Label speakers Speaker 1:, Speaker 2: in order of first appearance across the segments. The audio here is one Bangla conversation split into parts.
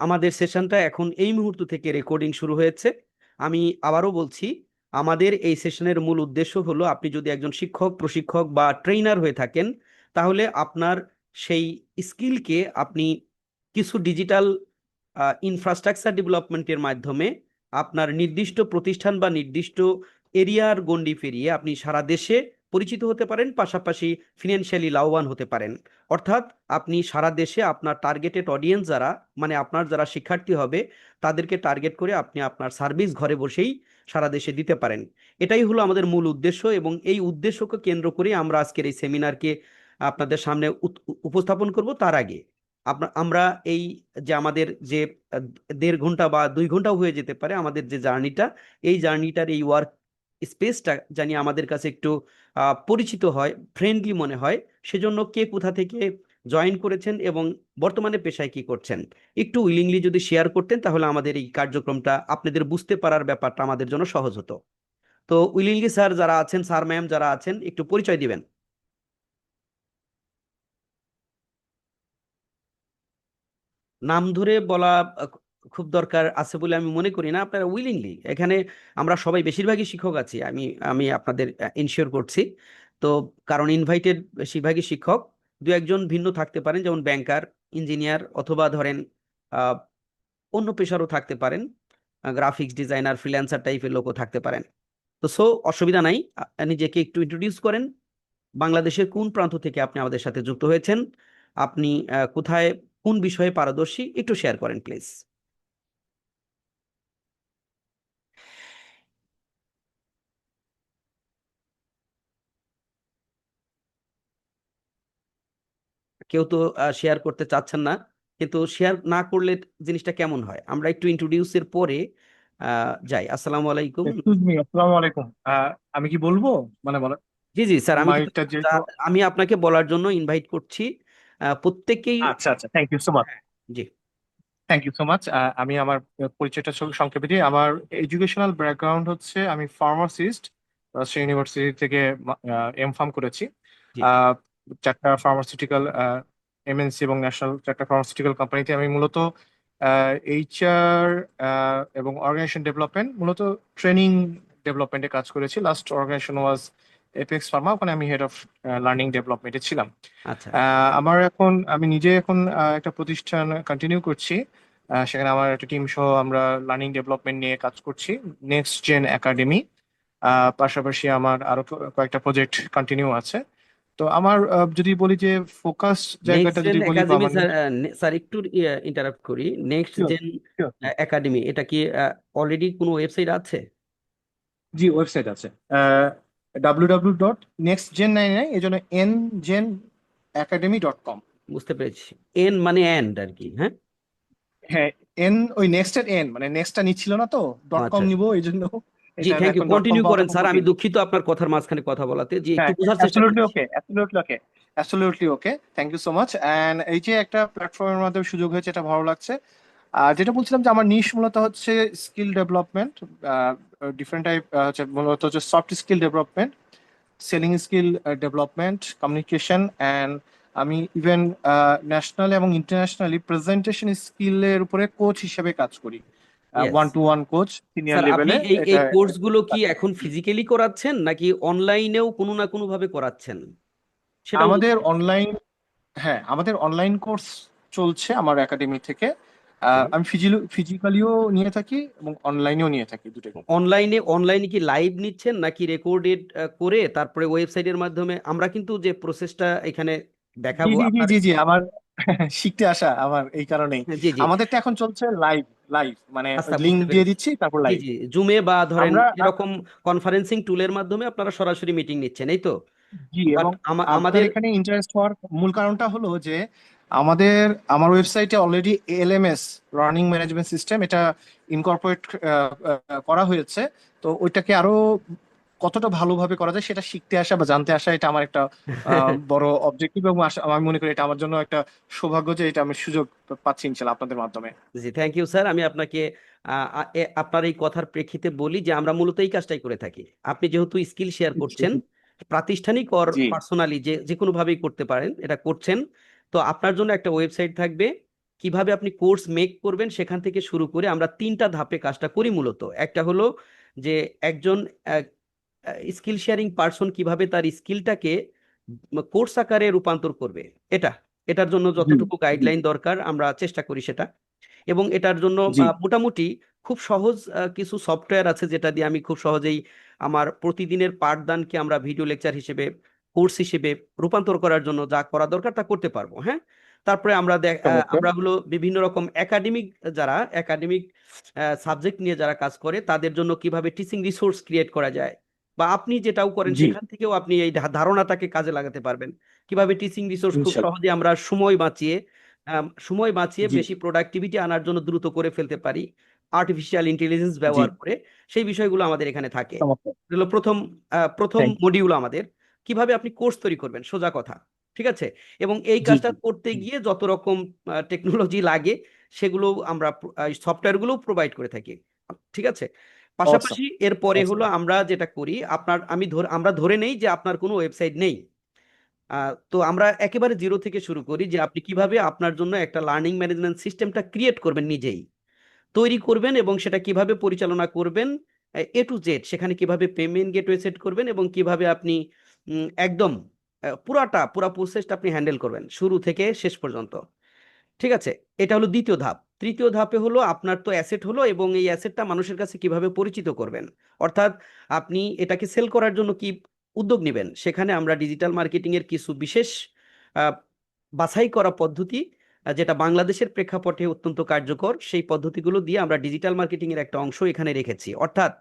Speaker 1: আমাদের সেশনটা এখন এই মুহূর্ত থেকে রেকর্ডিং শুরু হয়েছে। আমি আবারও বলছি, আমাদের এই সেশনের মূল উদ্দেশ্য হলো, আপনি যদি একজন শিক্ষক, প্রশিক্ষক বা ট্রেইনার হয়ে থাকেন, তাহলে আপনার সেই স্কিলকে আপনি কিছু ডিজিটাল ইনফ্রাস্ট্রাকচার ডেভেলপমেন্টের মাধ্যমে আপনার নির্দিষ্ট প্রতিষ্ঠান বা নির্দিষ্ট এরিয়ার গণ্ডি পেরিয়ে আপনি সারা দেশে পরিচিত হতে পারেন, পাশাপাশি ফিনান্সিয়ালি লাভবান হতে পারেন। অর্থাৎ আপনি সারা দেশে আপনার টার্গেটেড অডিয়েন্স যারা, মানে আপনার যারা শিক্ষার্থী হবে, তাদেরকে টার্গেট করে আপনি আপনার সার্ভিস ঘরে বসেই সারা দেশে দিতে পারেন। এটাই হলো আমাদের মূল উদ্দেশ্য, এবং এই উদ্দেশ্যকে কেন্দ্র করে আমরা আজকের এই সেমিনারকে আপনাদের সামনে উপস্থাপন করব। তার আগে আমরা এই যে আমাদের যে 1.5 ঘন্টা বা 2 ঘন্টাও হয়ে যেতে পারে আমাদের যে জার্নিটা, এই জার্নিটার এই ওয়ার্ক স্পেসটা জানি আমাদের কাছে একটু পরিচিত হয়, ফ্রেন্ডলি মনে হয়। সেজন্য কে কোথা থেকে জয়েন করেছেন এবং বর্তমানে পেশায় কি করছেন, একটু উইলিংলি যদি শেয়ার করতেন, তাহলে আমাদের এই কার্যক্রমটা আপনাদের বুঝতে পারার ব্যাপারটা আমাদের জন্য সহজ হতো। তো উইলিংলি স্যার যারা আছেন, স্যার ম্যাম যারা আছেন, একটু পরিচয় দিবেন। নাম ধরে বলা আহ, খুব দরকার আছে বলে আমি মনে করি না। আপনারা উইলিংলি এখানে, আমরা সবাই বেশিরভাগই শিক্ষক আছি, আমি আমি আপনাদের ইনশিওর করছি। তো কারণ ইনভাইটেড বেশিরভাগই শিক্ষক, দু একজন ভিন্ন থাকতে পারেন, যেমন ব্যাংকার, ইঞ্জিনিয়ার, অথবা ধরেন আহ, অন্য পেশারও থাকতে পারেন, গ্রাফিক্স ডিজাইনার, ফ্রিল্যান্সার টাইপের লোকও থাকতে পারেন। তো অসুবিধা নাই। নিজেকে একটু ইন্ট্রোডিউস করেন। বাংলাদেশের কোন প্রান্ত থেকে আপনি আমাদের সাথে যুক্ত হয়েছেন, আপনি কোথায়, কোন বিষয়ে পারদর্শী, একটু শেয়ার করেন প্লিজ। কেউ তো শেয়ার করতে চাচ্ছেন না, কিন্তু শেয়ার না করলে জিনিসটা কেমন হয়, আমরা একটু ইন্ট্রোডিউসের পরে যাই। আসসালামু আলাইকুম।
Speaker 2: এক্সকিউজ মি, আসসালামু আলাইকুম। আমি কি বলবো? মানে বলো।
Speaker 1: জি জি স্যার, আমি কিন্তু
Speaker 2: মাইকটা যেহেতু।
Speaker 1: আমি আপনাকে বলার জন্য ইনভাইট করছি, প্রত্যেককেই।
Speaker 2: আচ্ছা আচ্ছা, থ্যাংক ইউ সো মাচ।
Speaker 1: হ্যাঁ, জি।
Speaker 2: Thank you so much. আমি আমার পরিচয়টা সংক্ষেপে দিই। আমার এডুকেশনাল ব্যাকগ্রাউন্ড হচ্ছে আমি ফার্মাসিস্ট, রাজশাহী ইউনিভার্সিটি থেকে এম ফার্ম করেছি।
Speaker 1: জি।
Speaker 2: আহ, চারটা ফার্মাসিউটিক্যাল এমএনসি এবং ন্যাশনাল চারটা ফার্মাসিউটিক্যাল কোম্পানিতে আমি মূলত এইচআর এবং অর্গানাইজেশন ডেভেলপমেন্ট, মূলত ট্রেনিং ডেভেলপমেন্টে কাজ করেছি। লাস্ট অর্গানাইজেশন ওয়াজ এপেক্স ফার্মা, ওখানে আমি হেড অফ লার্নিং ডেভেলপমেন্টে ছিলাম।
Speaker 1: আচ্ছা।
Speaker 2: আমি নিজে এখন একটা প্রতিষ্ঠান কন্টিনিউ করছি। সেখানে আমার একটা টিম সহ আমরা লার্নিং ডেভেলপমেন্ট নিয়ে কাজ করছি, নেক্সট জেন একাডেমি। পাশাপাশি আমার আরো কয়েকটা প্রজেক্ট কন্টিনিউ আছে। তো আমার যদি বলি যে ফোকাস
Speaker 1: নেক্সট
Speaker 2: জায়গাটা
Speaker 1: জেন
Speaker 2: যদি বলি বা
Speaker 1: একাডেমি
Speaker 2: আমার
Speaker 1: স্যার, স্যার একটু ইন্টারাপ্ট করি। নেক্সট
Speaker 2: Sure,
Speaker 1: জেন
Speaker 2: sure.
Speaker 1: একাডেমি, এটা কি অলরেডি কোনো ওয়েবসাইট আছে?
Speaker 2: জি, ওয়েবসাইট আছে। www.nextgen99, এই জন্য ngenacademy.com।
Speaker 1: বুঝতে পেরেছি। এন মানে এন্ড আর কি, হ্যাঁ।
Speaker 2: হ্যাঁ, এন ওই নেক্সটের এন, মানে নেক্সটটা নিচ্ছিল না তো,
Speaker 1: ও
Speaker 2: ডট কম
Speaker 1: আচ্ছা।
Speaker 2: নিবো এই জন্য।
Speaker 1: জি,
Speaker 2: এটার
Speaker 1: থ্যাংক ইউ,
Speaker 2: এখন ডট কম
Speaker 1: কন্টিনিউ
Speaker 2: পাওয়াটা
Speaker 1: করেন
Speaker 2: খুব
Speaker 1: স্যার। আমি
Speaker 2: কঠিন।
Speaker 1: দুঃখিত আপনার কথার মাঝখানে কথা বলাতে, যে একটু
Speaker 2: হ্যাঁ,
Speaker 1: বোঝার চেষ্টা
Speaker 2: অ্যাবসলিউটলি
Speaker 1: করছি।
Speaker 2: Okay, absolutely okay, absolutely okay. Thank you so much. And এই যে একটা প্ল্যাটফর্মের মাধ্যমে সুযোগ হয়েছে, এটা ভালো লাগছে। আর যেটা বলছিলাম যে আমার নিশ মূলত হচ্ছে স্কিল ডেভেলপমেন্ট, ডিফারেন্ট টাইপ, হচ্ছে মূলত হচ্ছে soft skill development, selling skill development, communication, and আমি ইভেন ন্যাশনাল এবং ইন্টারন্যাশনালি প্রেজেন্টেশন স্কিলের উপরে কোচ হিসেবে কাজ করি।
Speaker 1: Yes.
Speaker 2: One to one coach senior
Speaker 1: sir, আপনি
Speaker 2: লেভেলে
Speaker 1: এই
Speaker 2: এটা।
Speaker 1: এই কোর্সগুলো কি এখন ফিজিক্যালি করাচ্ছেন, নাকি অনলাইনেও কোনো না কোনো ভাবে করাচ্ছেন, সেটাও যদি।
Speaker 2: আমাদের অনলাইন, হ্যাঁ, আমাদের অনলাইন কোর্স চলছে আমার একাডেমি থেকে। আমি ফিজিক্যালিও নিয়ে থাকি এবং অনলাইনেও নিয়ে থাকি, দুটোই।
Speaker 1: অনলাইনে অনলাইনে কি লাইভ নিচ্ছেন, নাকি রেকর্ডেড করে তারপরে ওয়েবসাইটের মাধ্যমে? আমরা কিন্তু যে প্রসেসটা এখানে
Speaker 2: জি
Speaker 1: দেখাবো
Speaker 2: জি জি
Speaker 1: আপনার।
Speaker 2: জি জি, আমার শিখতে আসা আমার এই কারণেই।
Speaker 1: জি জি।
Speaker 2: আমাদেরটা এখন চলছে লাইভ, লাইভ মানে
Speaker 1: আচ্ছা,
Speaker 2: লিংক
Speaker 1: বুঝতে
Speaker 2: দিয়ে
Speaker 1: পেরেছি।
Speaker 2: দিচ্ছি, তারপর
Speaker 1: জি
Speaker 2: লাইভ।
Speaker 1: জি, জুমে বা ধরেন
Speaker 2: আমরা
Speaker 1: এরকম কনফারেন্সিং টুলের মাধ্যমে আপনারা সরাসরি মিটিং নিচ্ছেন, এই তো।
Speaker 2: জি,
Speaker 1: বাট
Speaker 2: এবং আপনার
Speaker 1: আমাদের।
Speaker 2: এখানে ইন্টারেস্ট হওয়ার মূল কারণটা হলো যে আমাদের আমার ওয়েবসাইটে already LMS, learning management system, এটা ইনকর্পোরেট করা হয়েছে। তো ওইটাকে আরো কতটা ভালোভাবে করা যায় সেটা শিখতে আসা বা জানতে আসা, এটা আমার একটা বড় অবজেক্টিভ, এবং আমি মনে করি এটা আমার জন্য একটা সৌভাগ্য যে এটা আমি সুযোগ পাচ্ছি ইনশাল্লাহ আপনাদের মাধ্যমে।
Speaker 1: জি, থ্যাংক ইউ স্যার। আমি আপনাকে আপনার এই কথার প্রেক্ষিতে বলি যে আমরা মূলত এই কাজটাই করে থাকি। আপনি যেহেতু স্কিল শেয়ার করছেন, প্রাতিষ্ঠানিক অর
Speaker 2: জি
Speaker 1: পার্সোনালি, যে যে কোনো ভাবেই করতে পারেন, এটা করছেন। তো আপনার জন্য একটা ওয়েবসাইট থাকবে, কিভাবে আপনি কোর্স মেক করবেন সেখান থেকে শুরু করে আমরা তিনটা ধাপে কাজটা করি মূলত। একটা হলো যে একজন স্কিল শেয়ারিং পার্সন কিভাবে তার স্কিলটাকে কোর্স আকারে রূপান্তর করবে, এটা এটার জন্য
Speaker 2: জি
Speaker 1: যতটুকু
Speaker 2: জি
Speaker 1: গাইডলাইন দরকার আমরা চেষ্টা করি সেটা। এবং এটার জন্য
Speaker 2: জি
Speaker 1: মোটামুটি খুব সহজ কিছু সফটওয়্যার আছে যেটা দিয়ে আমি খুব সহজেই আমার প্রতিদিনের পাঠদানকে আমরা ভিডিও লেকচার হিসেবে, কোর্স হিসেবে রূপান্তর করার জন্য যা করা দরকার তা করতে পারবো। হ্যাঁ, তারপরে
Speaker 2: চমৎকার।
Speaker 1: আমরা হলো বিভিন্ন রকম একাডেমিক, যারা একাডেমিক সাবজেক্ট নিয়ে যারা কাজ করে তাদের জন্য কিভাবে টিচিং রিসোর্স ক্রিয়েট করা যায়, বা আপনি যেটাও করেন
Speaker 2: জি
Speaker 1: সেখান থেকেও আপনি এই ধারণাটাকে কাজে লাগাতে পারবেন। কিভাবে টিচিং রিসোর্স খুব
Speaker 2: ইনশাল্লাহ।
Speaker 1: সহজে আমরা সময় বাঁচিয়ে
Speaker 2: জি
Speaker 1: বেশি প্রোডাক্টিভিটি আনার জন্য দ্রুত করে ফেলতে পারি আর্টিফিশিয়াল ইন্টেলিজেন্স
Speaker 2: জি
Speaker 1: ব্যবহার করে, সেই বিষয়গুলো আমাদের এখানে থাকে।
Speaker 2: চমৎকার।
Speaker 1: এটা হলো প্রথম
Speaker 2: থ্যাংক
Speaker 1: মডিউল আমাদের, কিভাবে আপনি কোর্স তৈরি করবেন, সোজা কথা। ঠিক আছে, এবং এই
Speaker 2: জি
Speaker 1: কাজটা
Speaker 2: জি
Speaker 1: করতে
Speaker 2: জি
Speaker 1: গিয়ে যত রকম টেকনোলজি লাগে সেগুলো আমরা সফটওয়্যারগুলো প্রোভাইড করে থাকি। ঠিক আছে,
Speaker 2: অসম
Speaker 1: পাশাপাশি এরপরে
Speaker 2: অসম।
Speaker 1: হলো আমরা যেটা করি, আমরা ধরে নেই যে আপনার কোনো ওয়েবসাইট নেই। তো আমরা একেবারে জিরো থেকে শুরু করি যে আপনি কিভাবে আপনার জন্য একটা লার্নিং ম্যানেজমেন্ট সিস্টেমটা ক্রিয়েট করবেন, নিজেই তৈরি করবেন, এবং সেটা কিভাবে পরিচালনা করবেন A to Z, সেখানে কিভাবে পেমেন্ট গেটওয়ে সেট করবেন এবং কিভাবে আপনি একদম পুরা প্রসেসটা আপনি হ্যান্ডেল করবেন শুরু থেকে শেষ পর্যন্ত। ঠিক আছে, এটা হলো দ্বিতীয় ধাপ। তৃতীয় ধাপে হলো আপনার তো অ্যাসেট হলো, এবং এই অ্যাসেটটা মানুষের কাছে কিভাবে পরিচিত করবেন, অর্থাৎ আপনি এটাকে সেল করার জন্য কি উদ্যোগ নেবেন, সেখানে আমরা ডিজিটাল মার্কেটিং এর কিছু বিশেষ আহ, বাছাই করা পদ্ধতি, যেটা বাংলাদেশের প্রেক্ষাপটে অত্যন্ত কার্যকর, সেই পদ্ধতিগুলো দিয়ে আমরা ডিজিটাল মার্কেটিং এর একটা অংশ এখানে রেখেছি। অর্থাৎ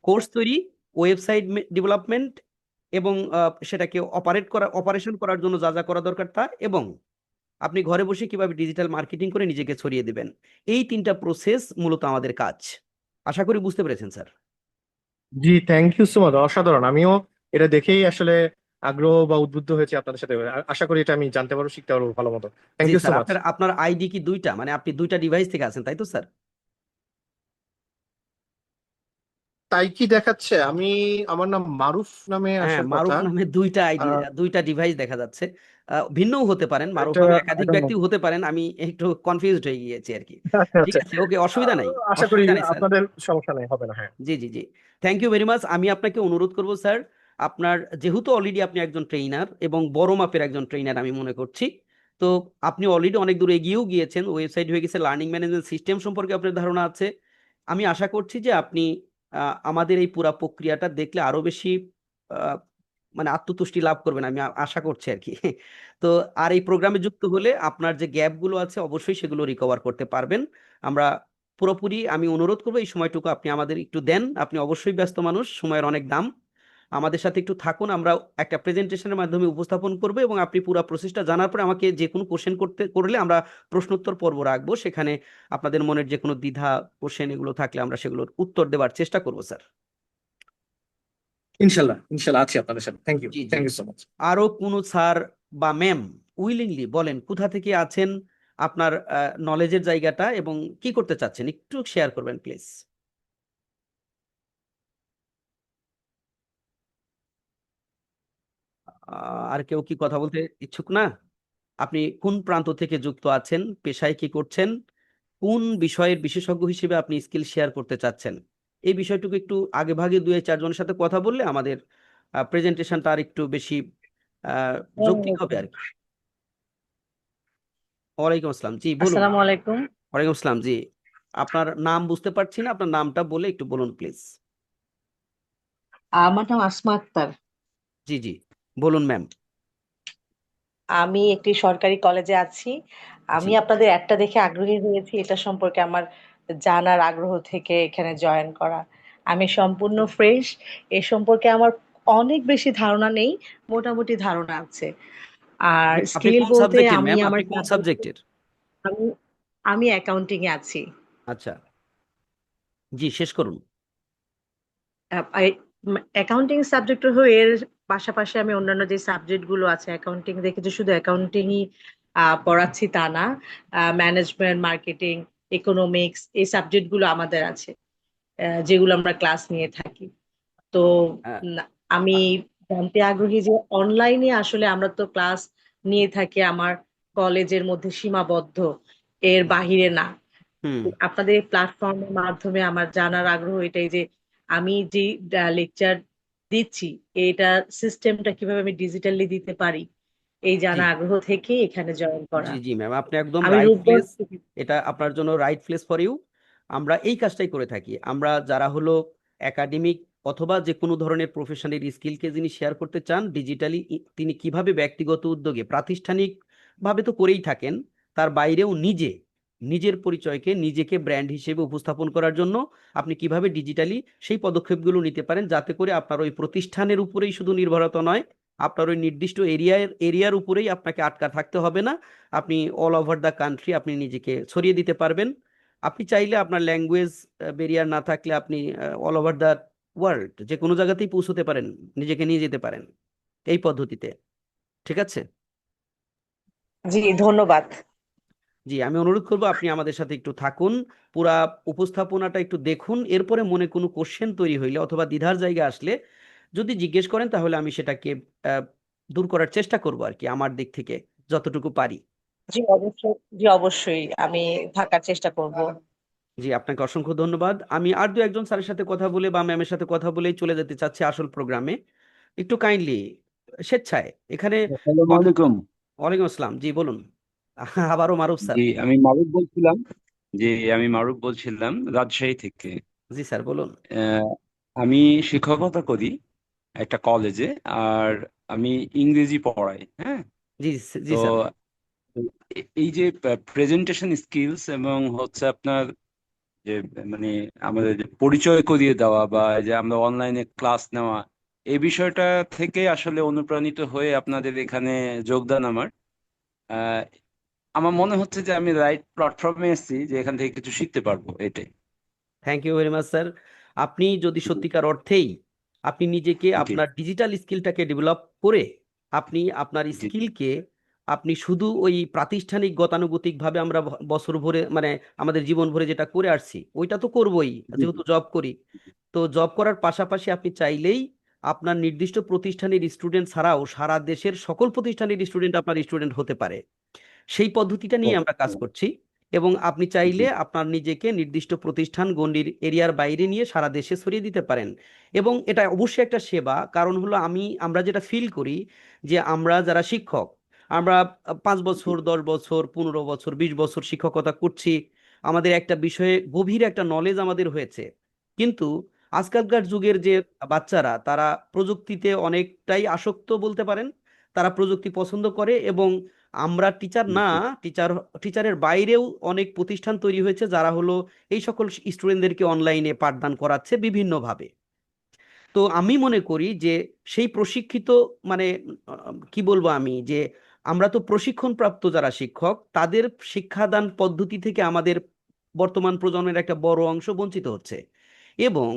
Speaker 1: কোর্স তৈরি, ওয়েবসাইট ডেভেলপমেন্ট, এবং সেটাকে অপারেশন করার জন্য যা যা করা দরকার তা, এবং আপনি ঘরে বসে কিভাবে ডিজিটাল মার্কেটিং করে নিজেকে ছড়িয়ে দিবেন, এই তিনটা প্রসেস মূলত আমাদের কাজ। আশা করি বুঝতে পেরেছেন স্যার।
Speaker 2: জি, থ্যাংক ইউ সো মাচ, অসাধারণ। আমিও এটা দেখেই আসলে আগ্রহ বা উদ্বুদ্ধ হয়েছে আপনাদের সাথে। আশা করি এটা আমি জানতে পারবো, শিখতে পারবো ভালো মতো। Thank
Speaker 1: G
Speaker 2: U so
Speaker 1: sir,
Speaker 2: much.
Speaker 1: আপনার আপনার আইডি কি দুইটা, মানে আপনি দুইটা ডিভাইস থেকে আছেন তাই তো স্যার?
Speaker 2: তাই কি দেখাচ্ছে? আমার নাম মারুফ নামে
Speaker 1: হ্যাঁ,
Speaker 2: আসার কথা।
Speaker 1: মারুফ নামে দুইটা আইডি,
Speaker 2: আহ,
Speaker 1: দুইটা ডিভাইস দেখা যাচ্ছে। ভিন্নও হতে পারেন, মারুফ
Speaker 2: এটা
Speaker 1: নামে
Speaker 2: আই
Speaker 1: একাধিক
Speaker 2: ডোন্ট নো।
Speaker 1: ব্যক্তিও হতে পারেন, আমি একটু কনফিউজড হয়ে গিয়েছি আর কি।
Speaker 2: আচ্ছা
Speaker 1: ঠিক
Speaker 2: আচ্ছা।
Speaker 1: আছে, ওকে, অসুবিধা নাই।
Speaker 2: আশা করি
Speaker 1: অসুবিধা নেই স্যার।
Speaker 2: আপনাদের সমস্যা নেই, হবে না। হ্যাঁ।
Speaker 1: জি জি জি, থ্যাংক ইউ ভেরি মাচ। আমি আপনাকে অনুরোধ করব স্যার, আপনার যেহেতু অলরেডি আপনি একজন ট্রেইনার এবং বড় মাপের একজন ট্রেইনার আমি মনে করছি, তো আপনি অলরেডি অনেক দূর এগিয়েও গিয়েছেন, ওয়েবসাইট হয়ে গেছে, লার্নিং ম্যানেজমেন্ট সিস্টেম সম্পর্কে আপনার ধারণা আছে। আমি আশা করছি যে আপনি আমাদের এই পুরা প্রক্রিয়াটা দেখলে আরো বেশি আহ, মানে আত্মতুষ্টি লাভ করবেন, আমি আশা করছি আর কি। তো আর এই প্রোগ্রামে যুক্ত হলে আপনার যে গ্যাপগুলো আছে অবশ্যই সেগুলো রিকভার করতে পারবেন। আমরা পুরোপুরি, আমি অনুরোধ করবো এই সময়টুকু আপনি আমাদের একটু দেন, আপনি অবশ্যই ব্যস্ত মানুষ, সময়ের অনেক দাম। আমাদের সাথে একটু থাকুন, আমরা একটা প্রেজেন্টেশনের মাধ্যমে উপস্থাপন করবো, এবং আপনি পুরো প্রসেসটা জানার পরে আমাকে যে কোনো কোশ্চেন করলে আমরা প্রশ্নোত্তর পর্ব রাখবো, সেখানে আপনাদের মনের যে কোনো দ্বিধা কোশ্চেন এগুলো থাকলে আমরা সেগুলোর উত্তর দেওয়ার চেষ্টা করবো স্যার।
Speaker 2: ইনশাল্লাহ ইনশাল্লাহ আছি আপনাদের সাথে। থ্যাংক ইউ,
Speaker 1: জি জি,
Speaker 2: থ্যাংক ইউ সো মাচ।
Speaker 1: আরো কোনো স্যার বা ম্যাম উইলিংলি বলেন কোথা থেকে আছেন, আপনার নলেজের জায়গাটা এবং কি করতে চাচ্ছেন একটু শেয়ার করবেন প্লিজ। আর কেউ কি কথা বলতে ইচ্ছুক না? আপনি কোন প্রান্ত থেকে যুক্ত আছেন, পেশায় কি করছেন, কোন বিষয়ের বিশেষজ্ঞ হিসেবে আপনি স্কিল শেয়ার করতে চাচ্ছেন, এই বিষয়টুকু একটু আগে ভাগে দুই চার জনের সাথে কথা বললে আমাদের প্রেজেন্টেশনটা আর একটু বেশি যৌক্তিক হবে আর কি। ওয়ালাইকুম আসসালাম, জি বলুন।
Speaker 3: আসসালামু আলাইকুম।
Speaker 1: ওয়ালাইকুম আসসালাম, জি। আপনার নাম বুঝতে পারছি না, আপনার নামটা বলে একটু বলুন প্লিজ।
Speaker 3: আমার নাম আসমা আক্তার।
Speaker 1: জি জি, বলুন ম্যাম।
Speaker 3: আমি একটি সরকারি কলেজে আছি।
Speaker 1: জি,
Speaker 3: আমি আপনাদের একটা দেখে আগ্রহী হয়েছি, এটা সম্পর্কে আমার জানার আগ্রহ থেকে এখানে জয়েন করা। আমি সম্পূর্ণ ফ্রেশ, এ সম্পর্কে আমার অনেক বেশি ধারণা নেই, মোটামুটি ধারণা আছে। আর
Speaker 1: আপনি
Speaker 3: স্কিল
Speaker 1: কোন
Speaker 3: বলতে
Speaker 1: সাবজেক্টের
Speaker 3: আমি
Speaker 1: ম্যাম,
Speaker 3: আমার
Speaker 1: আপনি কোন সাবজেক্টের?
Speaker 3: আমি আমি অ্যাকাউন্টিং এ আছি।
Speaker 1: আচ্ছা, জি শেষ করুন।
Speaker 3: অ্যাকাউন্টিং সাবজেক্ট হয়ে এর পাশাপাশি আমি অন্যান্য যে সাবজেক্ট গুলো আছে অ্যাকাউন্টিং দেখে যে শুধু অ্যাকাউন্টিংই পড়াচ্ছি তা না। ম্যানেজমেন্ট, মার্কেটিং, ইকোনমিক্স এই সাবজেক্ট গুলো আমাদের আছে, যেগুলো আমরা ক্লাস নিয়ে থাকি। তো
Speaker 1: হ্যাঁ,
Speaker 3: উম, আমি জানতে আগ্রহী যে অনলাইনে আসলে আমরা তো ক্লাস নিয়ে থাকি আমার কলেজের মধ্যে সীমাবদ্ধ, এর বাহিরে না।
Speaker 1: হুম।
Speaker 3: আপনাদের প্ল্যাটফর্মের মাধ্যমে আমার জানার আগ্রহ এটাই যে আমি যে লেকচার দিচ্ছি এটা সিস্টেমটা কিভাবে আমি ডিজিটালি দিতে পারি, এই
Speaker 1: জি
Speaker 3: জানার আগ্রহ থেকে এখানে জয়েন করা।
Speaker 1: জি জি ম্যাম, আপনি একদম
Speaker 3: আমি
Speaker 1: রাইট
Speaker 3: রূপগঞ্জ
Speaker 1: প্লেস।
Speaker 3: থেকে।
Speaker 1: এটা আপনার জন্য রাইট প্লেস ফর ইউ। আমরা এই কাজটাই করে থাকি। আমরা যারা হলো একাডেমিক অথবা যে কোনো ধরনের প্রফেশনের স্কিলকে যিনি শেয়ার করতে চান ডিজিটালি, তিনি কিভাবে ব্যক্তিগত উদ্যোগে প্রাতিষ্ঠানিক ভাবে তো করেই থাকেন, তার বাইরেও নিজের পরিচয়কে নিজেকে ব্র্যান্ড হিসেবে উপস্থাপন করার জন্য আপনি কিভাবে ডিজিটালি সেই পদক্ষেপগুলো নিতে পারেন, যাতে করে আপনার ওই প্রতিষ্ঠানের উপরেই শুধু নির্ভরতা নয়, আপনার ওই নির্দিষ্ট এরিয়ার উপরেই আপনাকে আটকা থাকতে হবে না। আপনি অল ওভার দ্য কান্ট্রি আপনি নিজেকে ছড়িয়ে দিতে পারবেন। আপনি চাইলে আপনার ল্যাঙ্গুয়েজ ব্যারিয়ার না থাকলে আপনি অল ওভার দ্য ওয়ার্ল্ড যে কোনো জায়গাতেই পৌঁছতে পারেন, নিজেকে নিয়ে যেতে পারেন এই পদ্ধতিতে। ঠিক আছে?
Speaker 3: জি, ধন্যবাদ।
Speaker 1: জি, আমি অনুরোধ করবো আপনি আমাদের সাথে একটু থাকুন, পুরা উপস্থাপনাটা একটু দেখুন, এরপরে মনে কোনো কোশ্চেন তৈরি হইলে অথবা দ্বিধার জায়গা আসলে যদি জিজ্ঞেস করেন তাহলে আমি সেটাকে আহ, দূর করার চেষ্টা করবো আর কি, আমার দিক থেকে যতটুকু পারি।
Speaker 3: জি অবশ্যই, জি অবশ্যই আমি থাকার চেষ্টা করব।
Speaker 1: জি, আপনাকে অসংখ্য ধন্যবাদ। আমি আর দু একজন স্যারের সাথে কথা বলে বা ম্যামের সাথে কথা বলেই চলে যেতে চাচ্ছি আসল প্রোগ্রামে। একটু কাইন্ডলি স্বেচ্ছায় এখানে
Speaker 4: আসসালামু
Speaker 1: কথা।
Speaker 4: আলাইকুম।
Speaker 1: ওয়ালাইকুম আসসালাম, জি বলুন। আবারও মারুফ স্যার।
Speaker 4: জি আমি মারুফ বলছিলাম। জি আমি মারুফ বলছিলাম রাজশাহী থেকে।
Speaker 1: জি স্যার বলুন।
Speaker 4: আহ, আমি শিক্ষকতা করি একটা কলেজে। আর আমি ইংরেজি পড়াই, হ্যাঁ।
Speaker 1: জি জি
Speaker 4: তো
Speaker 1: স্যার।
Speaker 4: এই যে প্রেজেন্টেশন স্কিলস এবং হচ্ছে আপনার যে মানে আমাদের যে পরিচয় করিয়ে দেওয়া বা এই যে আমরা অনলাইনে ক্লাস নেওয়া, এই বিষয়টা থেকে আসলে অনুপ্রাণিত হয়ে আপনাদের এখানে যোগদান আমার। আমার মনে হচ্ছে যে আমি রাইট প্ল্যাটফর্মে এসেছি, যে এখান থেকে কিছু শিখতে পারবো এটাই।
Speaker 1: Thank you very much sir. আপনি যদি সত্যিকার অর্থেই আপনি নিজেকে
Speaker 4: জি
Speaker 1: আপনার ডিজিটাল স্কিলটাকে ডেভেলপ করে আপনি আপনার
Speaker 4: জি
Speaker 1: স্কিলকে আপনি শুধু ওই প্রাতিষ্ঠানিক গতানুগতিক ভাবে আমরা বছর ভরে মানে আমাদের জীবন ভরে যেটা করে আসছি ওইটা তো করবোই,
Speaker 4: জি
Speaker 1: যেহেতু জব করি। তো জব করার পাশাপাশি আপনি চাইলেই আপনার নির্দিষ্ট প্রতিষ্ঠানের স্টুডেন্ট ছাড়াও সারা দেশের সকল প্রতিষ্ঠানের স্টুডেন্ট আপনার স্টুডেন্ট হতে পারে, সেই পদ্ধতিটা নিয়ে আমরা কাজ করছি। এবং আপনি
Speaker 4: জি
Speaker 1: চাইলে আপনার নিজেকে নির্দিষ্ট প্রতিষ্ঠান গণ্ডির এরিয়ার বাইরে নিয়ে সারা দেশে ছড়িয়ে দিতে পারেন। এবং এটা অবশ্যই একটা সেবা, কারণ হলো আমরা যেটা ফিল করি যে আমরা যারা শিক্ষক, আমরা 5 বছর 10 বছর 15 বছর 20 বছর শিক্ষকতা করছি, আমাদের একটা বিষয়ে গভীর একটা নলেজ আমাদের হয়েছে। কিন্তু আজকালকার যুগের যে বাচ্চারা তারা প্রযুক্তিতে অনেকটাই আসক্ত বলতে পারেন, তারা প্রযুক্তি পছন্দ করে। এবং আমরা টিচার না,
Speaker 4: জি
Speaker 1: টিচারের বাইরেও অনেক প্রতিষ্ঠান তৈরি হয়েছে যারা হলো এই সকল স্টুডেন্টদেরকে অনলাইনে পাঠদান করাচ্ছে বিভিন্নভাবে। তো আমি মনে করি যে সেই প্রশিক্ষিত মানে কি বলবো আমি, যে আমরা তো প্রশিক্ষণপ্রাপ্ত যারা শিক্ষক তাদের শিক্ষাদান পদ্ধতি থেকে আমাদের বর্তমান প্রজন্মের একটা বড় অংশ বঞ্চিত হচ্ছে। এবং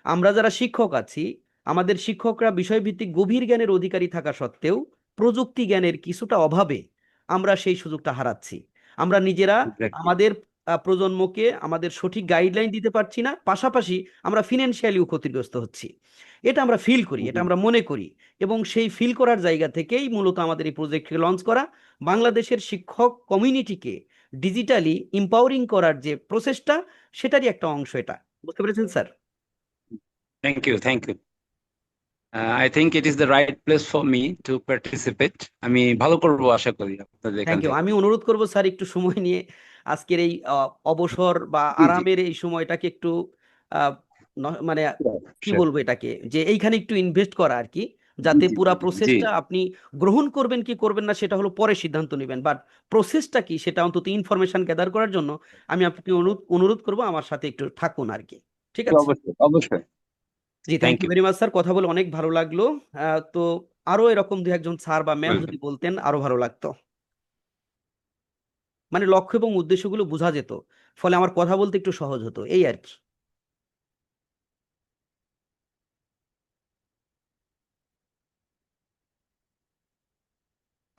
Speaker 1: আমরা যারা শিক্ষক আছি, আমাদের শিক্ষকরা বিষয়ভিত্তিক গভীর জ্ঞানের অধিকারী থাকা সত্ত্বেও প্রযুক্তি জ্ঞানের কিছুটা অভাবে আমরা সেই সুযোগটা হারাচ্ছি। আমরা নিজেরা
Speaker 4: এক্স্যাক্টলি।
Speaker 1: আমাদের প্রজন্মকে আমাদের সঠিক গাইডলাইন দিতে পারছি না, পাশাপাশি আমরা ফিনান্সিয়ালিও ক্ষতিগ্রস্ত হচ্ছি। এটা আমরা ফিল করি, এটা আমরা মনে করি। এবং সেই ফিল করার জায়গা থেকেই মূলত আমাদের এই প্রজেক্টকে লঞ্চ করা, বাংলাদেশের শিক্ষক কমিউনিটিকে ডিজিটালি এম্পাওয়ারিং করার যে প্রসেসটা, সেটারই একটা অংশ এটা। বুঝতে পেরেছেন sir?
Speaker 4: Thank you, thank you. I think it is the right place for me to participate. আমি ভালো করবো আশা করি আপনাদের এখান
Speaker 1: থ্যাংক ইউ।
Speaker 4: থেকে।
Speaker 1: আমি অনুরোধ করব স্যার একটু সময় নিয়ে আজকের এই অবসর বা
Speaker 4: জি জি।
Speaker 1: আরামের এই সময়টাকে একটু আহ, মানে কি
Speaker 4: Sure.
Speaker 1: বলবো এটাকে, যে এইখানে একটু ইনভেস্ট করা আর কি,
Speaker 4: জি
Speaker 1: যাতে
Speaker 4: জি
Speaker 1: পুরা
Speaker 4: জি।
Speaker 1: প্রসেসটা আপনি গ্রহণ করবেন কি করবেন না সেটা হলো পরে সিদ্ধান্ত নেবেন, বাট প্রসেসটা কি সেটা অন্তত ইনফরমেশন গ্যাদার করার জন্য আমি আপনাকে অনুরোধ করব আমার সাথে একটু থাকুন আর কি। ঠিক
Speaker 4: জি,
Speaker 1: আছে?
Speaker 4: অবশ্যই অবশ্যই।
Speaker 1: জি, thank
Speaker 4: thank
Speaker 1: you
Speaker 4: you.
Speaker 1: Very much sir, কথা বলে অনেক ভালো লাগলো। তো আরো এরকম দু একজন স্যার বা ম্যাম যদি বলতেন আরো ভালো লাগতো, মানে লক্ষ্য এবং উদ্দেশ্যগুলো বোঝা যেত, ফলে আমার কথা বলতে একটু সহজ হতো এই আর কি।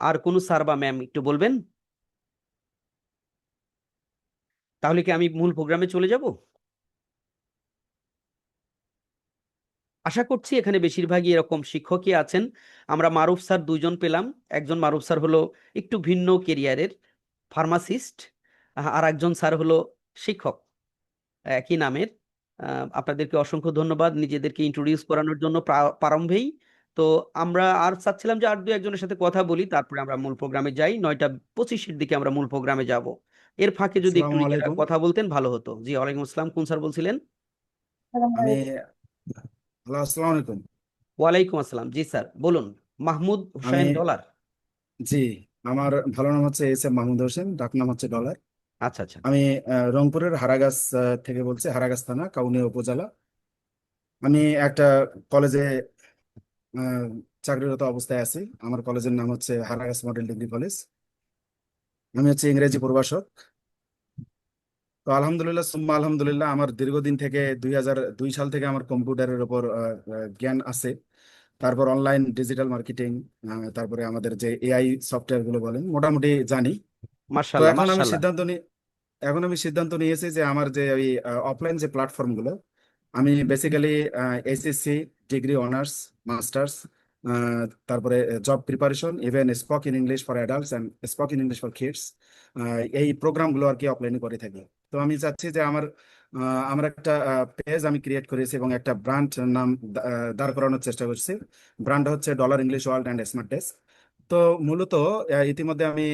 Speaker 1: আর কোনো স্যার বা ম্যাম একটু বলবেন, তাহলে কি আমি মূল প্রোগ্রামে চলে যাব? আশা করছি এখানে বেশিরভাগই এরকম শিক্ষকই আছেন। আমরা মারুফ স্যার দুইজন পেলাম। একজন মারুফ স্যার হলো একটু ভিন্ন কেরিয়ারের ফার্মাসিস্ট, আর একজন স্যার হলো শিক্ষক, একই নামের। আপনাদেরকে অসংখ্য ধন্যবাদ নিজেদেরকে ইন্ট্রোডিউস করানোর জন্য প্রারম্ভেই। তো আমরা আর চাচ্ছিলাম যে আর দু একজনের সাথে কথা বলি, তারপরে আমরা মূল প্রোগ্রামে যাই। 9:25-এর দিকে আমরা মূল প্রোগ্রামে যাব। এর ফাঁকে যদি একটু
Speaker 5: আসসালামু
Speaker 1: নিজেরা
Speaker 5: আলাইকুম।
Speaker 1: কথা বলতেন ভালো হতো। জি, ওয়ালাইকুম আসসালাম। কোন স্যার বলছিলেন?
Speaker 5: আমি হ্যালো, আসসালামু আলাইকুম।
Speaker 1: ওয়ালাইকুম আসসালাম। জি স্যার বলুন। মাহমুদ
Speaker 5: আমি
Speaker 1: হুসাইন ডলার।
Speaker 5: জি, আমার ভালো নাম হচ্ছে এস এম মাহমুদ হোসেন, ডাক নাম হচ্ছে ডলার।
Speaker 1: আচ্ছা আচ্ছা।
Speaker 5: আমি রংপুরের হারাগাছ থেকে বলছি, হারাগাছ থানা, কাউনিয়া উপজেলা। আমি একটা কলেজে আহ, চাকরিরত অবস্থায় আছি। আমার কলেজের নাম হচ্ছে হারাগাছ মডেল ডিগ্রি কলেজ। আমি হচ্ছে ইংরেজি প্রভাষক। তো আলহামদুলিল্লাহ সুম্মা আলহামদুলিল্লাহ, আমার দীর্ঘদিন থেকে 2002 সাল থেকে আমার কম্পিউটারের উপর জ্ঞান আছে। তারপর অনলাইন ডিজিটাল মার্কেটিং, তারপরে আমাদের যে এআই সফটওয়্যার গুলো বলেন, মোটামুটি জানি। তো
Speaker 1: মাশাআল্লাহ
Speaker 5: এখন আমি
Speaker 1: মাশাআল্লাহ।
Speaker 5: সিদ্ধান্ত নিয়েছি যে আমার যে ওই অফলাইন যে প্ল্যাটফর্ম গুলো, আমি basically SSC, degree, honours, masters, তারপরে job preparation, even spoke in English for adults and spoke in English for kids, এই প্রোগ্রামগুলো আর কি অফলাইনে করে থাকি। তো আমি চাচ্ছি যে আমার একটা পেজ আমি ক্রিয়েট করেছি এবং একটা ব্র্যান্ড নাম দাঁড় করানোর চেষ্টা করছি। ব্র্যান্ড হচ্ছে dollar English world and smart desk. তো মূলত ইতিমধ্যে আমি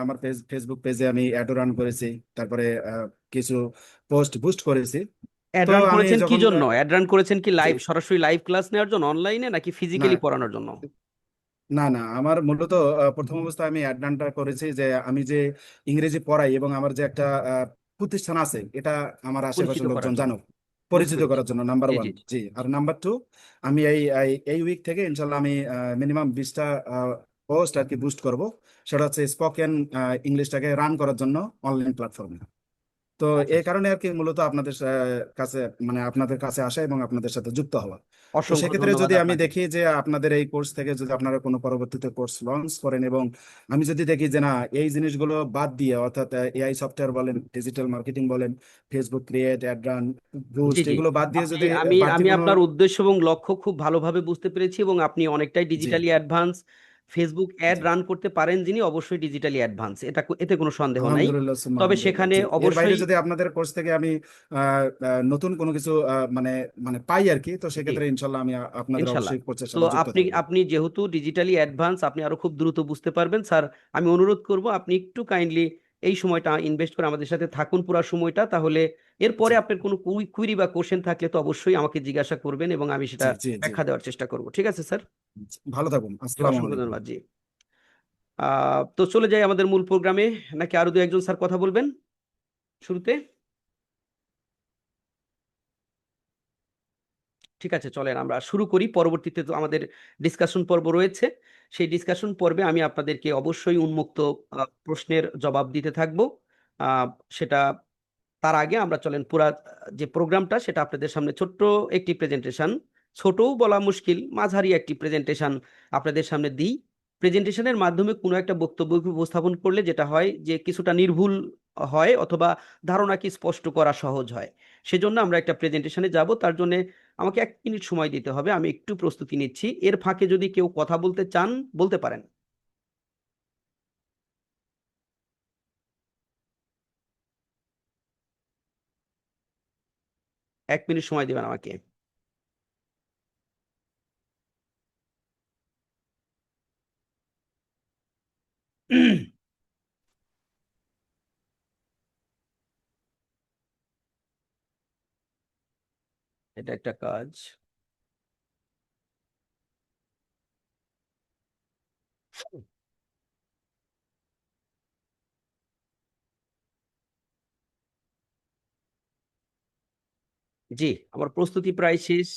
Speaker 5: আমার ফেসবুক পেজে আমি অ্যাডও রান করেছি। তারপরে কিছু পোস্ট বুস্ট করেছি।
Speaker 1: অ্যাড
Speaker 5: তো
Speaker 1: রান
Speaker 5: আমি
Speaker 1: করেছেন কি
Speaker 5: যখন
Speaker 1: জন্য? অ্যাড রান করেছেন কি
Speaker 5: জি,
Speaker 1: লাইভ, সরাসরি লাইভ ক্লাস নেওয়ার জন্য অনলাইনে, নাকি
Speaker 5: না
Speaker 1: ফিজিক্যালি পড়ানোর জন্য?
Speaker 5: না না, আমার মূলত প্রথম অবস্থায় আমি অ্যাড রানটা করেছি যে আমি যে ইংরেজি পড়াই এবং আমার যে একটা প্রতিষ্ঠান আছে, এটা আমার
Speaker 1: পরিচিত
Speaker 5: আশেপাশের
Speaker 1: করার
Speaker 5: লোকজন
Speaker 1: জন্য।
Speaker 5: জানো,
Speaker 1: বুঝতে
Speaker 5: পরিচিত
Speaker 1: পেরেছি।
Speaker 5: করার জন্য, নাম্বার
Speaker 1: জি
Speaker 5: ওয়ান।
Speaker 1: জি জি।
Speaker 5: জি, আর নাম্বার টু, আমি এই উইক থেকে ইনশাল্লাহ আমি মিনিমাম 20টা পোস্ট আর কি বুস্ট করব। সেটা হচ্ছে স্পোকেন ইংলিশটাকে রান করার জন্য অনলাইন প্ল্যাটফর্মে। তো
Speaker 1: আচ্ছা
Speaker 5: এই
Speaker 1: আচ্ছা।
Speaker 5: কারণে আর কি মূলত আপনাদের কাছে, মানে আপনাদের কাছে আসা এবং আপনাদের সাথে যুক্ত হওয়া। তো
Speaker 1: অসংখ্য
Speaker 5: সেক্ষেত্রে
Speaker 1: ধন্যবাদ
Speaker 5: যদি আমি
Speaker 1: আপনাকে।
Speaker 5: দেখি যে আপনাদের এই কোর্স থেকে যদি আপনারা কোনো পরবর্তীতে কোর্স লঞ্চ করেন, এবং আমি যদি দেখি যে না, এই জিনিসগুলো বাদ দিয়ে, অর্থাৎ এআই সফটওয়্যার বলেন, ডিজিটাল মার্কেটিং বলেন, ফেসবুক ক্রিয়েট, অ্যাড রান,
Speaker 1: জি
Speaker 5: বুস্ট,
Speaker 1: জি।
Speaker 5: এগুলো বাদ দিয়ে
Speaker 1: আপনি
Speaker 5: যদি
Speaker 1: আমি
Speaker 5: বাড়তি
Speaker 1: আমি
Speaker 5: কোনো
Speaker 1: আপনার উদ্দেশ্য এবং লক্ষ্য খুব ভালোভাবে বুঝতে পেরেছি, এবং আপনি অনেকটাই
Speaker 5: জি
Speaker 1: ডিজিটালি অ্যাডভান্স। ফেসবুক অ্যাড
Speaker 5: জি
Speaker 1: রান করতে পারেন যিনি, অবশ্যই ডিজিটালি অ্যাডভান্স, এতে কোনো সন্দেহ নাই।
Speaker 5: আলহামদুলিল্লাহ সুম্মা
Speaker 1: তবে
Speaker 5: আলহামদুলিল্লাহ।
Speaker 1: সেখানে
Speaker 5: জি, এর বাইরে
Speaker 1: অবশ্যই।
Speaker 5: যদি আপনাদের কোর্স থেকে আমি নতুন কোনো কিছু মানে মানে পাই আর কি, তো
Speaker 1: জি,
Speaker 5: সেক্ষেত্রে ইনশাল্লাহ আমি আপনাদের
Speaker 1: ইনশাল্লাহ।
Speaker 5: অবশ্যই কোর্সের
Speaker 1: তো
Speaker 5: সাথে যুক্ত
Speaker 1: আপনি
Speaker 5: থাকবো।
Speaker 1: আপনি যেহেতু ডিজিটালি অ্যাডভান্স, আপনি আরো খুব দ্রুত বুঝতে পারবেন স্যার। আমি অনুরোধ করব আপনি একটু কাইন্ডলি এই সময়টা ইনভেস্ট করে আমাদের সাথে থাকুন পুরো সময়টা, তাহলে
Speaker 5: জি
Speaker 1: এরপরে আপনার কোনো কুইরি বা কোশ্চেন থাকলে তো অবশ্যই আমাকে জিজ্ঞাসা করবেন, এবং আমি সেটা
Speaker 5: জি জি জি
Speaker 1: ব্যাখ্যা দেওয়ার চেষ্টা করব। ঠিক আছে স্যার?
Speaker 5: জি। ভালো থাকুন,
Speaker 1: জি,
Speaker 5: আসসালামু
Speaker 1: অসংখ্য
Speaker 5: আলাইকুম।
Speaker 1: ধন্যবাদ। জি। তো চলে যাই আমাদের মূল প্রোগ্রামে, নাকি আরো দু একজন স্যার কথা বলবেন শুরুতে? ঠিক আছে, চলেন আমরা শুরু করি। পরবর্তীতে তো আমাদের ডিসকাশন পর্ব রয়েছে। সেই ডিসকাশন পর্বে আমি আপনাদেরকে অবশ্যই উন্মুক্ত প্রশ্নের জবাব দিতে থাকবো। আহ, সেটা তার আগে আমরা চলেন পুরা যে প্রোগ্রামটা সেটা আপনাদের সামনে ছোট্ট একটি প্রেজেন্টেশন, ছোটও বলা মুশকিল, মাঝারি একটি প্রেজেন্টেশন আপনাদের সামনে দিই। প্রেজেন্টেশনের মাধ্যমে কোনো একটা বক্তব্য উপস্থাপন করলে যেটা হয় যে কিছুটা নির্ভুল হয়, অথবা ধারণা কি স্পষ্ট করা সহজ হয়। সেজন্য আমরা একটা প্রেজেন্টেশনে যাব। তার জন্য আমাকে 1 মিনিট সময় দিতে হবে, আমি একটু প্রস্তুতি নিচ্ছি। এর ফাঁকে যদি কেউ কথা বলতে চান বলতে পারেন। 1 মিনিট সময় দিবেন আমাকে। এটা একটা কাজ। জি, আমার প্রস্তুতি প্রায় শেষ।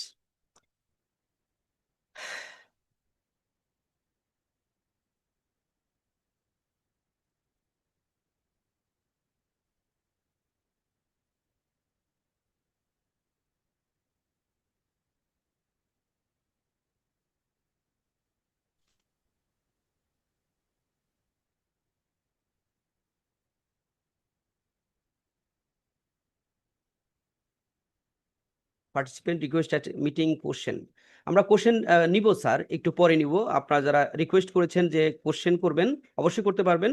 Speaker 1: Participant request at meeting question. আমরা কোশ্চেন নিব স্যার, একটু পরে নিব। আপনারা যারা রিকোয়েস্ট করেছেন যে কোশ্চেন করবেন, অবশ্যই করতে পারবেন।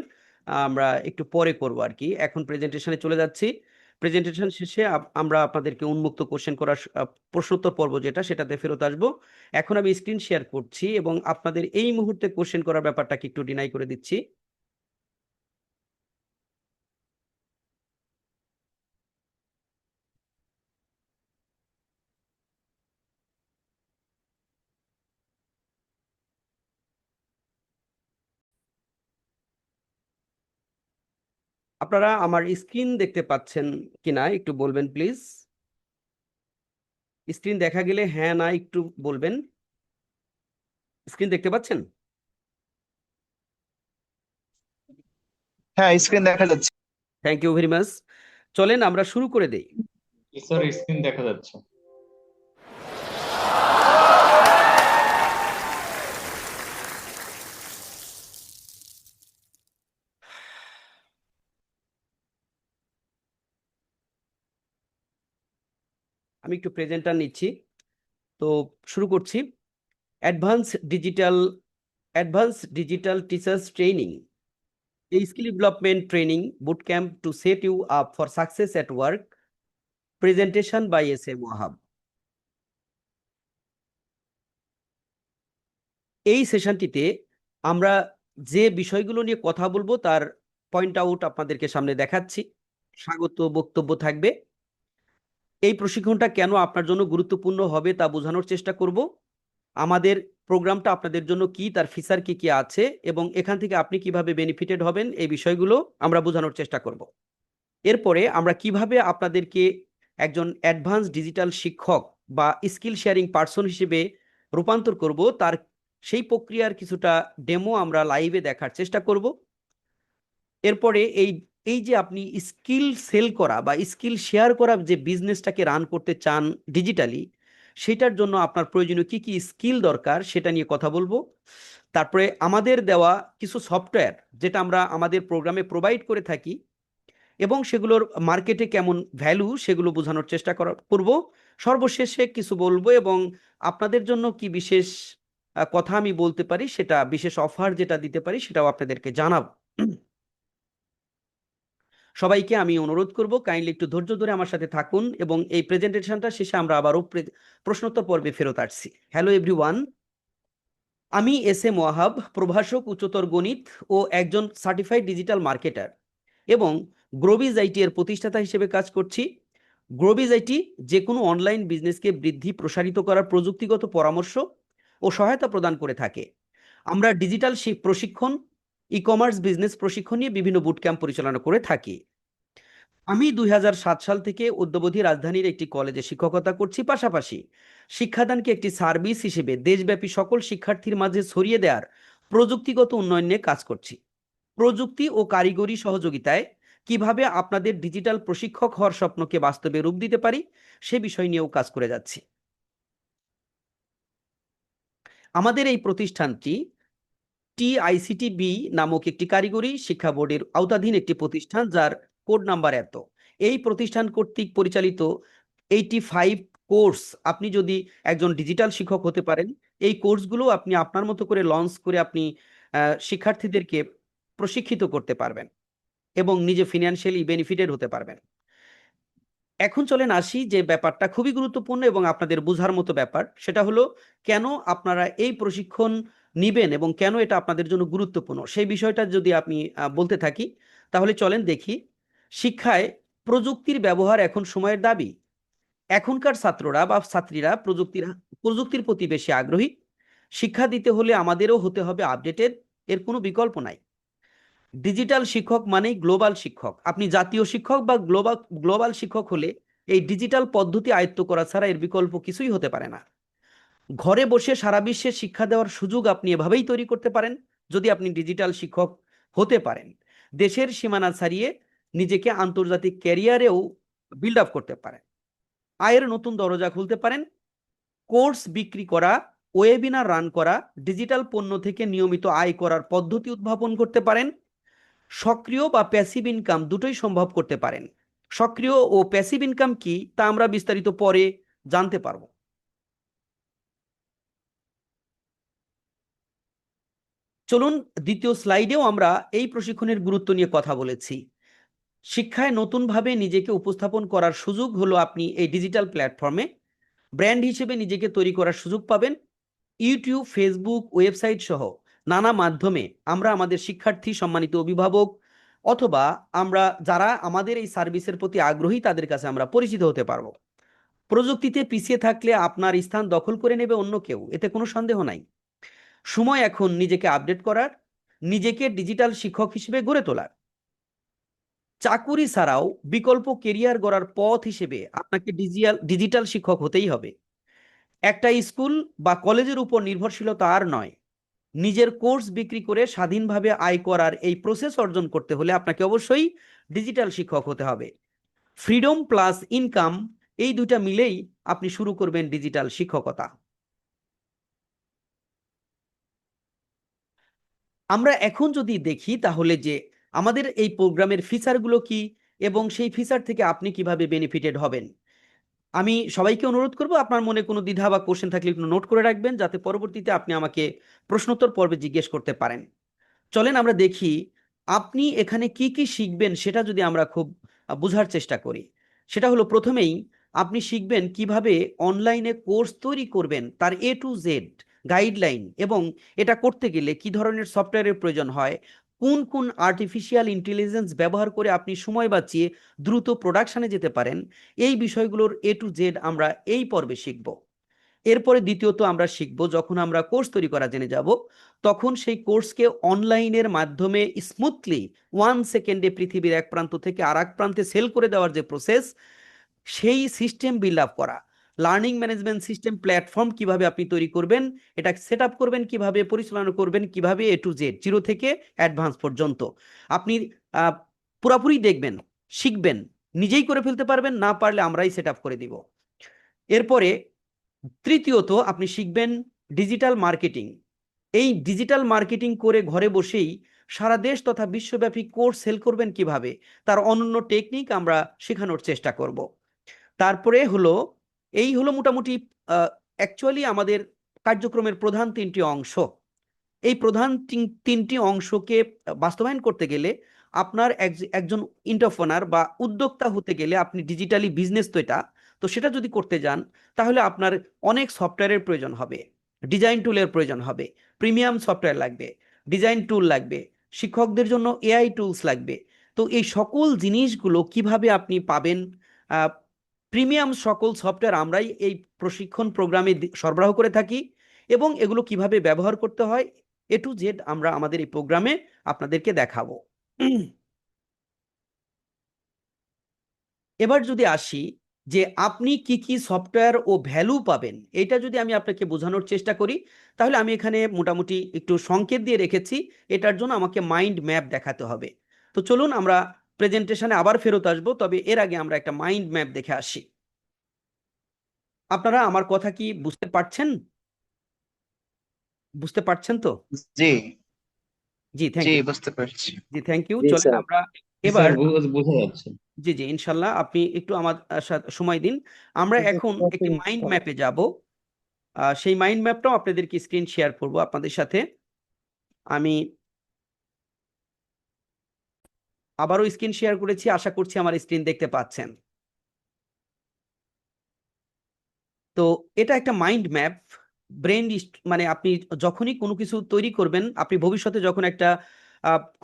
Speaker 1: আমরা একটু পরে করব আর কি। এখন প্রেজেন্টেশনে চলে যাচ্ছি। প্রেজেন্টেশন শেষে আমরা আপনাদেরকে উন্মুক্ত কোশ্চেন করার প্রশ্নোত্তর পর্ব যেটা, সেটাতে ফেরত আসবো। এখন আমি স্ক্রিন শেয়ার করছি এবং আপনাদের এই মুহূর্তে কোশ্চেন করার ব্যাপারটাকে একটু ডিনাই করে দিচ্ছি। আপনারা আমার স্ক্রিন দেখতে পাচ্ছেন কিনা একটু বলবেন প্লিজ। স্ক্রিন দেখা গেলে হ্যাঁ না একটু বলবেন। স্ক্রিন দেখতে পাচ্ছেন?
Speaker 6: হ্যাঁ, স্ক্রিন দেখা যাচ্ছে।
Speaker 1: Thank you very much. চলেন আমরা শুরু করে দেই।
Speaker 7: স্যার স্ক্রিন দেখা যাচ্ছে।
Speaker 1: আমি একটু প্রেজেন্টার নিচ্ছি, তো শুরু করছি। Advance digital teachers training, a skill development training boot camp to set you up for success at work. Presentation by S.M. Wahab. এই সেশনটিতে আমরা যে বিষয়গুলো নিয়ে কথা বলবো তার পয়েন্ট আউট আপনাদেরকে সামনে দেখাচ্ছি। স্বাগত বক্তব্য থাকবে। এই প্রশিক্ষণটা কেন আপনার জন্য গুরুত্বপূর্ণ হবে তা বোঝানোর চেষ্টা করব। আমাদের প্রোগ্রামটা আপনাদের জন্য কি, তার ফিচার কি কি আছে এবং এখান থেকে আপনি কিভাবে বেনিফিটেড হবেন, এই বিষয়গুলো আমরা বোঝানোর চেষ্টা করব। এরপরে আমরা কিভাবে আপনাদেরকে একজন অ্যাডভান্স ডিজিটাল শিক্ষক বা স্কিল শেয়ারিং পার্সন হিসেবে রূপান্তর করব, তার সেই প্রক্রিয়ার কিছুটা ডেমো আমরা লাইভে দেখার চেষ্টা করব। এরপরে এই এই যে আপনি স্কিল সেল করা বা স্কিল শেয়ার করা যে বিজনেসটাকে রান করতে চান ডিজিটালি, সেটার জন্য আপনার প্রয়োজনীয় কি কি স্কিল দরকার সেটা নিয়ে কথা বলবো। তারপরে আমাদের দেওয়া কিছু সফটওয়্যার যেটা আমরা আমাদের প্রোগ্রামে প্রোভাইড করে থাকি এবং সেগুলোর মার্কেটে কেমন ভ্যালু সেগুলো বোঝানোর চেষ্টা করব। সর্বশেষে কিছু বলবো এবং আপনাদের জন্য কি বিশেষ কথা আমি বলতে পারি, সেটা বিশেষ অফার যেটা দিতে পারি সেটাও আপনাদেরকে জানাবো। সবাইকে আমি অনুরোধ করব কাইন্ডলি একটু ধৈর্য ধরে আমার সাথে থাকুন এবং এই প্রেজেন্টেশনটা শেষে আমরা আবারও প্রশ্নোত্তর পর্বে ফেরত আসছি। হ্যালো এভরিওয়ান, আমি S.M. ওয়াহাব, প্রভাষক উচ্চতর গণিত ও একজন সার্টিফাইড ডিজিটাল মার্কেটার এবং গ্রোবিজ আইটি এর প্রতিষ্ঠাতা হিসেবে কাজ করছি। গ্রোবিজ আইটি যে কোনো অনলাইন বিজনেসকে বৃদ্ধি প্রসারিত করার প্রযুক্তিগত পরামর্শ ও সহায়তা প্রদান করে থাকে। আমরা ডিজিটাল প্রশিক্ষণ, ই কমার্স বিজনেস প্রশিক্ষণ নিয়ে বিভিন্ন বুট ক্যাম্প পরিচালনা করে থাকি। আমি 2007 সাল থেকে অদ্যাবধি রাজধানীর একটি কলেজে শিক্ষকতা করছি, পাশাপাশি শিক্ষাদানকে একটি সার্ভিস হিসেবে দেশব্যাপী সকল শিক্ষার্থীর মাঝে ছড়িয়ে দেওয়ার প্রযুক্তিগত উন্নয়ন নিয়ে কাজ করছি। প্রযুক্তি ও কারিগরি সহযোগিতায় কিভাবে আপনাদের ডিজিটাল প্রশিক্ষক হওয়ার স্বপ্নকে বাস্তবে রূপ দিতে পারি সে বিষয় নিয়েও কাজ করে যাচ্ছি। আমাদের এই প্রতিষ্ঠানটি TICTB নামক একটি কারিগরি শিক্ষা বোর্ডের আওতাধীন একটি প্রতিষ্ঠান, যার কোড নাম্বার এত। এই প্রতিষ্ঠান কর্তৃক পরিচালিত 85 কোর্স, আপনি যদি একজন ডিজিটাল শিক্ষক হতে পারেন, এই কোর্সগুলো আপনি আপনার মতো করে লঞ্চ করে আপনি শিক্ষার্থীদেরকে প্রশিক্ষিত করতে পারবেন এবং নিজে ফিনান্সিয়ালি বেনিফিটেড হতে পারবেন। এখন চলেন আসি যে ব্যাপারটা খুবই গুরুত্বপূর্ণ এবং আপনাদের বোঝার মতো ব্যাপার, সেটা হলো কেন আপনারা এই প্রশিক্ষণ নিবেন এবং কেন এটা আপনাদের জন্য গুরুত্বপূর্ণ। সেই বিষয়টা যদি আপনি বলতে থাকি তাহলে চলেন দেখি। শিক্ষায় প্রযুক্তির ব্যবহার এখন সময়ের দাবি। এখনকার ছাত্ররা বা ছাত্রীরা প্রযুক্তির প্রতি বেশি আগ্রহী। শিক্ষা দিতে হলে আমাদেরও হতে হবে আপডেটেড, এর কোনো বিকল্প নাই। ডিজিটাল শিক্ষক মানেই গ্লোবাল শিক্ষক। আপনি জাতীয় শিক্ষক বা গ্লোবাল শিক্ষক হলে এই ডিজিটাল পদ্ধতি আয়ত্ত করা ছাড়া এর বিকল্প কিছুই হতে পারে না। ঘরে বসে সারা বিশ্বে শিক্ষা দেওয়ার সুযোগ আপনি এভাবেই তৈরি করতে পারেন যদি আপনি ডিজিটাল শিক্ষক হতে পারেন। দেশের সীমানা ছাড়িয়ে নিজেকে আন্তর্জাতিক ক্যারিয়ারেও বিল্ড আপ করতে পারেন। আয়ের নতুন দরজা খুলতে পারেন। কোর্স বিক্রি করা, ওয়েবিনার রান করা, ডিজিটাল পণ্য থেকে নিয়মিত আয় করার পদ্ধতি উদ্ভাবন করতে পারেন। সক্রিয় বা প্যাসিভ ইনকাম দুটোই সম্ভব করতে পারেন। সক্রিয় ও প্যাসিভ ইনকাম কি তা আমরা বিস্তারিত পরে জানতে পারবো। চলুন দ্বিতীয় স্লাইডেও আমরা এই প্রশিক্ষণের গুরুত্ব নিয়ে কথা বলেছি। শিক্ষায় নতুনভাবে নিজেকে উপস্থাপন করার সুযোগ হলো আপনি এই ডিজিটাল প্ল্যাটফর্মে ব্র্যান্ড হিসেবে নিজেকে তৈরি করার সুযোগ পাবেন। ইউটিউব, ফেসবুক, ওয়েবসাইট সহ নানা মাধ্যমে আমরা আমাদের শিক্ষার্থী, সম্মানিত অভিভাবক অথবা আমরা যারা আমাদের এই সার্ভিসের প্রতি আগ্রহী তাদের কাছে আমরা পরিচিত হতে পারবো। প্রযুক্তিতে পিছিয়ে থাকলে আপনার স্থান দখল করে নেবে অন্য কেউ, এতে কোনো সন্দেহ নাই। সময় এখন নিজেকে আপডেট করার, নিজেকে ডিজিটাল শিক্ষক হিসেবে গড়ে তোলার। চাকুরি ছাড়াও বিকল্প কেরিয়ার গড়ার পথ হিসেবে আপনাকে ডিজিটাল শিক্ষক হতেই হবে। একটা স্কুল বা কলেজের উপর নির্ভরশীলতা আর নয়। নিজের কোর্স বিক্রি করে স্বাধীনভাবে আয় করার এই প্রসেস অর্জন করতে হলে আপনাকে অবশ্যই ডিজিটাল শিক্ষক হতে হবে। ফ্রিডম প্লাস ইনকাম, এই দুটা মিলেই আপনি শুরু করবেন ডিজিটাল শিক্ষকতা। আমরা এখন যদি দেখি তাহলে যে আমাদের এই প্রোগ্রামের ফিচারগুলো কি এবং সেই ফিচার থেকে আপনি কিভাবে বেনিফিটেড হবেন। আমি সবাইকে অনুরোধ করব আপনার মনে কোনো দ্বিধা বা কোশ্চেন থাকলে একটু নোট করে রাখবেন, যাতে পরবর্তীতে আপনি আমাকে প্রশ্নোত্তর পর্বে জিজ্ঞেস করতে পারেন। চলেন আমরা দেখি আপনি এখানে কি কি শিখবেন সেটা যদি আমরা খুব বোঝার চেষ্টা করি। সেটা হলো, প্রথমেই আপনি শিখবেন কিভাবে অনলাইনে কোর্স তৈরি করবেন, তার A to Z গাইডলাইন, এবং এটা করতে গেলে কি ধরনের সফটওয়্যারের প্রয়োজন হয়, কোন কোন আর্টিফিশিয়াল ইন্টেলিজেন্স ব্যবহার করে আপনি সময় বাঁচিয়ে দ্রুত প্রোডাকশনে যেতে পারেন। এই বিষয়গুলোর A to Z আমরা এই পর্বে শিখব। এরপরে দ্বিতীয়ত আমরা শিখব, যখন আমরা কোর্স তৈরি করা জেনে যাব তখন সেই কোর্সকে অনলাইনের মাধ্যমে স্মুথলি 1 সেকেন্ডে পৃথিবীর এক প্রান্ত থেকে আর এক প্রান্তে সেল করে দেওয়ার যে প্রসেস, সেই সিস্টেম বিল্ড আপ করা। লার্নিং ম্যানেজমেন্ট সিস্টেম প্ল্যাটফর্ম কিভাবে আপনি তৈরি করবেন, এটা সেট আপ করবেন কিভাবে, পরিচালনা করবেন কিভাবে, A to Z, জিরো থেকে অ্যাডভান্স পর্যন্ত আপনি পুরাপুরি দেখবেন, শিখবেন, নিজেই করে ফেলতে পারবেন, না পারলে আমরাই সেট আপ করে দিব। এরপরে তৃতীয়ত আপনি শিখবেন ডিজিটাল মার্কেটিং। এই ডিজিটাল মার্কেটিং করে ঘরে বসেই সারা দেশ তথা বিশ্বব্যাপী কোর্স সেল করবেন কিভাবে, তার অনন্য টেকনিক আমরা শেখানোর চেষ্টা করব। তারপরে হলো, এই হলো মোটামুটি অ্যাকচুয়ালি আমাদের কার্যক্রমের প্রধান তিনটি অংশ। এই প্রধান তিনটি অংশকে বাস্তবায়ন করতে গেলে আপনার একজন এন্টারপ্রেনার বা উদ্যোক্তা হতে গেলে আপনি ডিজিটালি বিজনেস তো সেটা যদি করতে যান তাহলে আপনার অনেক সফটওয়্যারের প্রয়োজন হবে, ডিজাইন টুলের প্রয়োজন হবে, প্রিমিয়াম সফটওয়্যার লাগবে, ডিজাইন টুল লাগবে, শিক্ষকদের জন্য AI টুলস লাগবে। তো এই সকল জিনিসগুলো কিভাবে আপনি পাবেন, প্রিমিয়াম সকল সফটওয়্যার আমরাই এই প্রশিক্ষণ প্রোগ্রামে সরবরাহ করে থাকি, এবং এগুলো কিভাবে ব্যবহার করতে হয় A to Z আমরা আমাদের এই প্রোগ্রামে আপনাদেরকে দেখাবো। এবার যদি আসি যে আপনি কি কি সফটওয়্যার ও ভ্যালু পাবেন, এটা যদি আমি আপনাকে বোঝানোর চেষ্টা করি তাহলে আমি এখানে মোটামুটি একটু সংকেত দিয়ে রেখেছি। এটার জন্য আমাকে মাইন্ড ম্যাপ দেখাতে হবে। তো চলুন আমরা প্রেজেন্টেশনে আবার ফেরত আসবো, তবে এর আগে আমরা একটা মাইন্ড ম্যাপ দেখে আসি। আপনারা আমার কথা কি বুঝতে পারছেন? বুঝতে পারছেন তো?
Speaker 6: জি
Speaker 1: জি, থ্যাংক
Speaker 6: জি
Speaker 1: ইউ।
Speaker 6: বুঝতে পারছি।
Speaker 1: জি, থ্যাংক ইউ।
Speaker 8: জি
Speaker 1: চলেন
Speaker 8: স্যার।
Speaker 1: আমরা
Speaker 7: জি
Speaker 1: এবার,
Speaker 7: স্যার, বোঝা যাচ্ছে।
Speaker 1: জি জি ইনশাল্লাহ, আপনি একটু আমার সাথে সময় দিন। আমরা এখন একটি মাইন্ড ম্যাপে যাব। সেই মাইন্ড ম্যাপটাও আপনাদেরকে স্ক্রিন শেয়ার করব আপনাদের সাথে। আমি আবারও স্ক্রিন শেয়ার করেছি, আশা করছি আমার স্ক্রিন দেখতে পাচ্ছেন। তো এটা একটা মাইন্ড ম্যাপ, ব্রেন, মানে আপনি যখনই কোনো কিছু তৈরি করবেন, আপনি ভবিষ্যতে যখন একটা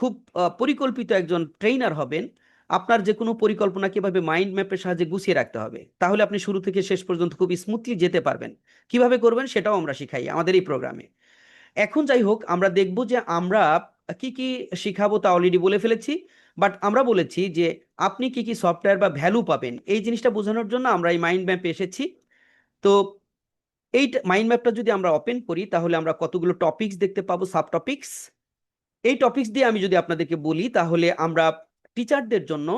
Speaker 1: খুব পরিকল্পিত একজন ট্রেইনার হবেন, আপনার যে কোনো পরিকল্পনা কিভাবে মাইন্ড ম্যাপের সাহায্যে গুছিয়ে রাখতে হবে, তাহলে আপনি শুরু থেকে শেষ পর্যন্ত খুব স্মুথলি যেতে পারবেন। কিভাবে করবেন সেটাও আমরা শিখাই আমাদের এই প্রোগ্রামে। এখন যাই হোক, আমরা দেখব যে আমরা কি কি শিখাবো তা অলরেডি বলে ফেলেছি, বাট আমরা বলেছি যে আপনি কি কি সফটওয়্যার বা ভ্যালু পাবেন, এই জিনিসটা বোঝানোর জন্য আমরা এই মাইন্ড ম্যাপে এসেছি। তো এই মাইন্ড ম্যাপটা যদি আমরা ওপেন করি তাহলে আমরা কতগুলো টপিকস দেখতে পাবো, সাব টপিকস। এই টপিকস দিয়ে আমি যদি আপনাদেরকে বলি তাহলে আমরা টিচারদের জন্য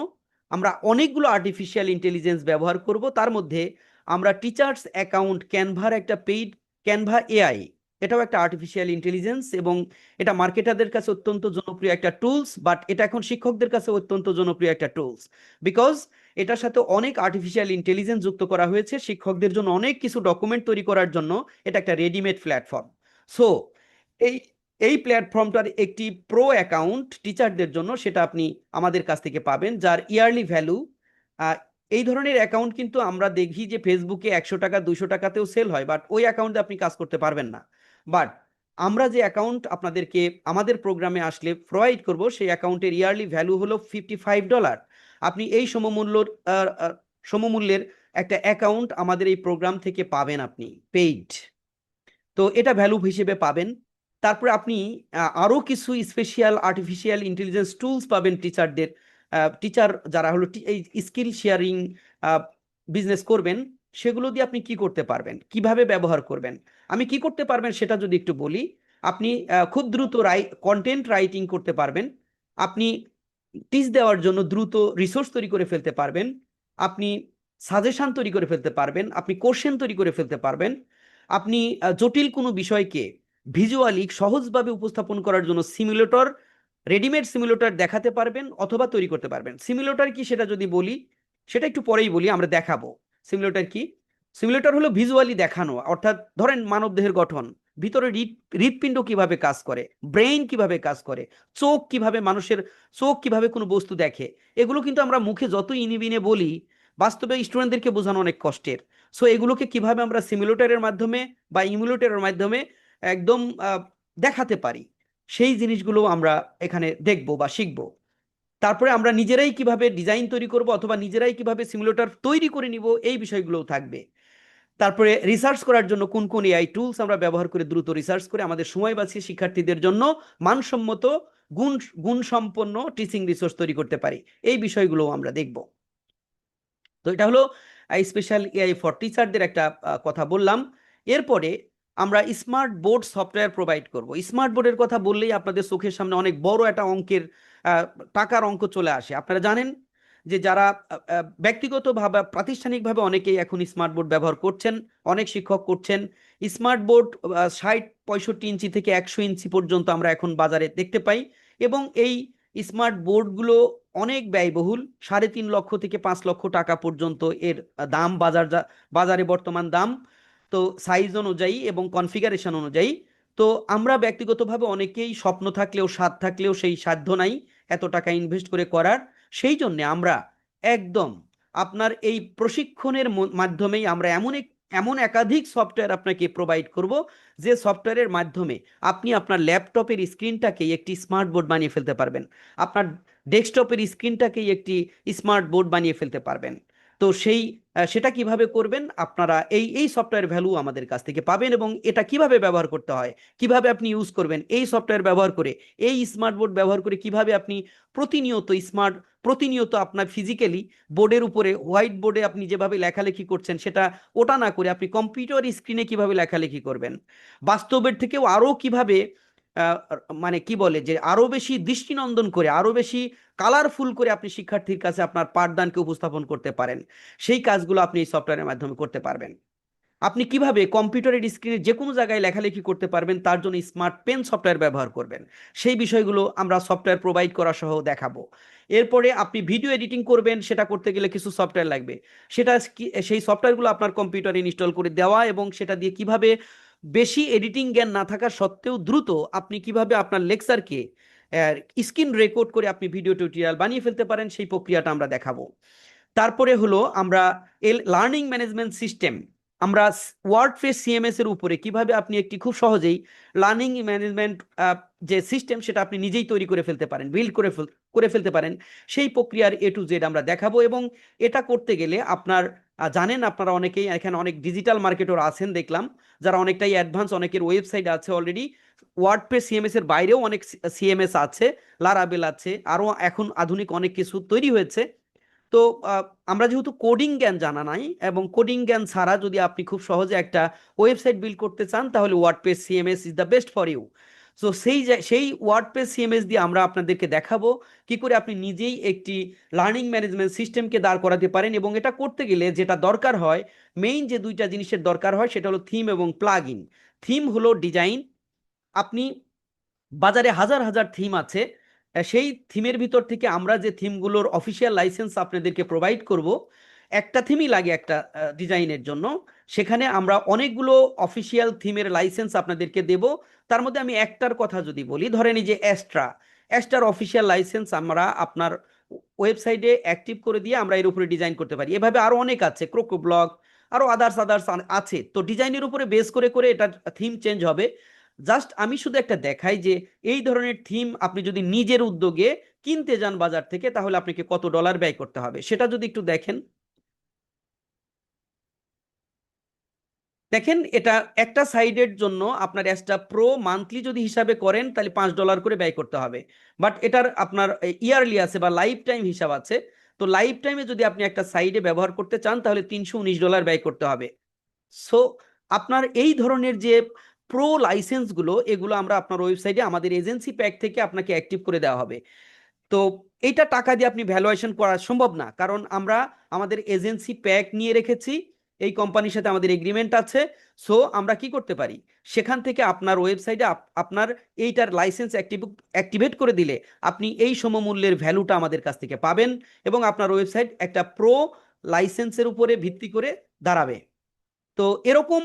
Speaker 1: আমরা অনেকগুলো আর্টিফিশিয়াল ইন্টেলিজেন্স ব্যবহার করব। তার মধ্যে আমরা টিচার্স অ্যাকাউন্ট ক্যানভার একটা পেইড ক্যানভা AI, এটাও একটা আর্টিফিশিয়াল ইন্টেলিজেন্স, এবং এটা মার্কেটারদের কাছে অত্যন্ত জনপ্রিয় একটা টুলস, বাট এটা এখন শিক্ষকদের কাছে অত্যন্ত জনপ্রিয় একটা টুলস, বিকজ এটার সাথে অনেক আর্টিফিশিয়াল ইন্টেলিজেন্স যুক্ত করা হয়েছে শিক্ষকদের জন্য অনেক কিছু ডকুমেন্ট তৈরি করার জন্য। এটা একটা রেডিমেড প্ল্যাটফর্ম। সো এই এই প্ল্যাটফর্মটার একটি প্রো অ্যাকাউন্ট টিচারদের জন্য, সেটা আপনি আমাদের কাছ থেকে পাবেন, যার ইয়ারলি ভ্যালু, এই ধরনের অ্যাকাউন্ট কিন্তু আমরা দেখি যে ফেসবুকে 100 টাকা 200 টাকাতেও সেল হয়, বাট ওই অ্যাকাউন্টে আপনি কাজ করতে পারবেন না। বাট আমরা যে অ্যাকাউন্ট আপনাদেরকে আমাদের প্রোগ্রামে আসলে প্রোভাইড করব, সেই অ্যাকাউন্টের ইয়ারলি ভ্যালু হলো $55। আপনি এই সমমূল্যের একটা অ্যাকাউন্ট আমাদের এই প্রোগ্রাম থেকে পাবেন, আপনি পেইড। তো এটা ভ্যালু হিসেবে পাবেন। তারপরে আপনি আরো কিছু স্পেশাল আর্টিফিশিয়াল ইন্টেলিজেন্স টুলস পাবেন টিচারদের, টিচার যারা হলো এই স্কিল শেয়ারিং বিজনেস করবেন, সেগুলো দিয়ে আপনি কি করতে পারবেন, কিভাবে ব্যবহার করবেন। আমি কি করতে পারবেন সেটা যদি একটু বলি, আপনি খুব দ্রুত কন্টেন্ট রাইটিং করতে পারবেন, আপনি টিচ দেওয়ার জন্য দ্রুত রিসোর্স তৈরি করে ফেলতে পারবেন, আপনি সাজেশন তৈরি করে ফেলতে পারবেন, আপনি কোশ্চেন তৈরি করে ফেলতে পারবেন, আপনি জটিল কোনো বিষয়কে ভিজুয়ালি সহজভাবে উপস্থাপন করার জন্য সিমুলেটর, রেডিমেড সিমুলেটর দেখাতে পারবেন অথবা তৈরি করতে পারবেন। সিমুলেটর কি সেটা যদি বলি, সেটা একটু পরেই বলি, আমরা দেখাবো সিমুলেটর কি। সিমুলেটর হলো ভিজুয়ালি দেখানো, অর্থাৎ ধরেন মানবদেহের গঠন, ভিতরে হৃৎপিণ্ড কিভাবে কাজ করে, ব্রেইন কিভাবে কাজ করে, চোখ কিভাবে, মানুষের চোখ কিভাবে কোনো বস্তু দেখে, এগুলো কিন্তু আমরা মুখে যত ইনিবিনে বলি, বাস্তবে স্টুডেন্টদেরকে বোঝানো অনেক কষ্টের। সো এগুলোকে কিভাবে আমরা সিমুলেটরের মাধ্যমে বা ইমুলেটরের মাধ্যমে একদম দেখাতে পারি, সেই জিনিসগুলো আমরা এখানে দেখব বা শিখব। তারপরে আমরা নিজেরাই কিভাবে ডিজাইন তৈরি করব অথবা নিজেরাই কিভাবে সিমুলেটর তৈরি করে নিব, এই বিষয়গুলোও থাকবে। তারপরে রিসার্চ করার জন্য কোন কোন এআই টুলস আমরা ব্যবহার করে দ্রুত রিসার্চ করে আমাদের সময় বাঁচিয়ে শিক্ষার্থীদের জন্য মানসম্মত গুণসম্পন্ন টিচিং রিসোর্স তৈরি করতে পারি, এই বিষয়গুলো আমরা দেখব। তো এটা হলো স্পেশাল এআই ফর টিচারদের একটা কথা বললাম। এরপরে আমরা স্মার্ট বোর্ড সফটওয়্যার প্রোভাইড করব। স্মার্ট বোর্ডের কথা বললেই আপনাদের চোখের সামনে অনেক বড় একটা অঙ্কের টাকার অঙ্ক চলে আসে। আপনারা জানেন যে যারা ব্যক্তিগতভাবে প্রাতিষ্ঠানিকভাবে অনেকেই এখন স্মার্ট বোর্ড ব্যবহার করছেন, অনেক শিক্ষক করছেন। স্মার্ট বোর্ড 60-65 ইঞ্চি থেকে 100 ইঞ্চি পর্যন্ত আমরা এখন বাজারে দেখতে পাই, এবং এই স্মার্ট বোর্ডগুলো অনেক ব্যয়বহুল, 3.5 লক্ষ থেকে 5 লক্ষ টাকা পর্যন্ত এর দাম, বাজারে বর্তমান দাম। তো সাইজ অনুযায়ী এবং কনফিগারেশন অনুযায়ী, তো আমরা ব্যক্তিগতভাবে অনেকেই স্বপ্ন থাকলেও স্বাদ থাকলেও সেই সাধ্য নাই এত টাকা ইনভেস্ট করে করার। সেই জন্য আমরা একদম আপনার এই প্রশিক্ষণের মাধ্যমেই আমরা এমন একাধিক সফটওয়্যার আপনাকে প্রোভাইড করব, যে সফটওয়্যারের মাধ্যমে আপনি আপনার ল্যাপটপের স্ক্রিনটাকে একটি স্মার্ট বোর্ড বানিয়ে ফেলতে পারবেন, আপনার ডেস্কটপের স্ক্রিনটাকেই একটি স্মার্ট বোর্ড বানিয়ে ফেলতে পারবেন। তো সেটা কিভাবে করবেন, আপনারা এই সফটওয়্যার ভ্যালু আমাদের কাছ থেকে পাবেন, এবং এটা কিভাবে ব্যবহার করতে হয়, কিভাবে আপনি ইউজ করবেন, এই সফটওয়্যার ব্যবহার করে, এই স্মার্ট বোর্ড ব্যবহার করে কিভাবে আপনি প্রতিনিয়ত আপনার ফিজিক্যালি বোর্ডের উপরে, হোয়াইট বোর্ডে আপনি যেভাবে লেখালেখি করছেন, সেটা ওটা না করে আপনি কম্পিউটার স্ক্রিনে কিভাবে লেখালেখি করবেন, বাস্তবের থেকেও আরো কিভাবে মানে কি বলে যে আরো বেশি দৃষ্টিনন্দন করে, আরো বেশি কালারফুল করে আপনি শিক্ষার্থীর কাছে আপনার পাঠদানকে উপস্থাপন করতে পারেন, সেই কাজগুলো আপনি এই সফটওয়্যারের মাধ্যমে করতে পারবেন। আপনি কিভাবে কম্পিউটারের স্ক্রিনে যে কোনো জায়গায় লেখালেখি করতে পারবেন, তার জন্য স্মার্ট পেন সফটওয়্যার ব্যবহার করবেন, সেই বিষয়গুলো আমরা সফটওয়্যার প্রোভাইড করা সহ দেখাবো। এরপরে আপনি ভিডিও এডিটিং করবেন, সেটা করতে গেলে কিছু সফটওয়্যার লাগবে, সেই সফটওয়্যারগুলো আপনার কম্পিউটারে ইনস্টল করে দেওয়া, এবং সেটা দিয়ে কিভাবে বেশি এডিটিং জ্ঞান না থাকা সত্ত্বেও দ্রুত আপনি কিভাবে আপনার লেকচারকে স্ক্রিন রেকর্ড করে আপনি ভিডিও টিউটোরিয়াল বানিয়ে ফেলতে পারেন, সেই প্রক্রিয়াটা আমরা দেখাবো। তারপরে হলো আমরা লার্নিং ম্যানেজমেন্ট সিস্টেম, আমরা ওয়ার্ডপ্রেস সিএমএস এর উপরে কিভাবে আপনি একটি খুব সহজেই লার্নিং ম্যানেজমেন্ট যে সিস্টেম, সেটা আপনি নিজেই তৈরি করে ফেলতে পারেন, বিল্ড করে ফেলতে পারেন, সেই প্রক্রিয়ার A to Z আমরা দেখাবো। এবং এটা করতে গেলে জানেন আপনারা অনেকেই এখানে অনেক ডিজিটাল মার্কেটার আছেন দেখলাম, যারা অনেকটাই অ্যাডভান্স, অনেকের ওয়েবসাইট আছে অলরেডি। ওয়ার্ডপ্রেস সিএমএস এর বাইরেও অনেক সিএমএস আছে, লারাবেল আছে, আরো এখন আধুনিক অনেক কিছু তৈরি হয়েছে। তো আমরা যেহেতু কোডিং জ্ঞান জানা নাই, এবং কোডিং জ্ঞান ছাড়া যদি আপনি খুব সহজে একটা ওয়েবসাইট বিল্ড করতে চান, তাহলে WordPress CMS is the best for you. So সেই ওয়ার্ডপ্রেস সিএমএস দিয়ে আমরা আপনাদেরকে দেখাবো কি করে আপনি নিজেই একটি লার্নিং ম্যানেজমেন্ট সিস্টেমকে দাঁড় করাতে পারেন। এবং এটা করতে গেলে যেটা দরকার হয়, মেইন যে দুইটা জিনিসের দরকার হয়, সেটা হলো থিম এবং প্লাগ ইন। থিম হলো ডিজাইন, আপনি বাজারে হাজার হাজার থিম আছে, সেই থিমের ভিতর থেকে আমরা যে থিমগুলোর অফিসিয়াল লাইসেন্স আপনাদেরকে প্রোভাইড করব, একটা থিমই লাগে একটা ডিজাইনের জন্য, সেখানে আমরা অনেকগুলো অফিসিয়াল থিমের লাইসেন্স আপনাদেরকে দেব। তার মধ্যে আমি একটার কথা যদি বলি, ধরেন এই যে অ্যাস্ট্রার অফিসিয়াল লাইসেন্স আমরা আপনার ওয়েবসাইটে অ্যাক্টিভ করে দিয়ে আমরা এর উপরে ডিজাইন করতে পারি। এভাবে আরো অনেক আছে, ক্রোকো ব্লগ, আরো আদার্স আছে। তো ডিজাইনের উপরে বেস করে করে এটা থিম চেঞ্জ হবে। জাস্ট আমি শুধু একটা দেখাই যে এই ধরনের থিম আপনি যদি নিজের উদ্যোগে কিনতে যান বাজার থেকে, তাহলে আপনাকে কত ডলার ব্যয় করতে হবে সেটা যদি একটু দেখেন। দেখেন, এটা একটা সাইডের জন্য আপনার অ্যাস্ট্রা প্রো মান্থলি যদি হিসাবে করেন তাহলে $5 করে ব্যয় করতে হবে। বাট এটার আপনার ইয়ারলি আছে বা লাইফ টাইম হিসাব আছে। তো লাইফ টাইমে যদি আপনি একটা সাইডে ব্যবহার করতে চান তাহলে $319 ব্যয় করতে হবে। সো আপনার এই ধরনের যে প্রো লাইসেন্সগুলো, এগুলো আমরা আপনার ওয়েবসাইটে আমাদের এজেন্সি প্যাক থেকে আপনাকে অ্যাক্টিভ করে দেওয়া হবে। তো এইটা টাকা দিয়ে আপনি ভ্যালুয়েশন করা সম্ভব না, কারণ আমরা আমাদের এজেন্সি প্যাক নিয়ে রেখেছি, এই কোম্পানির সাথে আমাদের এগ্রিমেন্ট আছে। সো আমরা কি করতে পারি, সেখান থেকে আপনার ওয়েবসাইটে আপনার এইটার লাইসেন্স অ্যাক্টিভেট করে দিলে আপনি এই সমমূল্যের ভ্যালুটা আমাদের কাছ থেকে পাবেন, এবং আপনার ওয়েবসাইট একটা প্রো লাইসেন্সের উপরে ভিত্তি করে দাঁড়াবে। তো এরকম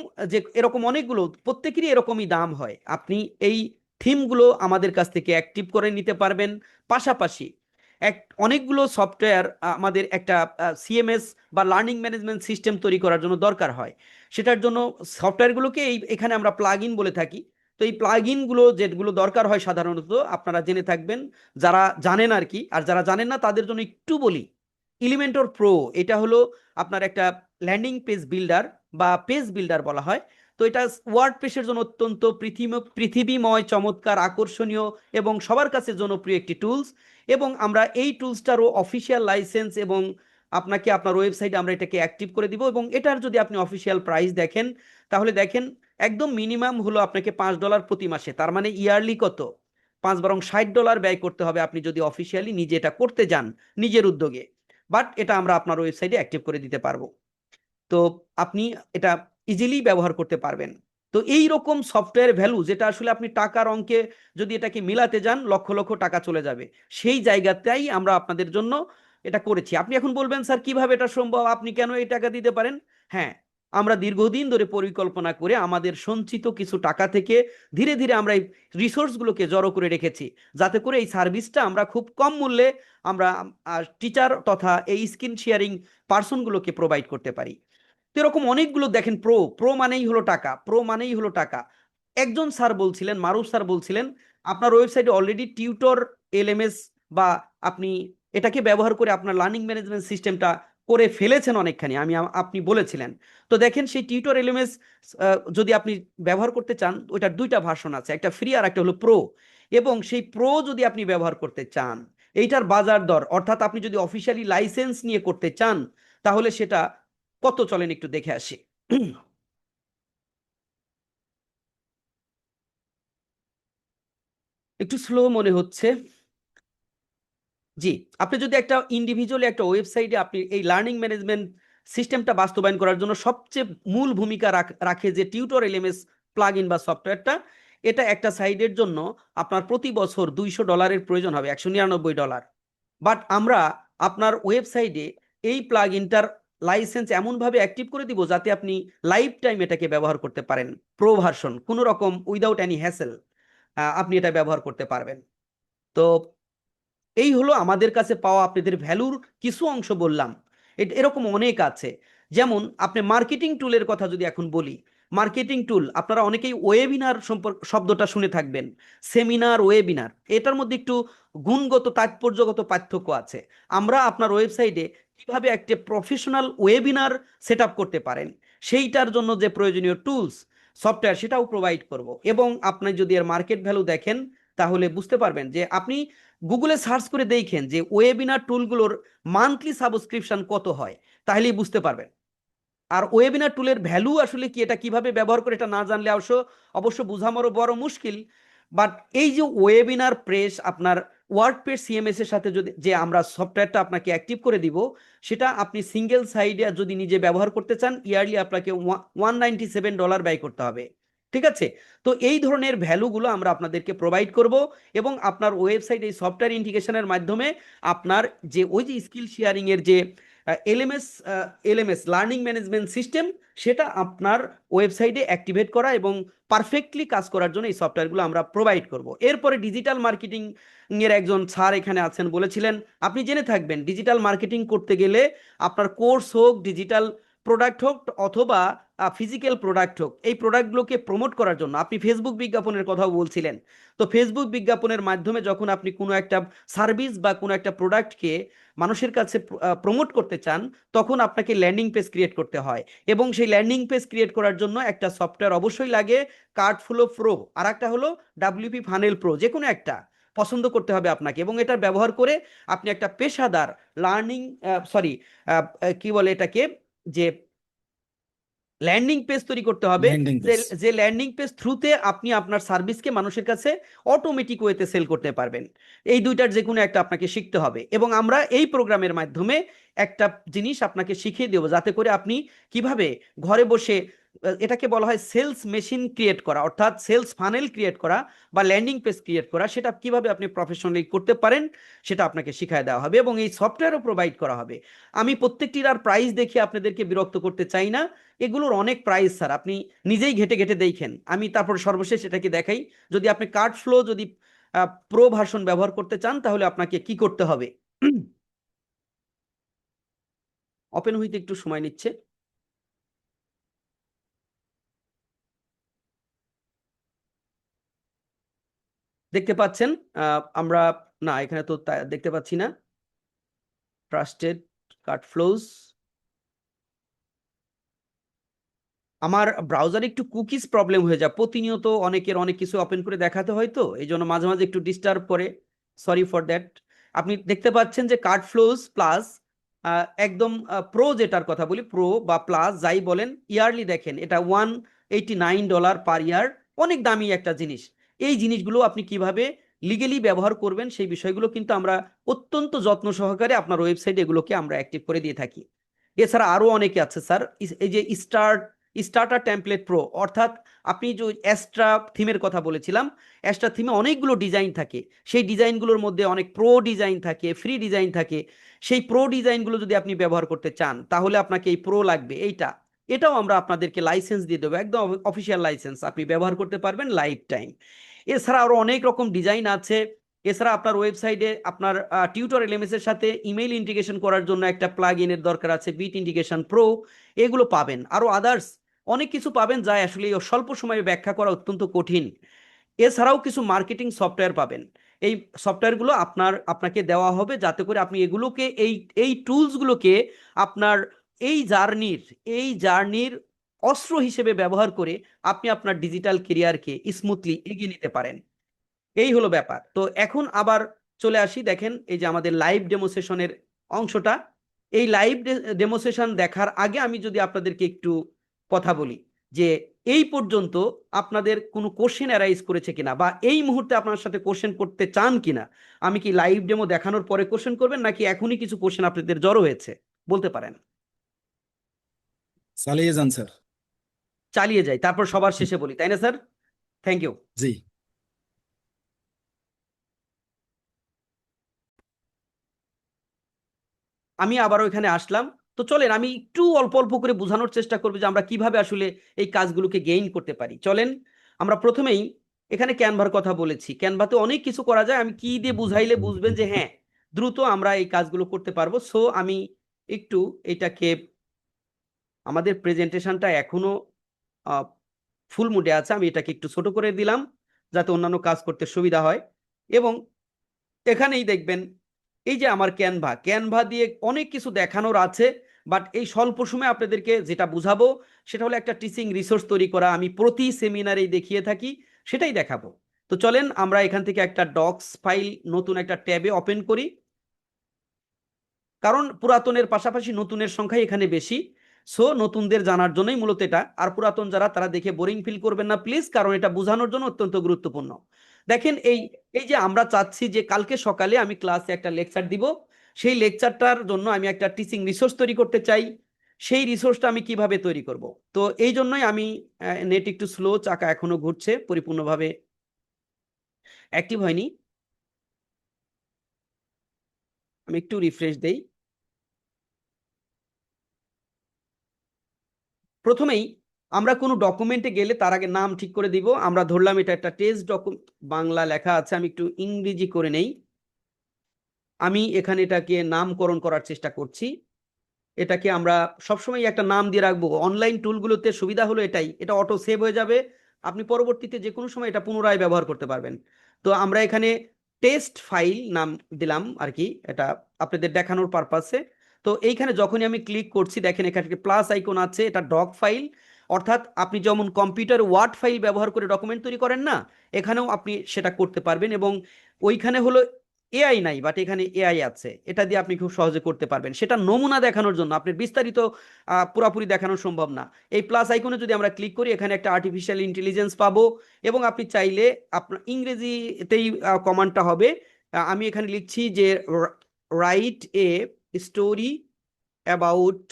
Speaker 1: এরকম অনেকগুলো, প্রত্যেকেরই এরকমই দাম হয়। আপনি এই থিমগুলো আমাদের কাছ থেকে অ্যাক্টিভ করে নিতে পারবেন। পাশাপাশি অনেকগুলো সফটওয়্যার আমাদের একটা সিএমএস বা লার্নিং ম্যানেজমেন্ট সিস্টেম তৈরি করার জন্য দরকার হয়। সেটার জন্য সফটওয়্যারগুলোকে এখানে আমরা প্লাগ ইন বলে থাকি। তো এই প্লাগ ইনগুলো যেগুলো দরকার হয় সাধারণত আপনারা জেনে থাকবেন, যারা জানেন আর কি। আর যারা জানেন না তাদের জন্য একটু বলি, এলিমেন্টর প্রো এটা হলো আপনার একটা ল্যান্ডিং পেজ বিল্ডার বা পেজ বিল্ডার বলা হয়। তো এটা ওয়ার্ডপ্রেসের জন্য অত্যন্ত পৃথিবীময়, চমৎকার, আকর্ষণীয় এবং সবার কাছে জনপ্রিয় একটি টুলস। এবং আমরা এই টুলসটারও অফিসিয়াল লাইসেন্স এবং আপনাকে আপনার ওয়েবসাইটে আমরা এটাকে অ্যাক্টিভ করে দিব। এবং এটার যদি আপনি অফিসিয়াল প্রাইস দেখেন, তাহলে দেখেন একদম মিনিমাম হলো আপনাকে $5 প্রতি মাসে। তার মানে ইয়ারলি কত, 5 বরং $60 ব্যয় করতে হবে আপনি যদি অফিসিয়ালি নিজে এটা করতে যান নিজের উদ্যোগে। বাট এটা আমরা আপনার ওয়েবসাইটে অ্যাক্টিভ করে দিতে পারবো। তো আপনি এটা ইজিলি ব্যবহার করতে পারবেন। তো এই রকম সফটওয়্যার ভ্যালু, যেটা আসলে আপনি টাকার অঙ্কে যদি এটাকে মিলাতে যান লক্ষ লক্ষ টাকা চলে যাবে, সেই জায়গাতেই আমরা আপনাদের জন্য এটা করেছি। আপনি এখন বলবেন, স্যার কিভাবে এটা সম্ভব, আপনি কেন এই টাকা দিতে পারেন? হ্যাঁ, আমরা দীর্ঘদিন ধরে পরিকল্পনা করে আমাদের সঞ্চিত কিছু টাকা থেকে ধীরে ধীরে আমরা এই রিসোর্সগুলোকে জড়ো করে রেখেছি, যাতে করে এই সার্ভিসটা আমরা খুব কম মূল্যে আমরা টিচার তথা এই স্কিল শেয়ারিং পার্সনগুলোকে প্রোভাইড করতে পারি। তো এরকম অনেকগুলো দেখেন, প্রো মানেই হলো টাকা, প্রো মানেই হলো টাকা। একজন স্যার বলছিলেন, মারুফ স্যার বলছিলেন, আপনার ওয়েবসাইটে অলরেডি টিউটর এলএমএস বা আপনি এটাকে ব্যবহার করে আপনার লার্নিং ম্যানেজমেন্ট সিস্টেমটা করে ফেলেছেন অনেকখানি, আপনি বলেছিলেন। তো দেখেন, সেই টিউটর এলএমএস যদি আপনি ব্যবহার করতে চান, ওইটার দুইটা ভার্সন আছে, একটা ফ্রি আর একটা হলো প্রো। এবং সেই প্রো যদি আপনি ব্যবহার করতে চান, এইটার বাজার দর, অর্থাৎ আপনি যদি অফিসিয়ালি লাইসেন্স নিয়ে করতে চান, তাহলে সেটা কত চলেন একটু দেখে আসি। একটু স্লো মনে হচ্ছে। জি, আপনি যদি একটা ইন্ডিভিজুয়ালি একটা ওয়েবসাইটে আপনি এই লার্নিং ম্যানেজমেন্ট সিস্টেমটা বাস্তবায়ন করার জন্য সবচেয়ে মূল ভূমিকা রাখে যে টিউটর এলএমএস প্লাগ ইন বা সফটওয়্যারটা, এটা একটা সাইটের জন্য আপনার প্রতি বছর $200 প্রয়োজন হবে, $199। বাট আমরা আপনার ওয়েবসাইটে এই প্লাগ ইনটার লাইসেন্স এমনভাবে অ্যাক্টিভ করে দিব যাতে আপনি লাইফ টাইম এটাকে ব্যবহার করতে পারেন। প্রো ভার্সন, কোনো রকম উইদাউট এনি হ্যাসেল আপনি এটা ব্যবহার করতে পারবেন। তো এই হলো আমাদের কাছে পাওয়া আপনাদের ভ্যালুর কিছু অংশ বললাম। এরকম অনেক আছে। যেমন আপনি মার্কেটিং টুলের কথা যদি এখন বলি, মার্কেটিং টুল আপনারা অনেকেই ওয়েবিনার শব্দটা শুনে থাকবেন, সেমিনার, ওয়েবিনার, এটার মধ্যে একটু গুণগত তাৎপর্যগত পার্থক্য আছে। আমরা আপনার ওয়েবসাইটে কিভাবে একটা প্রফেশনাল ওয়েবিনার সেট আপ করতে পারেন, সেইটার জন্য যে প্রয়োজনীয় টুলস সফটওয়্যার, সেটাও প্রোভাইড করব। এবং আপনি যদি এর মার্কেট ভ্যালু দেখেন, তাহলে বুঝতে পারবেন যে আপনি গুগলে সার্চ করে দেখেন যে ওয়েবিনার টুলগুলোর মান্থলি সাবস্ক্রিপশন কত হয়, তাহলেই বুঝতে পারবেন। আর ওয়েবিনার টুলের ভ্যালু আসলে কি, এটা কিভাবে ব্যবহার করে এটা না জানলে অবশ্য বোঝামারও বড় মুশকিল। বাট এই যে ওয়েবিনার প্রেস, আপনার ওয়ার্ডপ্রেস সিএমএস এর সাথে যদি যে আমরা সফটওয়্যারটা আপনাকে অ্যাক্টিভ করে দিব, সেটা আপনি সিঙ্গেল সাইডে যদি নিজে ব্যবহার করতে চান, ইয়ারলি আপনাকে $197 ব্যয় করতে হবে। ঠিক আছে? তো এই ধরনের ভ্যালুগুলো আমরা আপনাদেরকে প্রোভাইড করব, এবং আপনার ওয়েবসাইট এই সফটওয়্যার ইন্টিগ্রেশনের মাধ্যমে আপনার যে ওই যে স্কিল শেয়ারিং এর যে এলএমএস লার্নিং ম্যানেজমেন্ট সিস্টেম, সেটা আপনার ওয়েবসাইটে অ্যাক্টিভেট করা এবং পারফেক্টলি কাজ করার জন্য এই সফটওয়্যারগুলো আমরা প্রোভাইড করব। এরপরে ডিজিটাল মার্কেটিং এর একজন স্যার এখানে আছেন, বলেছিলেন আপনি জেনে থাকবেন ডিজিটাল মার্কেটিং করতে গেলে আপনার কোর্স হোক, ডিজিটাল প্রোডাক্ট হোক অথবা ফিজিক্যাল প্রোডাক্ট হোক, এই প্রোডাক্টগুলোকে প্রমোট করার জন্য আপনি ফেসবুক বিজ্ঞাপনের কথাও বলছিলেন। তো ফেসবুক বিজ্ঞাপনের মাধ্যমে যখন আপনি কোনো একটা সার্ভিস বা কোনো একটা প্রোডাক্টকে মানুষের কাছে প্রমোট করতে চান, তখন আপনাকে ল্যান্ডিং পেজ ক্রিয়েট করতে হয় এবং সেই ল্যান্ডিং পেজ ক্রিয়েট করার জন্য একটা সফটওয়্যার অবশ্যই লাগে, কার্টফ্লো প্রো, আর একটা হলো ডাব্লিউপি ফানেল প্রো, যে কোনো একটা পছন্দ করতে হবে আপনাকে এবং এটা ব্যবহার করে আপনি একটা পেশাদার লার্নিং কি বলে এটাকে, যে ল্যান্ডিং পেজ তৈরি করতে হবে,
Speaker 5: ল্যান্ডিং
Speaker 1: যে
Speaker 5: পেজ।
Speaker 1: যে ল্যান্ডিং পেজ থ্রুতে আপনি আপনার সার্ভিসকে মানুষের কাছে অটোমেটিক ওয়েতে সেল করতে পারবেন। এই দুইটার যে কোনো একটা আপনাকে শিখতে হবে এবং আমরা এই প্রোগ্রামের মাধ্যমে একটা জিনিস আপনাকে শিখিয়ে দেবো যাতে করে আপনি কিভাবে ঘরে বসে এটাকে বলা হয় সেলস মেশিন ক্রিয়েট করা, অর্থাৎ সেলস ফানেল ক্রিয়েট করা বা ল্যান্ডিং পেজ ক্রিয়েট করা, সেটা কিভাবে আপনি প্রফেশনালি করতে পারেন সেটা আপনাকে শিখিয়ে দেওয়া হবে এবং এই সফটওয়্যারও প্রোভাইড করা হবে। আমি প্রত্যেকটির আর প্রাইস দেখে আপনাদেরকে বিরক্ত করতে চাই না, এগুলোর অনেক প্রাইস স্যার, আপনি নিজেই ঘেটে ঘেটে দেখেন। আমি তারপর সর্বশেষ এটাকে দেখাই, যদি আপনি কার্ড ফ্লো যদি প্রো ভার্সন ব্যবহার করতে চান তাহলে আপনাকে কি করতে হবে। ওপেন হইতে একটু সময় নিচ্ছে। দেখতে পাচ্ছেন আমরা, না এখানে তো দেখতে পাচ্ছি না ট্রাস্টেড কার্ড ফ্লোজ। আমার ব্রাউজারে একটু কুকিজ প্রবলেম হয়ে যায়, প্রতিনিয়ত অনেকের অনেক কিছু ওপেন করে দেখাতে হয়, তো এই জন্য মাঝে মাঝে একটু ডিস্টার্ব করে, সরি ফর দ্যাট। আপনি দেখতে পাচ্ছেন যে কার্ড ফ্লোজ প্লাস একদম প্রো, যেটার কথা বলি প্রো বা প্লাস যাই বলেন, ইয়ারলি দেখেন এটা $189 পার ইয়ার, অনেক দামি একটা জিনিস। এই জিনিসগুলো আপনি কিভাবে লিগেলি ব্যবহার করবেন সেই বিষয়গুলো কিন্তু আমরা অত্যন্ত যত্ন সহকারে আপনার ওয়েবসাইটে এগুলোকে আমরা অ্যাক্টিভ করে দিয়ে থাকি। এছাড়া আরো অনেকে আছে স্যার, এই যে স্টার্টার টেমপ্লেট প্রো, অর্থাৎ আপনি যে এক্সট্রা থিমের কথা বলেছিলাম, এক্সট্রা থিমে অনেকগুলো ডিজাইন থাকে, সেই ডিজাইনগুলোর মধ্যে অনেক প্রো ডিজাইন থাকে, ফ্রি ডিজাইন থাকে। সেই প্রো ডিজাইনগুলো যদি আপনি ব্যবহার করতে চান তাহলে আপনাকে এই প্রো লাগবে, এটাও আমরা আপনাদেরকে লাইসেন্স দিয়ে দেবো, একদম অফিসিয়াল লাইসেন্স, আপনি ব্যবহার করতে পারবেন লাইফ টাইম। এছাড়া আরো অনেক রকম ডিজাইন আছে। এছাড়া আপনার ওয়েবসাইটে আপনার টিউটর এলএমএস এর সাথে ইমেইল ইন্টিগ্রেশন করার জন্য একটা প্লাগ ইনের দরকার আছে, বিট ইন্টিগ্রেশন প্রো, এগুলো পাবেন। আরো আদার্স অনেক কিছু পাবেন যা আসলে স্বল্প সময়ে ব্যাখ্যা করা অত্যন্ত কঠিন। এছাড়াও কিছু মার্কেটিং সফটওয়্যার পাবেন, এই সফটওয়্যারগুলো আপনাকে দেওয়া হবে যাতে করে আপনি এগুলোকে এই টুলসগুলোকে আপনার এই জার্নির অস্ত্র হিসেবে ব্যবহার করে আপনি আপনার ডিজিটাল কেরিয়ারকে স্মুথলি এগিয়ে নিতে পারেন। এই হলো ব্যাপার। তো এখন আবার চলে আসি, দেখেন এই যে আমাদের লাইভ ডেমোসেশনের অংশটা। এই লাইভ ডেমোসেশন দেখার আগে আমি যদি আপনাদেরকে একটু কথা বলি যে এই পর্যন্ত আপনাদের কোনো কোশ্চেন অ্যারাইজ করেছে কিনা বা এই মুহূর্তে আপনার সাথে কোশ্চেন করতে চান কিনা। আমি কি লাইভ ডেমো দেখানোর পরে কোশ্চেন করবেন নাকি এখনই কিছু কোশ্চেন আপনাদের জড়ো হয়েছে, বলতে পারেন।
Speaker 5: চালিয়ে যান স্যার।
Speaker 1: চালিয়ে যাই, তারপর সবার শেষে বলি, তাই না স্যার? Thank you.
Speaker 5: জি।
Speaker 1: আমি আবারও এখানে আসলাম। তো চলেন আমি একটু অল্প অল্প করে বোঝানোর চেষ্টা করবো যে আমরা কিভাবে আসলে এই কাজগুলোকে গেইন করতে পারি। চলেন আমরা প্রথমেই এখানে ক্যানভার কথা বলেছি, ক্যানভাতে অনেক কিছু করা যায়, আমি কি দিয়ে বুঝাইলে বুঝবেন যে হ্যাঁ দ্রুত আমরা এই কাজগুলো করতে পারবো। সো আমি একটু এটাকে, আমাদের প্রেজেন্টেশনটা এখনো ফুল মুডে আছে, আমি এটাকে একটু ছোট করে দিলাম যাতে অন্যান্য কাজ করতে সুবিধা হয়। এবং এখানেই দেখবেন এই যে আমার ক্যানভা দিয়ে অনেক কিছু দেখানোর আছে, বাট এই স্বল্প সময়ে আপনাদেরকে যেটা বুঝাবো সেটা হলো একটা টিচিং রিসোর্স তৈরি করা, আমি প্রতি সেমিনারেই দেখিয়ে থাকি, সেটাই দেখাবো। তো চলেন আমরা এখান থেকে একটা ডক্স ফাইল নতুন একটা ট্যাবে ওপেন করি, কারণ পুরাতনের পাশাপাশি নতুনের সংখ্যা এখানে বেশি। সো নতুনদের জানার জন্যই মূলত এটা, আর পুরাতন যারা তারা দেখে বোরিং ফিল করবেন না প্লিজ, কারণ এটা বোঝানোর জন্য অত্যন্ত গুরুত্বপূর্ণ। দেখেন এই এই যে আমরা চাচ্ছি যে কালকে সকালে আমি ক্লাসে একটা লেকচার দিব, সেই লেকচারটার জন্য আমি একটা টিচিং রিসোর্স তৈরি করতে চাই। সেই রিসোর্সটা আমি কিভাবে তৈরি করব? তো এই জন্যই আমি, নেট একটু স্লো, চাকা এখনো ঘুরছে, পরিপূর্ণভাবে অ্যাক্টিভ হয়নি, আমি একটু রিফ্রেশ দেই। প্রথমেই আমরা কোনো ডকুমেন্টে গেলে তার আগে নাম ঠিক করে দিব। আমরা ধরলাম এটা একটা টেক্সট ডকুমেন্ট, বাংলা লেখা আছে, আমি একটু ইংরেজি করে নেই। আমি এখানে এটাকে নামকরণ করার চেষ্টা করছি। এটাকে আমরা সবসময় একটা নাম দিয়ে রাখবো। অনলাইন টুলগুলোতে সুবিধা হলো এটাই, এটা অটো সেভ হয়ে যাবে, আপনি পরবর্তীতে যে কোনো সময় এটা পুনরায় ব্যবহার করতে পারবেন। তো আমরা এখানে টেস্ট ফাইল নাম দিলাম আর কি, এটা আপনাদের দেখানোর পারপাসে। তো এইখানে যখনই আমি ক্লিক করছি দেখেন এখানে প্লাস আইকন আছে, এটা ডক ফাইল, অর্থাৎ আপনি যেমন কম্পিউটার ওয়ার্ড ফাইল ব্যবহার করে ডকুমেন্ট তৈরি করেন না, এখানেও আপনি সেটা করতে পারবেন। এবং ওইখানে হলো এআই নাই, বাট এখানে এআই আছে, এটা দিয়ে আপনি খুব সহজে করতে পারবেন। সেটা নমুনা দেখানোর জন্য, আপনার বিস্তারিত পুরাপুরি দেখানো সম্ভব না। এই প্লাস আইকনে যদি আমরা ক্লিক করি এখানে একটা আর্টিফিশিয়াল ইন্টেলিজেন্স পাবো, এবং আপনি চাইলে আপনার ইংরেজিতেই কমান্ডটা হবে। আমি এখানে লিখছি যে রাইট এ স্টোরি অ্যাবাউট,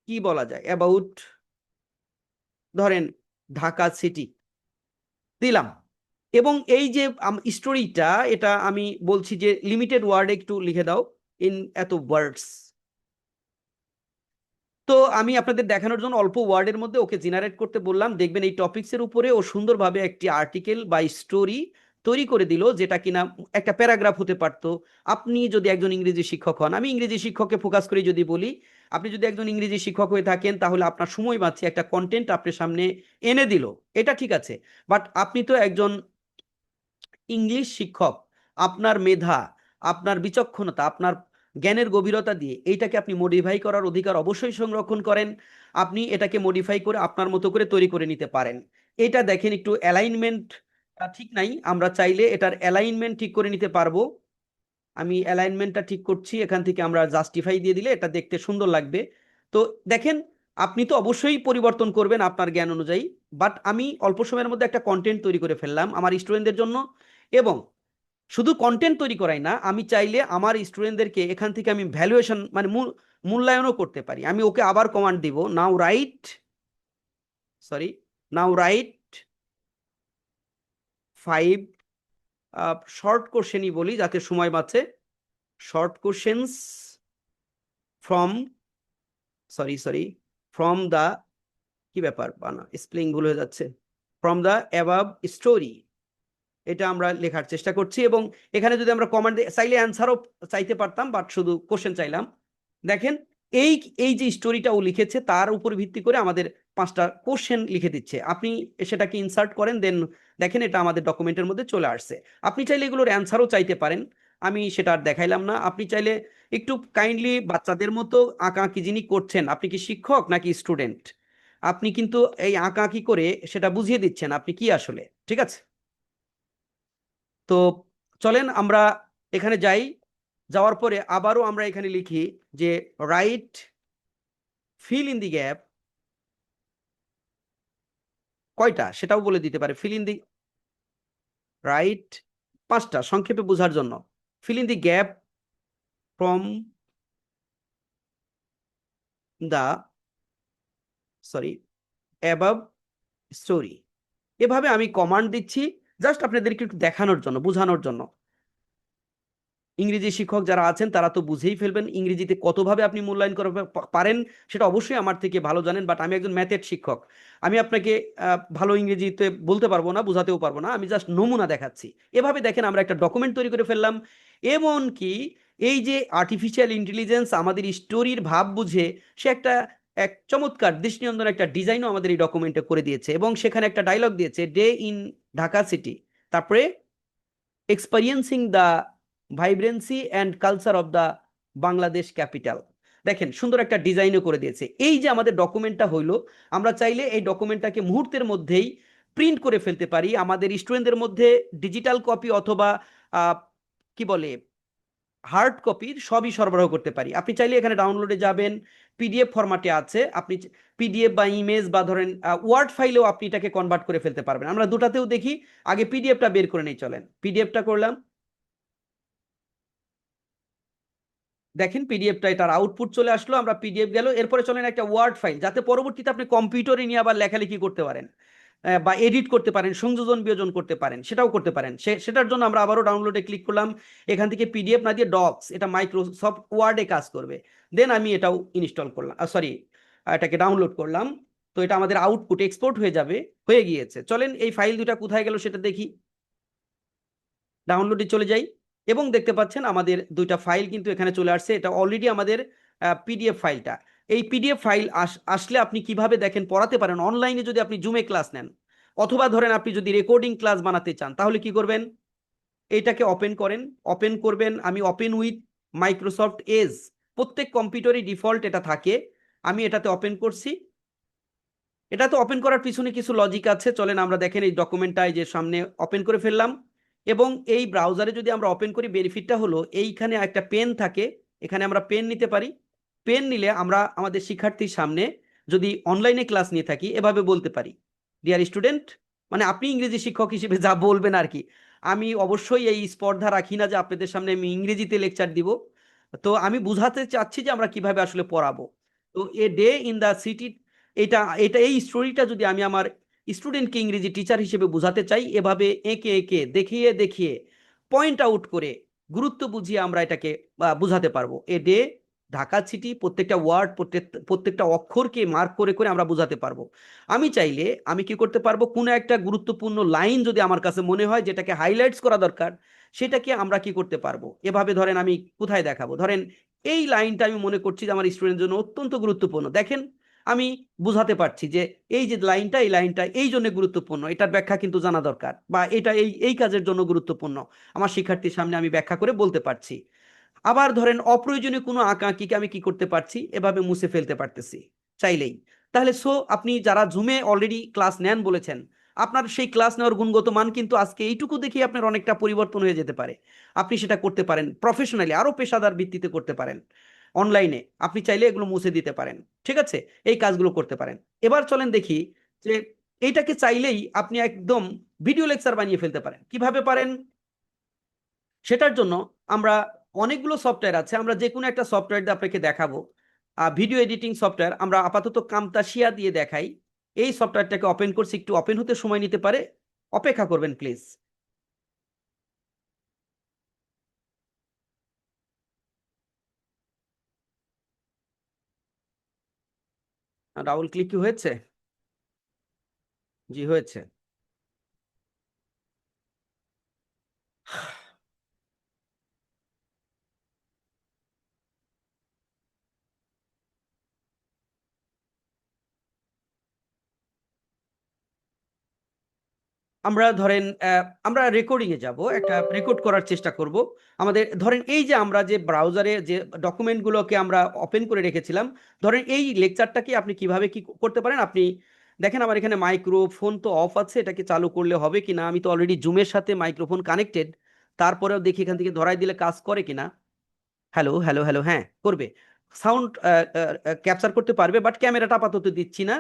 Speaker 1: কি বলা যায়, অ্যাবাউট ধরেন ঢাকা সিটি দিলাম। এবং এই যে স্টোরিটা, এটা আমি বলছি যে লিমিটেড ওয়ার্ডে একটু লিখে দাও, ইন এত ওয়ার্ডস। তো আমি আপনাদের দেখানোর জন্য অল্প ওয়ার্ডের মধ্যে ওকে জেনারেট করতে বললাম। দেখবেন এই টপিকসের উপরে ও সুন্দরভাবে একটি আর্টিকেল বা স্টোরি তৈরি করে দিল, যেটা কিনা একটা প্যারাগ্রাফ হতে পারতো। আপনি যদি একজন ইংরেজি শিক্ষক হন, আমি ইংরেজি শিক্ষককে ফোকাস করে যদি বলি, আপনি যদি একজন ইংরেজি শিক্ষক হয়ে থাকেন তাহলে আপনার সময় বাঁচছে, একটা কন্টেন্ট আপনার সামনে এনে দিল, এটা ঠিক আছে। বাট আপনি তো একজন ইংলিশ শিক্ষক, আপনার মেধা, আপনার বিচক্ষণতা, আপনার জ্ঞানের গভীরতা দিয়ে এইটাকে আপনি মডিফাই করার অধিকার অবশ্যই সংরক্ষণ করেন। আপনি এটাকে মডিফাই করে আপনার মতো করে তৈরি করে নিতে পারেন। এটা দেখেন একটু অ্যালাইনমেন্ট ঠিক নাই, আমরা চাইলে এটার অ্যালাইনমেন্ট ঠিক করে নিতে পারবো। আমি অ্যালাইনমেন্টটা ঠিক করছি, এখান থেকে আমরা জাস্টিফাই দিয়ে দিলে এটা দেখতে সুন্দর লাগবে। তো দেখেন, আপনি তো অবশ্যই পরিবর্তন করবেন আপনার জ্ঞান অনুযায়ী, বাট আমি অল্প সময়ের মধ্যে একটা কন্টেন্ট তৈরি করে ফেললাম আমার স্টুডেন্টদের জন্য। এবং শুধু কন্টেন্ট তৈরি করাই না, আমি চাইলে আমার স্টুডেন্টদেরকে এখান থেকে আমি ভ্যালুয়েশন মানে মূল্যায়নও করতে পারি। আমি ওকে আবার কমান্ড দিব, নাও রাইট 5 শর্ট কোশ্চেনই বলি যাতে সময় বাঁচে, short questions from from the, কি ব্যাপার বানা স্পেলিং ভুল হয়ে যাচ্ছে, ফ্রম দ্য অ্যাবাভ স্টোরি, এটা আমরা লেখার চেষ্টা করছি। এবং এখানে যদি আমরা কমান্ড চাইলে অ্যান্সারও চাইতে পারতাম, বাট শুধু কোশ্চেন চাইলাম। দেখেন এই এই যে স্টোরিটা ও লিখেছে তার উপর ভিত্তি করে আমাদের 5টা কোশ্চেন লিখে দিচ্ছে। আপনি সেটাকে ইনসার্ট করেন, দেন দেখেন এটা আমাদের ডকুমেন্টের মধ্যে চলে আসছে। আপনি চাইলে এগুলোর অ্যান্সারও চাইতে পারেন, আমি সেটা আর দেখাইলাম না। আপনি চাইলে একটু কাইন্ডলি বাচ্চাদের মতো আঁকাআঁকি যিনি করছেন, আপনি কি শিক্ষক নাকি স্টুডেন্ট, আপনি কিন্তু এই আঁকাআঁকি করে সেটা বুঝিয়ে দিচ্ছেন আপনি কি আসলে, ঠিক আছে? তো চলেন আমরা এখানে যাই, যাওয়ার পরে আবারও আমরা এখানে লিখি যে right feel in the gap, কয়টা সেটাও বলে দিতে পারে, ফিল ইন দি রাইট 5টা সংক্ষেপে বোঝার জন্য, fill in the gap from the above story. এভাবে আমি কমান্ড দিচ্ছি জাস্ট আপনাদেরকে একটু দেখানোর জন্য, বোঝানোর জন্য। ইংরেজি শিক্ষক যারা আছেন তারা তো বুঝেই ফেলবেন ইংরেজিতে কতভাবে আপনি মূল্যায়ন করে পারেন, সেটা অবশ্যই আমার থেকে ভালো জানেন। বাট আমি একজন ম্যাথের শিক্ষক, আমি আপনাকে ভালো ইংরেজিতে বলতে পারবো না, বোঝাতেও পারবো না, আমি জাস্ট নমুনা দেখাচ্ছি। এভাবে দেখেন আমরা একটা ডকুমেন্ট তৈরি করে ফেললাম। এমনকি এই যে আর্টিফিশিয়াল ইন্টেলিজেন্স আমাদের স্টোরির ভাব বুঝে সে এক চমৎকার দৃষ্টিনন্দন একটা ডিজাইনও আমাদের এই ডকুমেন্টে করে দিয়েছে, এবং সেখানে একটা ডায়লগ দিয়েছে, ডে ইন ঢাকা সিটি, তারপরে experiencing the vibrancy and culture of the Bangladesh capital. দেখেন সুন্দর একটা ডিজাইনও করে দিয়েছে। এই যে আমাদের ডকুমেন্টটা হইলো, আমরা চাইলে এই ডকুমেন্টটাকে মুহূর্তের মধ্যেই প্রিন্ট করে ফেলতে পারি, আমাদের স্টুডেন্টদের মধ্যে ডিজিটাল কপি অথবা কি বলে হার্ড কপির সবই সরবরাহ করতে পারি। আপনি চাইলে এখানে ডাউনলোডে যাবেন, পিডিএফ ফরম্যাটে আছে, আপনি পিডিএফ বা ইমেজ বা ধরেন ওয়ার্ড ফাইলেও আপনি এটাকে কনভার্ট করে ফেলতে পারবেন। আমরা দুটাতেও দেখি, আগে পিডিএফটা বের করে নেই, চলেন পিডিএফটা করলাম। দেখেন পিডিএফটা, এটার আউটপুট চলে আসলো, আমরা পিডিএফ গেল। এরপরে চলেন একটা ওয়ার্ড ফাইল, যাতে পরবর্তীতে আপনি কম্পিউটারে নিয়ে আবার লেখালেখি করতে পারেন। বা এডিট করতে পারেন, সংযোজন বিয়োজন করতে পারেন, সেটাও করতে পারেন। সেটার জন্য আমরা আবারও ডাউনলোডে ক্লিক করলাম, এখান থেকে পিডিএফ না দিয়ে ডক্স, এটা মাইক্রোসফট ওয়ার্ডে কাজ করবে। দেন আমি এটাও ইনস্টল করলাম, সরি এটাকে ডাউনলোড করলাম। তো এটা আমাদের আউটপুট এক্সপোর্ট হয়ে যাবে, হয়ে গিয়েছে। চলেন এই ফাইল দুটা কোথায় গেল সেটা দেখি। ডাউনলোডে চলে যাই এবং দেখতে পাচ্ছেন আমাদের দুইটা ফাইল কিন্তু এখানে চলে আসছে। এটা অলরেডি আমাদের পিডিএফ ফাইলটা। এই পিডিএফ ফাইল আসলে আপনি কিভাবে দেখেন পড়াতে পারেন অনলাইনে, যদি আপনি জুমে ক্লাস নেন, অথবা ধরেন আপনি যদি রেকর্ডিং ক্লাস বানাতে চান, তাহলে কি করবেন, এইটাকে ওপেন করেন, ওপেন করবেন। আমি ওপেন উইথ মাইক্রোসফট এজ, প্রত্যেক কম্পিউটারই ডিফল্ট এটা থাকে, আমি এটাতে ওপেন করছি। এটা তো ওপেন করার পিছনে কিছু লজিক আছে, চলেন আমরা দেখেন এই ডকুমেন্টটা যে সামনে ওপেন করে ফেললাম। এবং এই ব্রাউজারে যদি আমরা ওপেন করি, বেনিফিটটা হলো এইখানে একটা পেন থাকে, এখানে আমরা পেন নিতে পারি। পেন নিলে আমরা আমাদের শিক্ষার্থীর সামনে যদি অনলাইনে ক্লাস নিয়ে থাকি, এভাবে বলতে পারি, ডিয়ার স্টুডেন্ট, মানে আপনি ইংরেজি শিক্ষক হিসেবে যা বলবেন আর কি। আমি অবশ্যই এই স্পর্ধা রাখি না যে আপনাদের সামনে আমি ইংরেজিতে লেকচার দিব। তো আমি বুঝাতে চাচ্ছি যে আমরা কিভাবে আসলে পড়াবো। তো a day in the city, এটা এটা এই স্টোরিটা যদি আমি আমার স্টুডেন্টকে ইংরেজি টিচার হিসেবে বোঝাতে চাই, এভাবে এঁকে এঁকে দেখিয়ে দেখিয়ে পয়েন্ট আউট করে গুরুত্ব বুঝিয়ে আমরা এটাকে বুঝাতে পারবো। এ ডে ঢাকা সিটি, প্রত্যেকটা ওয়ার্ড, প্রত্যেকটা অক্ষরকে মার্ক করে করে আমরা বোঝাতে পারবো। আমি চাইলে আমি কি করতে পারবো, কোনো একটা গুরুত্বপূর্ণ লাইন যদি আমার কাছে মনে হয় যেটাকে হাইলাইটস করা দরকার, সেটাকে আমরা কি করতে পারবো, এভাবে ধরেন আমি কোথায় দেখাবো, ধরেন এই লাইনটা আমি মনে করছি যে আমার স্টুডেন্টের জন্য অত্যন্ত গুরুত্বপূর্ণ। দেখেন আমি বুঝাতে পারছি যে এই যে লাইনটা, এই লাইনটা এই জন্য গুরুত্বপূর্ণ, এটার ব্যাখ্যা কিন্তু জানা দরকার, বা এটা এই এই কাজের জন্য গুরুত্বপূর্ণ, আমার শিক্ষার্থীর সামনে আমি ব্যাখ্যা করে বলতে পারছি। আবার ধরেন অপ্রয়োজনীয় কোনো আঁকাআঁকিকে আমি কি করতে পারছি, এভাবে মুছে ফেলতে পারতেছি চাইলেই। তাহলে আপনি যারা জুমে অলরেডি ক্লাস নেন বলেছেন, আপনার সেই ক্লাস নেওয়ার গুণগত মান কিন্তু আজকে এইটুকু দেখে আপনার অনেকটা পরিবর্তন হয়ে যেতে পারে। আপনি সেটা করতে পারেন প্রফেশনালি, আরো পেশাদার ভিত্তিতে করতে পারেন। অনলাইনে আপনি চাইলে এগুলো মুছে দিতে পারেন, ঠিক আছে, এই কাজগুলো করতে পারেন। এবার চলেন দেখি যে এইটাকে চাইলেই আপনি একদম ভিডিও লেকচার বানিয়ে ফেলতে পারেন। কিভাবে পারেন, সেটার জন্য আমরা অনেকগুলো সফটওয়্যার আছে, আমরা যে কোনো একটা সফটওয়্যার দিয়ে আপনাকে দেখাবো। ভিডিও এডিটিং সফটওয়্যার আমরা আপাতত কামতাশিয়া দিয়ে দেখাই। এই সফটওয়্যারটাকে ওপেন করছি, একটু ওপেন হতে সময় নিতে পারে, অপেক্ষা করবেন প্লিজ। ডাবল ক্লিক কি হয়েছে? জি হয়েছে। আমরা ধরেন আমরা রেকর্ডিং এ যাব, একটা রেকর্ড করার চেষ্টা করব। আমাদের ধরেন এই যে আমরা যে ব্রাউজারে যে ডকুমেন্টগুলোকে আমরা ওপেন করে রেখেছিলাম, ধরেন এই লেকচারটাকে আপনি কিভাবে কি করতে পারেন, আপনি দেখেন আমার এখানে মাইক্রোফোন তো অফ আছে, এটাকে চালু করলে হবে কিনা, আমি তো অলরেডি জুমের সাথে মাইক্রোফোন কানেক্টেড, তারপরেও দেখি এখান থেকে ধরাই দিলে কাজ করে কিনা। হ্যালো হ্যালো হ্যালো, হ্যাঁ করবে, সাউন্ড ক্যাপচার করতে পারবে, বাট ক্যামেরাটা আপাতত দিচ্ছি না।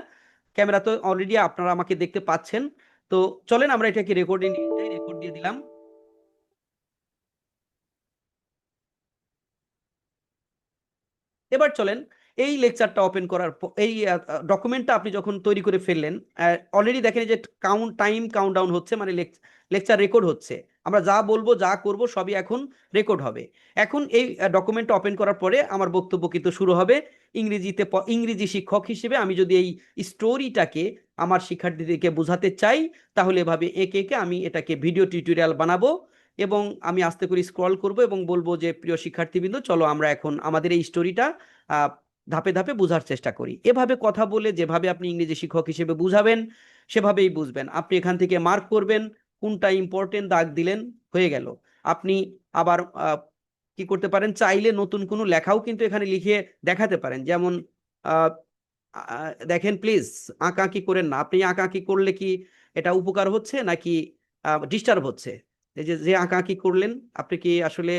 Speaker 1: ক্যামেরা তো অলরেডি আপনারা আমাকে দেখতে পাচ্ছেন। তো চলেন আমরা এটাকে রেকর্ডিং রেকর্ড দিয়ে দিলাম। এবার চলেন এই লেকচারটা ওপেন করার এই ডকুমেন্টটা আপনি যখন তৈরি করে ফেললেন, অলরেডি দেখেন যে কাউন্ট ডাউন হচ্ছে, মানে লেকচার রেকর্ড হচ্ছে। আমরা যা বলবো যা করব সবই এখন রেকর্ড হবে। এখন এই ডকুমেন্টটা ওপেন করার পরে আমার বক্তব্য কিন্তু শুরু হবে ইংরেজিতে। ইংরেজি শিক্ষক হিসেবে আমি যদি এই স্টোরিটাকে আমার শিক্ষার্থীদেরকে বোঝাতে চাই, তাহলে এভাবে একে একে আমি এটাকে ভিডিও টিউটোরিয়াল বানাবো। এবং আমি আস্তে করে স্ক্রল করব এবং বলবো যে প্রিয় শিক্ষার্থীবৃন্দ, চলো আমরা এখন আমাদের এই স্টোরিটা ধাপে ধাপে বোঝার চেষ্টা করি। এভাবে কথা বলে যেভাবে আপনি ইংরেজি শিক্ষক হিসেবে বুঝাবেন, সেভাবেই বুঝবেন। আপনি এখান থেকে মার্ক করবেন, কোনটা ইম্পর্টেন্ট দাগ দিলেন, হয়ে গেল। আপনি আবার কি করতে পারেন, চাইলে নতুন কোনো লেখাও কিন্তু এখানে লিখে দেখাতে পারেন। যেমন দেখেন প্লিজ, আঁকাআঁকি করেন না। আপনি আঁকাআঁকি করলে কি এটা উপকার হচ্ছে নাকি ডিস্টার্ব হচ্ছে? এই যে যে আঁকাআঁকি করলেন, আপনি কি আসলে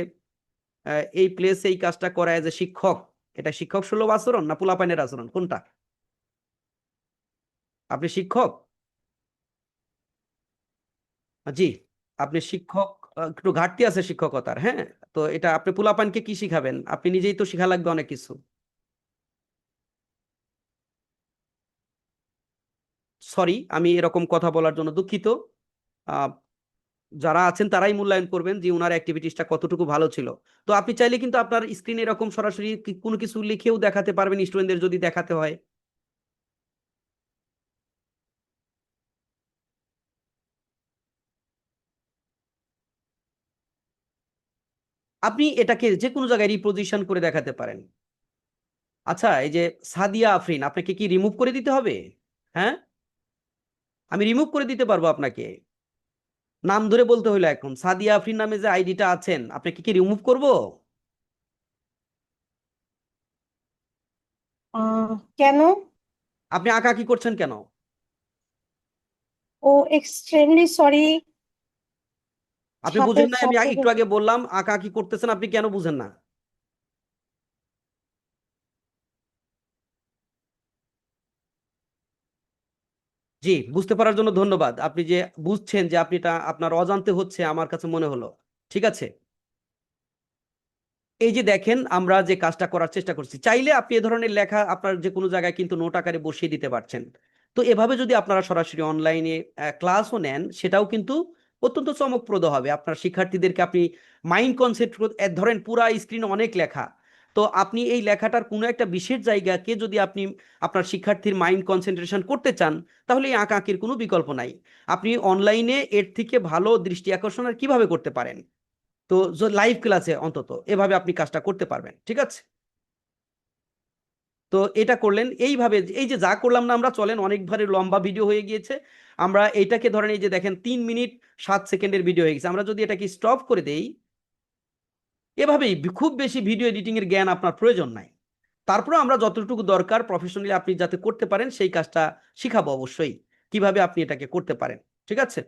Speaker 1: এই প্লেসে এই কাজটা করা এজ এ শিক্ষক, এটা শিক্ষক সুলভ আচরণ না পোলাপাইনের আচরণ, কোনটা? আপনি শিক্ষক? জি, আপনি শিক্ষক। একটু ঘাটতি আছে শিক্ষকতার, হ্যাঁ। তো এটা আপনি পোলাপানকে কি শিখাবেন? আপনি নিজেই তো শিখা লাগবে অনেক কিছু। সরি, আমি এরকম কথা বলার জন্য দুঃখিত। আহ, যারা আছেন তারাই মূল্যায়ন করবেন যে ওনার অ্যাক্টিভিটিসটা কতটুকু ভালো ছিল। তো আপনি চাইলে কিন্তু আপনার স্ক্রিনে এরকম সরাসরি কোনো কিছু লিখেও দেখাতে পারবেন স্টুডেন্টদের যদি দেখাতে হয়। আপনি এটাকে যে কোনো জায়গায় রিপোজিশন করে দেখাতে পারেন। আচ্ছা, এই যে সাদিয়া আফরিন, আপনাকে কি রিমুভ করে দিতে হবে? হ্যাঁ, আমি রিমুভ করে দিতে পারবো আপনাকে। নাম ধরে বলতে হইলো এখন। সাদিয়া আফরিন নামে যে আইডিটা আছেন, আপনাকে কি রিমুভ করব?
Speaker 6: কেন?
Speaker 1: আপনি আঁকাআঁকি করছেন কেন?
Speaker 6: ও এক্সট্রিমলি সরি।
Speaker 1: আপনি
Speaker 6: সাথে
Speaker 1: বুঝেন না? আমি
Speaker 6: ছাত্রদের
Speaker 1: একটু আগে বললাম আঁকাআঁকি করতেছেন, আপনি কেন বুঝেন না? জি, বুঝতে পারার জন্য ধন্যবাদ। আপনি যে বুঝছেন যে আপনি এটা আপনার অজান্তে হচ্ছে, আমার কাছে মনে হলো। ঠিক আছে, এই যে দেখেন আমরা যে কাজটা করার চেষ্টা করছি, চাইলে আপনি এ ধরনের লেখা আপনার যে কোনো জায়গায় কিন্তু নোট আকারে বসিয়ে দিতে পারছেন। তো এভাবে যদি আপনারা সরাসরি অনলাইনে ক্লাসও নেন, সেটাও কিন্তু অত্যন্ত চমকপ্রদ হবে। আপনার শিক্ষার্থীদেরকে আপনি মাইন্ড কনসেপ্ট ধরেন পুরা স্ক্রিনে অনেক লেখা, তো আপনি এই লেখাটার কোনো একটা বিশেষ জায়গাকে যদি আপনি আপনার শিক্ষার্থীর মাইন্ড কনসেন্ট্রেশন করতে চান, তাহলে এই আঁকাআঁকির কোনো বিকল্প নাই। আপনি অনলাইনে এর থেকে ভালো দৃষ্টি আকর্ষণ আর কিভাবে করতে পারেন? তো লাইভ ক্লাসে অন্তত এভাবে আপনি কাজটা করতে পারবেন। ঠিক আছে, তো এটা করলেন এইভাবে। এই যে যা করলাম না আমরা, চলেন, অনেকবারে লম্বা ভিডিও হয়ে গিয়েছে। আমরা এইটাকে ধরেন, এই যে দেখেন 3 মিনিট 7 সেকেন্ডের ভিডিও হয়ে গেছে, আমরা যদি এটাকে স্টপ করে দেই, এভাবেই খুব বেশি ভিডিও এডিটিং এর জ্ঞান আপনার প্রয়োজন নাই। তারপরে আমরা যতটুকু দরকার প্রফেশনালি আপনি যাতে করতে পারেন সেই কাজটা শিখাবো অবশ্যই, কিভাবে আপনি এটাকে করতে পারেন। ঠিক আছে,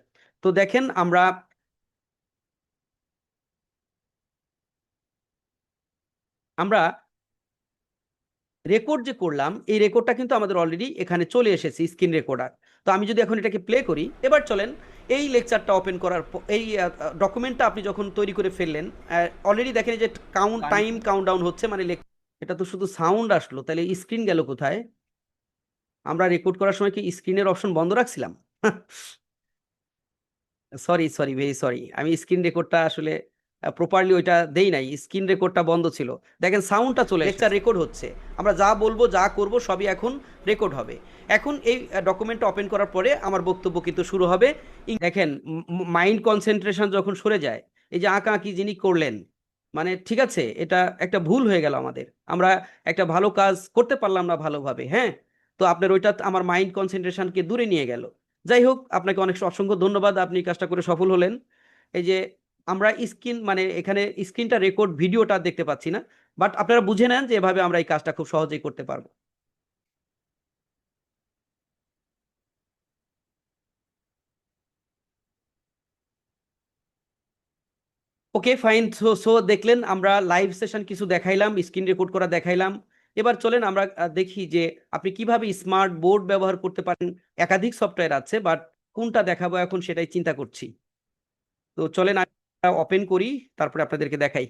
Speaker 1: তো দেখেন আমরা আমরা রেকর্ড যে করলাম, এই রেকর্ডটা কিন্তু আমাদের অলরেডি এখানে চলে এসেছে, স্ক্রিন রেকর্ডার। তো আমি যদি এখন এটাকে প্লে করি, এবার চলেন এই লেকচারটা ওপেন করার এই ডকুমেন্টটা আপনি যখন তৈরি করে ফেললেন, অলরেডি দেখেন যে টাইম কাউন্টডাউন হচ্ছে, মানে এটা তো শুধু সাউন্ড আসলো, তাহলে স্ক্রিন গেল কোথায়? আমরা রেকর্ড করার সময় কি স্ক্রিনের অপশন বন্ধ রাখছিলাম? সরি সরি, ভেরি সরি, আমি স্ক্রিন রেকর্ডটা আসলে প্রপারলি ওইটা দেই নাই, স্ক্রিন রেকর্ডটা বন্ধ ছিল। দেখেন সাউন্ডটা চলে, লেকচার রেকর্ড হচ্ছে, আমরা যা বলবো যা করব সবই এখন রেকর্ড হবে। এখন এই ডকুমেন্টটা ওপেন করার পরে আমার বক্তব্য কিন্তু শুরু হবে। দেখেন মাইন্ড কনসেন্ট্রেশন যখন সরে যায়, এই যে আঁকাআঁকি যিনি করলেন, মানে ঠিক আছে, এটা একটা ভুল হয়ে গেল আমাদের, আমরা একটা ভালো কাজ করতে পারলাম না ভালোভাবে। হ্যাঁ, তো আপনার ওইটা আমার মাইন্ড কনসেন্ট্রেশনকে দূরে নিয়ে গেল। যাই হোক, আপনাকে অনেক অসংখ্য ধন্যবাদ, আপনি কাজটা করে সফল হলেন। এই যে আমরা স্ক্রিন, মানে এখানে স্ক্রিনটা রেকর্ড ভিডিওটা দেখতে পাচ্ছি না, বাট আপনারা বুঝে নেন যে এভাবে আমরা এই কাজটা খুব সহজেই করতে পারবো। ওকে ফাইন, সো সো দেখলেন আমরা লাইভ সেশন কিছু দেখাইলাম, স্ক্রিন রেকর্ড করা দেখাইলাম। এবার চলেন আমরা দেখি যে আপনি কিভাবে স্মার্ট বোর্ড ব্যবহার করতে পারেন। একাধিক সফটওয়্যার আছে, বাট কোনটা দেখাবো এখন সেটাই চিন্তা করছি। তো চলেন ওপেন করি, তারপরে আপনাদেরকে দেখাই।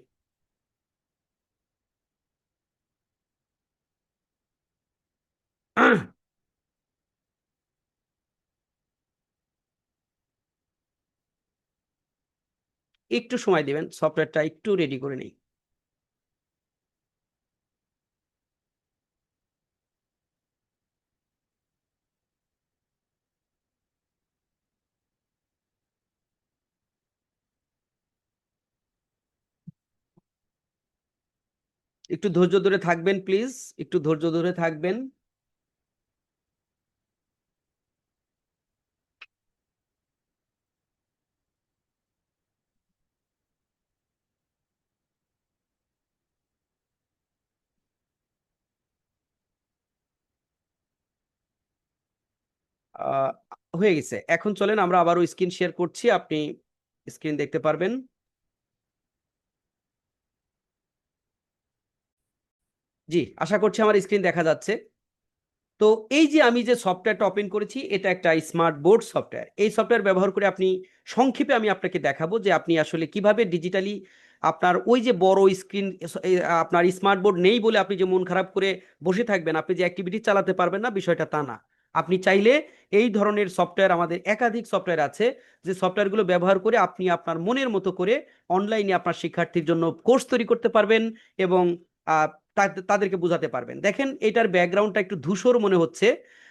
Speaker 1: একটু সময় দিবেন, সফটওয়্যারটা একটু রেডি করে নিই। একটু ধৈর্য ধরে থাকবেন প্লিজ, একটু ধৈর্য ধরে থাকবেন। আহ, হয়ে গেছে, এখন চলেন আমরা আবারও স্ক্রিন শেয়ার করছি, আপনি স্ক্রিন দেখতে পারবেন। জি, আশা করছি আমার স্ক্রিন দেখা যাচ্ছে। তো এই যে আমি যে সফটওয়্যারটা ওপেন করেছি, এটা একটা স্মার্ট বোর্ড সফটওয়্যার। এই সফটওয়্যার ব্যবহার করে আপনি সংক্ষেপে আমি আপনাকে দেখাবো যে আপনি আসলে কিভাবে ডিজিটালি আপনার ওই যে বড় স্ক্রিন, আপনার স্মার্ট বোর্ড নেই বলে আপনি যে মন খারাপ করে বসে থাকবেন, আপনি যে অ্যাক্টিভিটি চালাতে পারবেন না, বিষয়টা তা না। আপনি চাইলে এই ধরনের সফটওয়্যার, আমাদের একাধিক সফটওয়্যার আছে, যে সফটওয়্যারগুলো ব্যবহার করে আপনি আপনার মনের মতো করে অনলাইনে আপনার শিক্ষার্থীর জন্য কোর্স তৈরি করতে পারবেন এবং আহ, তাদেরকে বোঝাতে পারবেন। দেখেন এটার ব্যাকগ্রাউন্ডটা একটু ধূসর মনে হচ্ছে,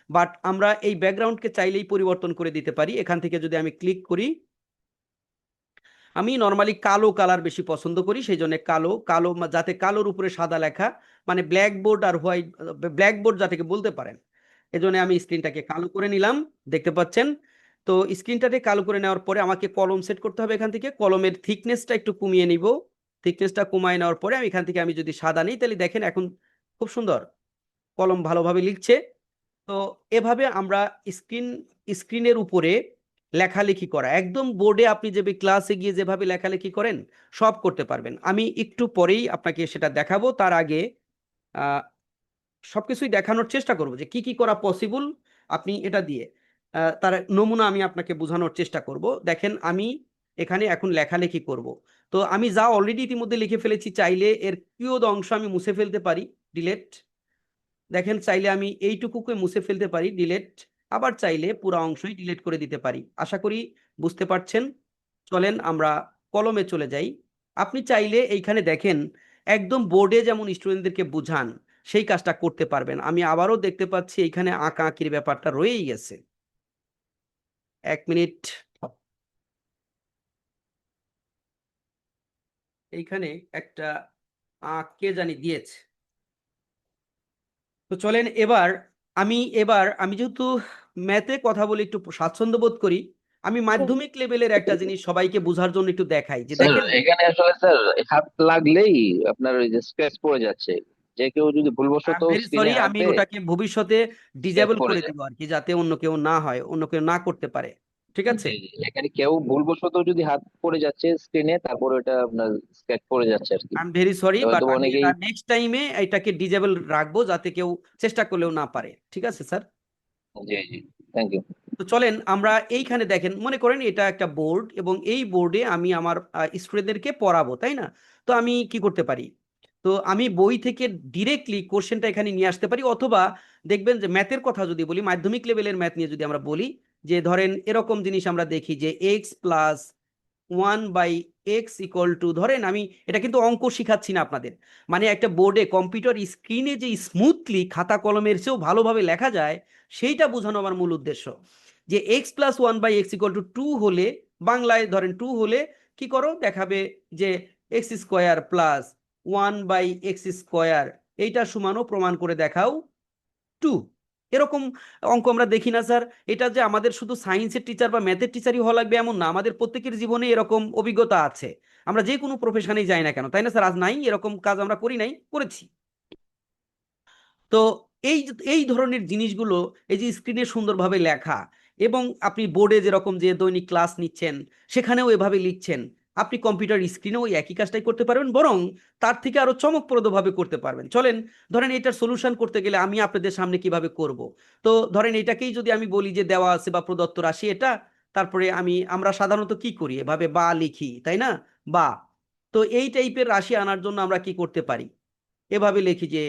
Speaker 1: বাট আমরা এই ব্যাকগ্রাউন্ডকে চাইলেই পরিবর্তন করে দিতে পারি। এখান থেকে যদি আমি ক্লিক করি, আমি নর্মালি কালো কালার বেশি পছন্দ করি, সেই জন্য কালো কালো যাতে কালোর উপরে সাদা লেখা, মানে ব্ল্যাকবোর্ড আর হোয়াইট, ব্ল্যাকবোর্ড যাতে বলতে পারেন, এজন্য আমি স্ক্রিনটাকে কালো করে নিলাম। দেখতে পাচ্ছেন? তো স্ক্রিনটাকে কালো করে নেওয়ার পরে আমাকে কলম সেট করতে হবে। এখান থেকে কলমের থিকনেসটা একটু কমিয়ে নিব। থিকনেসটা কমায় নেওয়ার পরে আমি এখান থেকে আমি যদি সাদা নিই, তাহলে দেখেন এখন খুব সুন্দর কলম ভালোভাবে লিখছে। তো এভাবে আমরা স্ক্রিনের উপরে লেখালেখি করা, একদম বোর্ডে আপনি যে ক্লাসে গিয়ে যেভাবে লেখালেখি করেন সব করতে পারবেন। আমি একটু পরেই আপনাকে সেটা দেখাবো। তার আগে আহ সবকিছুই দেখানোর চেষ্টা করব যে কি কি করা পসিবল আপনি এটা দিয়ে। তার নমুনা আমি আপনাকে বোঝানোর চেষ্টা করব। দেখেন আমি এখানে এখন লেখালেখি করব। তো আমি যা অলরেডি ইতিমধ্যে লিখে ফেলেছি, চাইলে এর কিয়দ অংশ আমি মুছে ফেলতে পারি, ডিলেট। দেখেন চাইলে আমি এইটুকুকে মুছে ফেলতে পারি, ডিলেট। আবার চাইলে পুরো অংশই ডিলিট করে দিতে পারি। আশা করি বুঝতে পারছেন। চলেন আমরা কলমে চলে যাই। আপনি চাইলে এইখানে দেখেন একদম বোর্ডে যেমন স্টুডেন্টদেরকে বুঝান সেই কাজটা করতে পারবেন। আমি আবারও দেখতে পাচ্ছি এইখানে আঁকা আঁকির ব্যাপারটা রয়েই গেছে। এক মিনিট, এইখানে একটা কে জানি দিয়েছে। তো চলেন এবার আমি যেহেতু ম্যাথে কথা বলে একটু স্বাচ্ছন্দ্য বোধ করি, আমি মাধ্যমিক লেভেলের একটা জিনিস সবাইকে বোঝার জন্য একটু দেখাই যে
Speaker 8: স্যার
Speaker 1: দেখেন।
Speaker 8: এখানে আসলে স্যার হাত লাগলেই আপনার ওই যে স্ক্র্যাচ পড়ে যাচ্ছে। যে কেউ যদি ভুলবশত
Speaker 1: ভেরি সরি,
Speaker 8: স্ক্রিনে হাত
Speaker 1: আমি
Speaker 8: দেয়
Speaker 1: ওটাকে ভবিষ্যতে
Speaker 8: স্ক্র্যাচ
Speaker 1: ডিজেবল
Speaker 8: পড়ে
Speaker 1: করে
Speaker 8: যায়।
Speaker 1: দিব আর কি, যাতে অন্য কেউ না হয়, অন্য কেউ না করতে পারে। ঠিক আছে?
Speaker 8: জি জি, এখানে কেউ ভুলবশত যদি হাত পড়ে যাচ্ছে স্ক্রিনে, তারপর ওটা আপনার স্ক্র্যাচ পড়ে যাচ্ছে আর কি।
Speaker 1: I am very sorry, but
Speaker 8: হয়তো
Speaker 1: আমি
Speaker 8: অনেকেই।
Speaker 1: এটা নেক্সট টাইমে এটাকে ডিজেবল রাখবো যাতে কেউ চেষ্টা করলেও না পারে। ঠিক আছে স্যার?
Speaker 8: জি জি, থ্যাংক ইউ।
Speaker 1: তো চলেন আমরা এইখানে দেখেন, মনে করেন এটা একটা বোর্ড এবং এই বোর্ডে আমি আমার স্টুডেন্টদেরকে পড়াবো, তাই না? তো আমি কি করতে পারি? তো আমি বই থেকে ডিরেক্টলি কোশ্চেনটা এখানে নিয়ে আসতে পারি, অথবা দেখবেন যে ম্যাথের কথা যদি বলি, মাধ্যমিক লেভেলের ম্যাথ নিয়ে যদি আমরা বলি, যে ধরেন এরকম জিনিস আমরা দেখি যে x+1/x=, ধরেন আমি এটা কিন্তু অঙ্ক শিখাচ্ছি না আপনাদের, মানে একটা বোর্ডে কম্পিউটার স্ক্রিনে যে স্মুথলি খাতা কলমের চেয়েও ভালোভাবে লেখা যায় সেইটা বোঝানো আমার মূল উদ্দেশ্য। যে x+1/x=2 হলে, বাংলায় ধরেন 2 হলে কি করো, দেখাবে যে x² + 1/x², এইটা সমানও প্রমাণ করে দেখাও 2। এরকম অঙ্ক আমরা দেখি না স্যার? এটা যে আমাদের শুধু সায়েন্সের টিচার বা ম্যাথের টিচারই হওয়া লাগবে এমন না, আমাদের প্রত্যেকের জীবনে এরকম অভিজ্ঞতা আছে। আমরা যে কোনো প্রফেশনেই যাই না কেন, তাই না স্যার? আজ নাই এরকম কাজ আমরা করি নাই, করেছি। তো এই এই ধরনের জিনিসগুলো, এই যে স্ক্রিনে সুন্দরভাবে লেখা, এবং আপনি বোর্ডে যেরকম যে দৈনিক ক্লাস নিচ্ছেন সেখানেও এভাবে লিখছেন, আপনি কম্পিউটার স্ক্রিনেও ওই একই কাজটাই করতে পারবেন, বরং তার থেকে আরো চমকপ্রদভাবে করতে পারবেন। চলেন ধরেন এটার সলিউশন করতে গেলে আমি আপনাদের সামনে কিভাবে করব। তো ধরেন এটাকেই যদি আমি বলি যে দেওয়া আছে বা প্রদত্ত রাশি এটা, তারপরে আমরা সাধারণত কি করি, এভাবে বা লিখি, তাই না? বা, তো এই টাইপের রাশি আনার জন্য আমরা কি করতে পারি, এভাবে লিখি যে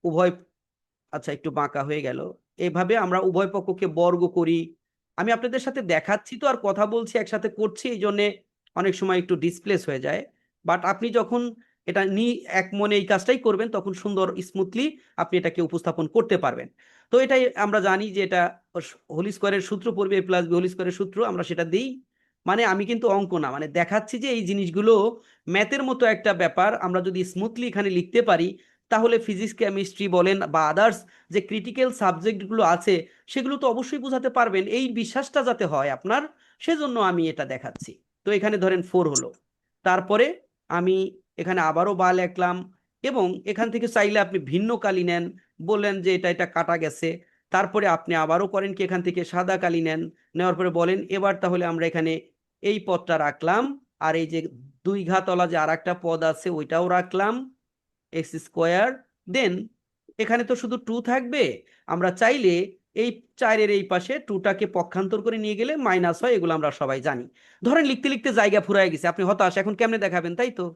Speaker 1: উভয়, আচ্ছা একটু বাঁকা হয়ে গেল, এভাবে আমরা উভয় পক্ষকে বর্গ করি। আমি আপনাদের সাথে দেখাচ্ছি তো আর কথা বলছি একসাথে করছি, এই জন্য অনেক সময় একটু ডিসপ্লেস হয়ে যায়। বাট আপনি যখন এটা এক মনে এই কাজটাই করবেন, তখন সুন্দর স্মুথলি আপনি এটাকে উপস্থাপন করতে পারবেন। তো এটাই আমরা জানি যে এটা হোল স্কোয়ারের সূত্র পড়বে, a+b হোল স্কোয়ারের সূত্র, আমরা সেটা দিই। মানে আমি কিন্তু অঙ্ক না, মানে দেখাচ্ছি যে এই জিনিসগুলো ম্যাথের মতো একটা ব্যাপার, আমরা যদি স্মুথলি এখানে লিখতে পারি, তাহলে ফিজিক্স কেমিস্ট্রি বলেন বা আদার্স যে ক্রিটিক্যাল সাবজেক্টগুলো আছে সেগুলো তো অবশ্যই বোঝাতে পারবেন, এই বিশ্বাসটা যাতে হয় আপনার, সেজন্য আমি এটা দেখাচ্ছি। তো এখানে ধরেন 4 হলো, তারপরে আমি এখানে আবারও বা লিখলাম, এবং এখান থেকে চাইলে আপনি ভিন্ন কালি নেন, বললেন যে এটা কাটা গেছে, তারপরে আপনি আবারও করেন কি এখান থেকে সাদা কালি নেন, নেওয়ার পরে বলেন এবার তাহলে আমরা এখানে এই পদটা রাখলাম, আর এই যে 2 ঘাতলা যে আর একটা পদ আছে ওইটাও রাখলাম, x²। দেন এখানে তো শুধু 2 থাকবে, আমরা চাইলে এই 4-এর এই পাশে 2টাকে পক্ষান্তর করে নিয়ে গেলে মাইনাস হয়, এগুলো আমরা সবাই জানি। ধরেন লিখতে লিখতে জায়গা ফুরায় গেছে, আপনি হতাশ, এখন কেমনে দেখাবেন, তাই তো?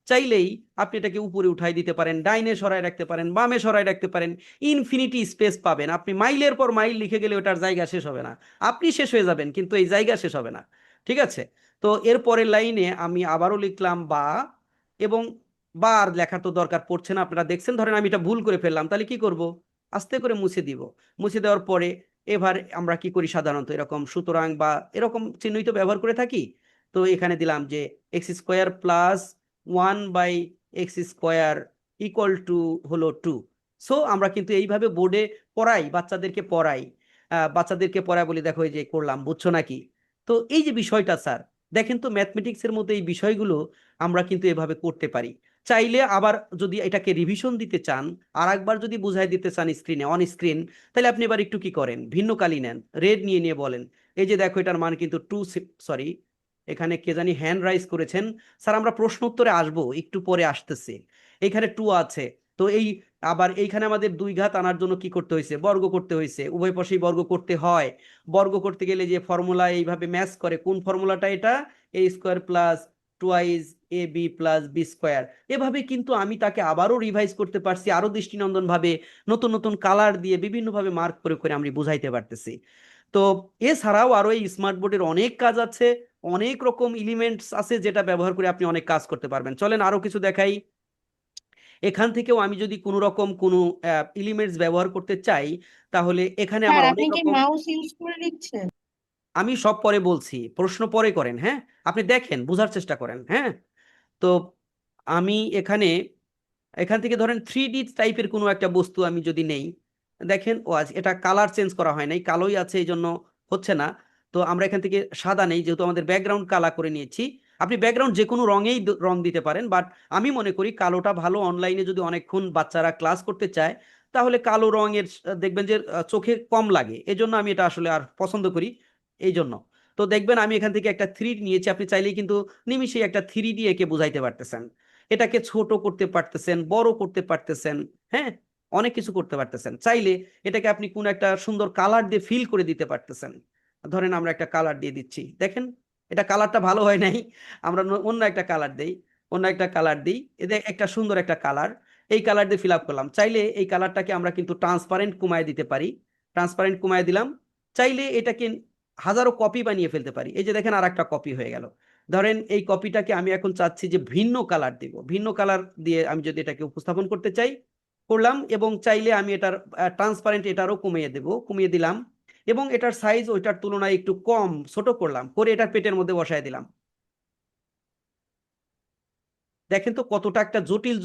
Speaker 1: চাইলেই আপনি এটাকে উপরে উঠাই দিতে পারেন, ডাইনে সরায় রাখতে পারেন, বামে সরায় রাখতে পারেন, ইনফিনিটি স্পেস পাবেন। আপনি মাইলের পর মাইল লিখে গেলে ওটার জায়গা শেষ হবে না, আপনি শেষ হয়ে যাবেন কিন্তু এই জায়গা শেষ হবে না। ঠিক আছে, তো এর পরের লাইনে আমি আবারও লিখলাম বা, এবং বা আর লেখার তো দরকার পড়ছে না, আপনারা দেখছেন। ধরেন আমি এটা ভুল করে ফেললাম, তাহলে কি করব, আস্তে করে মুছে দিব। মুছে দেওয়ার পরে এবার আমরা কি করি সাধারণত এরকম সুতরাং বা এরকম চিহ্নই তো ব্যবহার করে থাকি। তো এখানে দিলাম যে x square plus 1/x² equal to হলো 2। সো আমরা কিন্তু এইভাবে বোর্ডে পড়াই, বাচ্চাদেরকে পড়াই, বাচ্চাদেরকে পড়াই বলি দেখো এই যে করলাম, বুঝছো নাকি। তো এই যে বিষয়টা স্যার, দেখেন তো ম্যাথমেটিক্সের মধ্যে এই বিষয়গুলো আমরা কিন্তু এভাবে করতে পারি। চাইলে আবার যদি এটাকে রিভিশন দিতে চান, আর একবার যদি বুঝাই দিতে চান স্ক্রিনে অন স্ক্রিন, তাহলে আপনি এবার একটু কি করেন, ভিন্ন কালি নেন, রেড নিয়ে নিয়ে বলেন এই যে দেখো এটার মান কিন্তু 2, সরি এখানে কে জানি হ্যান্ড রাইজ করেছেন, স্যার আমরা প্রশ্ন উত্তরে আসবো, একটু পরে আসতেছে। এখানে 2 আছে, তো এই আবার এইখানে আমাদের 2 ঘাত আনার জন্য কি করতে হয়েছে, বর্গ করতে হয়েছে, উভয় পাশেই বর্গ করতে হয়। বর্গ করতে গেলে যে ফর্মুলা এইভাবে ম্যাচ করে, কোন ফর্মুলাটা এটা, a² প্লাস 2ab+b²। এভাবে কিন্তু আমি তাকে আবারও রিভাইজ করতে পারছি আরো দৃষ্টিনন্দন ভাবে, নতুন নতুন কালার দিয়ে বিভিন্নভাবে মার্ক করে করে আমি বুঝাইতে পারতেছি। তো এছাড়াও আরো এই স্মার্ট বোর্ডের অনেক কাজ আছে, অনেক রকম এলিমেন্টস আছে যেটা ব্যবহার করে আপনি অনেক কাজ করতে পারবেন। চলেন আরো কিছু দেখাই। এখান থেকেও আমি যদি কোনো রকম কোনো এলিমেন্টস ব্যবহার করতে চাই, তাহলে এখানে
Speaker 6: স্যার
Speaker 1: আমার
Speaker 6: আপনি
Speaker 1: অনেক
Speaker 6: কি
Speaker 1: রকম,
Speaker 6: মাউস ইউজ করে লিখছেন?
Speaker 1: আমি সব পরে বলছি, প্রশ্ন পরে করেন, হ্যাঁ আপনি দেখেন বোঝার চেষ্টা করেন। হ্যাঁ, তো আমি এখানে এখান থেকে ধরেন 3D টাইপের কোনো একটা বস্তু আমি যদি নেই, দেখেন ও আজ এটা কালার চেঞ্জ করা হয় নাই, কালোই আছে এই জন্য হচ্ছে না। তো আমরা এখান থেকে সাদা নেই, যেহেতু আমাদের ব্যাকগ্রাউন্ড কালা করে নিয়েছি। আপনি ব্যাকগ্রাউন্ড যে কোনো রঙেই রং দিতে পারেন, বাট আমি মনে করি কালোটা ভালো। অনলাইনে যদি অনেকক্ষণ বাচ্চারা ক্লাস করতে চায়, তাহলে কালো রঙের দেখবেন যে চোখে কম লাগে, এজন্য আমি এটা আসলে আর পছন্দ করি এই জন্য। তো দেখবেন আমি এখান থেকে একটা 3D নিয়েছি, আপনি চাইলেই কিন্তু নিমিষেই একটা 3D একে বুঝাইতে পারতেছেন, এটাকে ছোট করতে পারতেছেন, বড় করতে পারতেছেন, হ্যাঁ অনেক কিছু করতে পারতেছেন। চাইলে এটাকে আপনি কোন একটা সুন্দর কালার দিয়ে ফিল করে দিতে পারতেছেন। ধরেন আমরা একটা কালার দিয়ে দিচ্ছি, দেখেন এটা কালারটা ভালো হয় নাই, আমরা অন্য একটা কালার দেই, অন্য একটা কালার দিই, এতে একটা সুন্দর একটা কালার, এই কালার দিয়ে ফিল আপ করলাম। চাইলে এই কালারটাকে আমরা কিন্তু ট্রান্সপারেন্ট কমায় দিতে পারি, ট্রান্সপারেন্ট কমায় দিলাম। চাইলে এটাকে হাজারো কপি বানিয়ে ফেলতে পারি, এই যে দেখেন আর একটা কপি হয়ে গেল। ধরেন এই কপিটাকে আমি এখন চাচ্ছি যে ভিন্ন কালার দিব, ভিন্ন কালার দিয়ে আমি যদি এটাকে উপস্থাপন করতে চাই, করলাম। এবং চাইলে আমি এটার ট্রান্সপারেন্ট এটারও কমিয়ে দেব, কমিয়ে দিলাম। এবং এটার সাইজ ওইটার তুলনায় একটু কম ছোট করলাম, করে এটার পেটের মধ্যে বসায় দিলাম। দেখেন তো কতটা একটা জটিল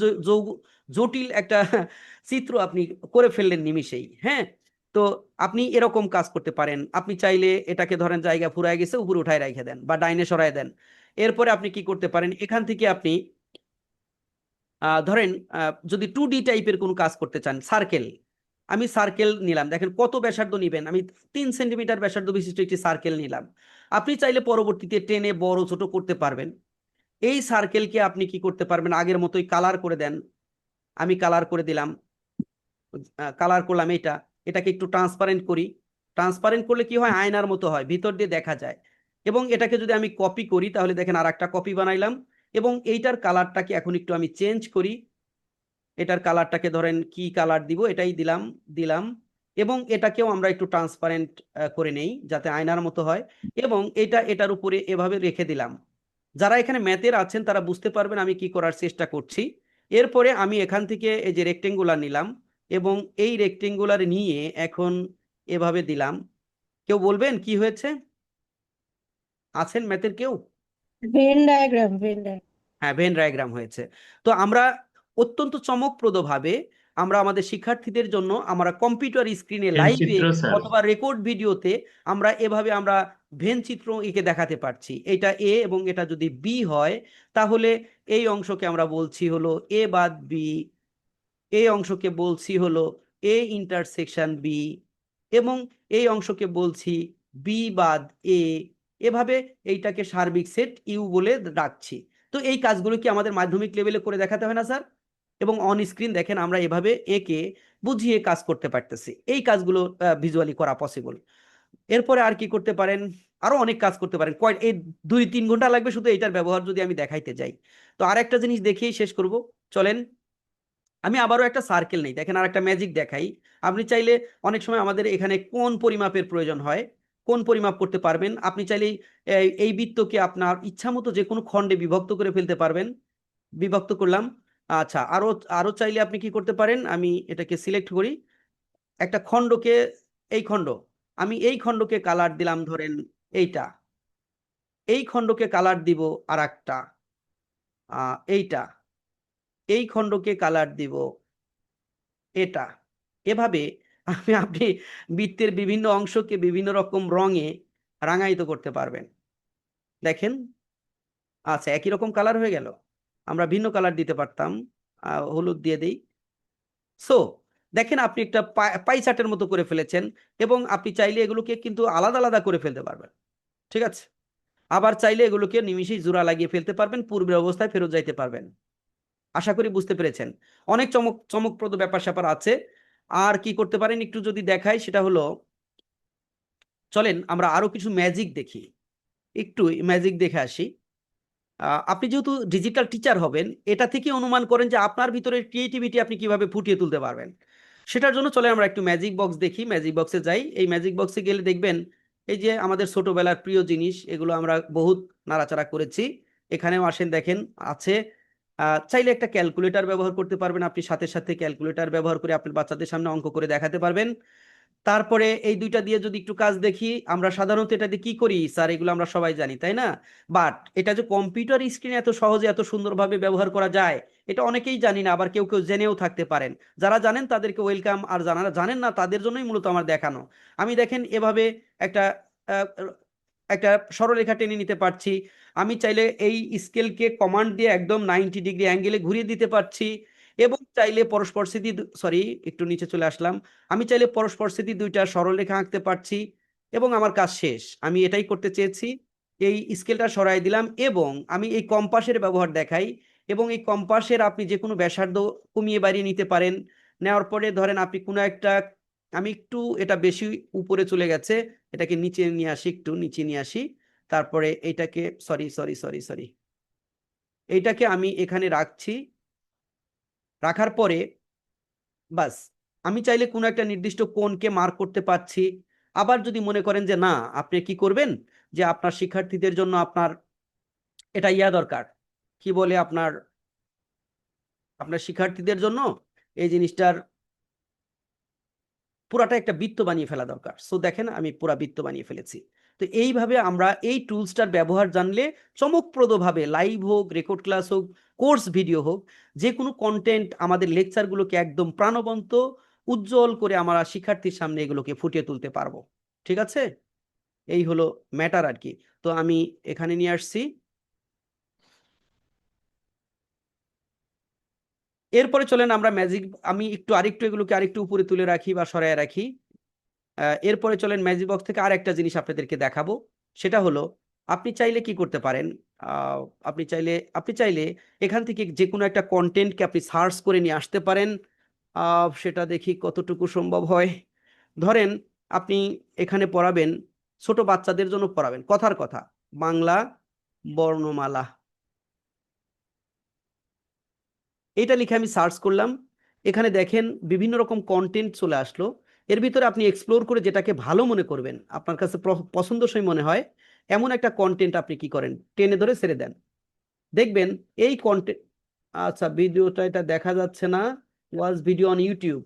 Speaker 1: জটিল একটা চিত্র আপনি করে ফেললেন নিমিষেই। হ্যাঁ, তো আপনি এরকম কাজ করতে পারেন। আপনি চাইলে এটাকে ধরেন জায়গা ফুরায় গেছে উপরে উঠায় রেখে দেন বা ডাইনে সরায় দেন। এরপরে আপনি কি করতে পারেন, এখান থেকে আপনি ধরেন যদি 2D টাইপের কোনো কাজ করতে চান, সার্কেল, আমি সার্কেল নিলাম, দেখেন কত ব্যাসার্ধ নিবেন, আমি 3 সেন্টিমিটার ব্যাসার্ধ বিশিষ্ট একটি সার্কেল নিলাম। আপনি চাইলে পরবর্তীতে টেনে বড় ছোট করতে পারবেন। এই সার্কেলকে আপনি কি করতে পারবেন, আগের মতোই কালার করে দেন। আমি কালার করে দিলাম, কালার করলাম এইটা, এটাকে একটু ট্রান্সপারেন্ট করি। ট্রান্সপারেন্ট করলে কি হয়, আয়নার মতো হয়, ভিতর দিয়ে দেখা যায়। এবং এটাকে যদি আমি কপি করি, তাহলে দেখেন আর একটা কপি বানাইলাম। এবং এইটার কালারটাকে এখন একটু আমি চেঞ্জ করি, এটার কালারটাকে ধরেন কি কালার দিব, এটাই দিলাম, দিলাম। এবং এটাকেও আমরা একটু ট্রান্সপারেন্ট করে নেই যাতে আয়নার মতো হয়। এবং এটা এটার উপরে এভাবে রেখে দিলাম। যারা এখানে ম্যাথের আছেন তারা বুঝতে পারবেন আমি কি করার চেষ্টা করছি। এরপরে আমি এখান থেকে এই যে রেক্টেঙ্গুলার নিলাম, এবং এই রেক্টেঙ্গুলার নিয়ে এখন এভাবে দিলাম। কেউ বলবেন কি হয়েছে, আছেন ম্যাথের কেউ?
Speaker 6: Venn diagram, Venn diagram.
Speaker 1: হ্যাঁ, ভেন ডায়াগ্রাম হয়েছে। তো আমরা অত্যন্ত চমকপ্রদভাবে আমরা আমাদের শিক্ষার্থীদের জন্য আমরা কম্পিউটার স্ক্রিনে লাইভে
Speaker 7: চিত্র স্যার।
Speaker 1: অথবা রেকর্ড ভিডিওতে আমরা এভাবে আমরা ভেন চিত্র এঁকে দেখাতে পারছি। এটা এ এবং এটা যদি বি হয়, তাহলে এই অংশকে আমরা বলছি হলো এ বাদ বি, এই অংশকে বলছি হলো এ ইন্টারসেকশন বি, এবং এই অংশকে বলছি বি বাদ এ। এভাবে এইটাকে সার্বিক সেট ইউ বলে ডাকছি। তো এই কাজগুলো কি আমাদের মাধ্যমিক লেভেলে করে দেখাতে হয় না স্যার? এবং অন স্ক্রিন দেখেন আমরা এভাবে এঁকে বুঝিয়ে কাজ করতে পারতেছি, এই কাজগুলো ভিজুয়ালি করা পসিবল। এরপরে আর কি করতে পারেন, আরো অনেক কাজ করতে পারেন, এই 2-3 ঘন্টা লাগবে শুধু এটার ব্যবহার যদি আমি দেখাইতে যাই। তো আরেকটা জিনিস দেখিয়েই শেষ করব, চলেন আমি আবারও একটা সার্কেল নেই, দেখেন আর একটা ম্যাজিক দেখাই। আপনি চাইলে অনেক সময় আমাদের এখানে কোন পরিমাপের প্রয়োজন হয়, কোন পরিমাপ করতে পারবেন, আপনি চাইলেই এই বৃত্তকে আপনার ইচ্ছা মতো যে কোনো খণ্ডে বিভক্ত করে ফেলতে পারবেন। বিভক্ত করলাম। আচ্ছা, আরো আরো চাইলে আপনি কি করতে পারেন, আমি এটাকে সিলেক্ট করি, একটা খণ্ডকে, এই খণ্ড, আমি এই খণ্ডকে কালার দিলাম ধরেন এইটা, এই খণ্ডকে কালার দিব আর একটা এইটা, এই খণ্ডকে কালার দিব এটা। এভাবে আপনি বৃত্তের বিভিন্ন অংশকে বিভিন্ন রকম রঙে রাঙায়িত করতে পারবেন। দেখেন, আচ্ছা একই রকম কালার হয়ে গেল, আমরা ভিন্ন কালার দিতে পারতাম, হলুদ দিয়ে দিই। সো দেখেন আপনি একটা পাই চার্টের মতো করে ফেলেছেন, এবং আপনি চাইলে এগুলোকে কিন্তু আলাদা আলাদা করে ফেলতে পারবেন, ঠিক আছে? আবার চাইলে এগুলোকে নিমিষেই জোড়া লাগিয়ে ফেলতে পারবেন, পূর্বের অবস্থায় ফেরত যাইতে পারবেন। আশা করি বুঝতে পেরেছেন। অনেক চমকপ্রদ ব্যাপার স্যাপার আছে। আর কি করতে পারেন একটু যদি দেখাই, সেটা হলো, চলেন আমরা আরো কিছু ম্যাজিক দেখি, একটু ম্যাজিক দেখে আসি। আপনি যেহেতু ডিজিটাল টিচার হবেন, এটা থেকে অনুমান করেন যে আপনার ভিতরের ক্রিয়েটিভিটি আপনি কিভাবে ফুটিয়ে তুলতে পারবেন। সেটার জন্য চলে আমরা একটু ম্যাজিক বক্স দেখি, ম্যাজিক বক্সে যাই। এই ম্যাজিক বক্সে গেলে দেখবেন এই যে আমাদের ছোটবেলার প্রিয় জিনিস, এগুলো আমরা বহুত নাড়াচাড়া করেছি। এখানেও আসেন, দেখেন আছে। চাইলে একটা ক্যালকুলেটর ব্যবহার করতে পারবেন, আপনি সাথে সাথে ক্যালকুলেটর ব্যবহার করে আপনার বাচ্চাদের সামনে অঙ্ক করে দেখাতে পারবেন। তারপরে এই দুইটা দিয়ে যদি একটু কাজ দেখি, আমরা সাধারণত এটা দিয়ে কি করি স্যার, এগুলো আমরা সবাই জানি তাই না? বাট এটা যে কম্পিউটার স্ক্রিনে এত সহজে এত সুন্দরভাবে ব্যবহার করা যায়, এটা অনেকেই জানি না, আবার কেউ কেউ জেনেও থাকতে পারেন। যারা জানেন তাদেরকে ওয়েলকাম, আর যারা জানেন না তাদের জন্যই মূলত আমার দেখানো। আমি দেখেন এভাবে একটা আহ, একটা সরলরেখা টেনে নিতে পারছি। আমি চাইলে এই স্কেলকে কমান্ড দিয়ে একদম 90 ডিগ্রি অ্যাঙ্গেলে ঘুরিয়ে দিতে পারছি, এবং চাইলে পরস্পর স্থিতি, সরি একটু নিচে চলে আসলাম, আমি চাইলে পরস্পর স্থিতি দুইটা সরলরেখা আঁকতে পারছি, এবং আমার কাজ শেষ। আমি এটাই করতে চেয়েছি, এই স্কেলটা সরাই দিলাম, এবং আমি এই কম্পাসের ব্যবহার দেখাই। এবং এই কম্পাসের আপনি যে কোনো ব্যাসার্ধ কমিয়ে বাড়িয়ে নিতে পারেন। নেওয়ার পরে ধরেন আপনি কোনো একটা, আমি একটু এটা বেশি উপরে চলে গেছে, এটাকে নিচে নিয়ে আসি, একটু নিচে নিয়ে আসি। তারপরে এইটাকে, সরি সরি সরি সরি, এইটাকে আমি এখানে রাখছি। রাখার পরে বাস, আমি চাইলে কোনো একটা নির্দিষ্ট কোণকে মার্ক করতে পারছি। আবার যদি মনে করেন যে না, আপনি কি করবেন, যে আপনার শিক্ষার্থীদের জন্য আপনার এটা দরকার, কি বলে, আপনার আপনার শিক্ষার্থীদের জন্য এই জিনিসটার পুরাটা একটা বৃত্ত বানিয়ে ফেলা দরকার। সো দেখেন আমি পুরা বৃত্ত বানিয়ে ফেলেছি। তো এইভাবে আমরা এই টুলসটার ব্যবহার জানলে চমকপ্রদভাবে, লাইভ হোক, রেকর্ড ক্লাস হোক, কোর্স ভিডিও হোক, যে কোনো কন্টেন্ট, আমাদের লেকচারগুলোকে একদম প্রাণবন্ত, উজ্জ্বল করে আমরা শিক্ষার্থীর সামনে এগুলোকে ফুটিয়ে তুলতে পারবো। ঠিক আছে, এই হলো ম্যাটার আর কি। তো আমি এখানে নিয়ে আসছি। এরপরে চলেন আমরা ম্যাজিক, আমি একটু আরেকটু এগুলোকে আরেকটু উপরে তুলে রাখি বা সরায় রাখি। এরপরে চলেন ম্যাজিক বক্স থেকে আরেকটা জিনিস আপনাদেরকে দেখাবো। সেটা হলো, আপনি চাইলে কি করতে পারেন, আহ, আপনি চাইলে এখান থেকে যে কোনো একটা কন্টেন্টকে আপনি সার্চ করে নিয়ে আসতে পারেন। সেটা দেখি কতটুকু সম্ভব হয়। ধরেন আপনি এখানে পড়াবেন, ছোট বাচ্চাদের জন্য পড়াবেন কথার কথা, বাংলা বর্ণমালা, এটা লিখে আমি সার্চ করলাম। এখানে দেখেন বিভিন্ন রকম কন্টেন্ট চলে আসলো। এর ভিতরে আপনি এক্সপ্লোর করে যেটাকে ভালো মনে করবেন, আপনার কাছে পছন্দসই মনে হয়, এমন একটা কন্টেন্ট আপনি কি করেন, টেনে ধরে ছেড়ে দেন। দেখবেন এই কন্টেন্ট, আচ্ছা ভিডিওটা এটা দেখা যাচ্ছে না, ওয়াজ ভিডিও অন ইউটিউব,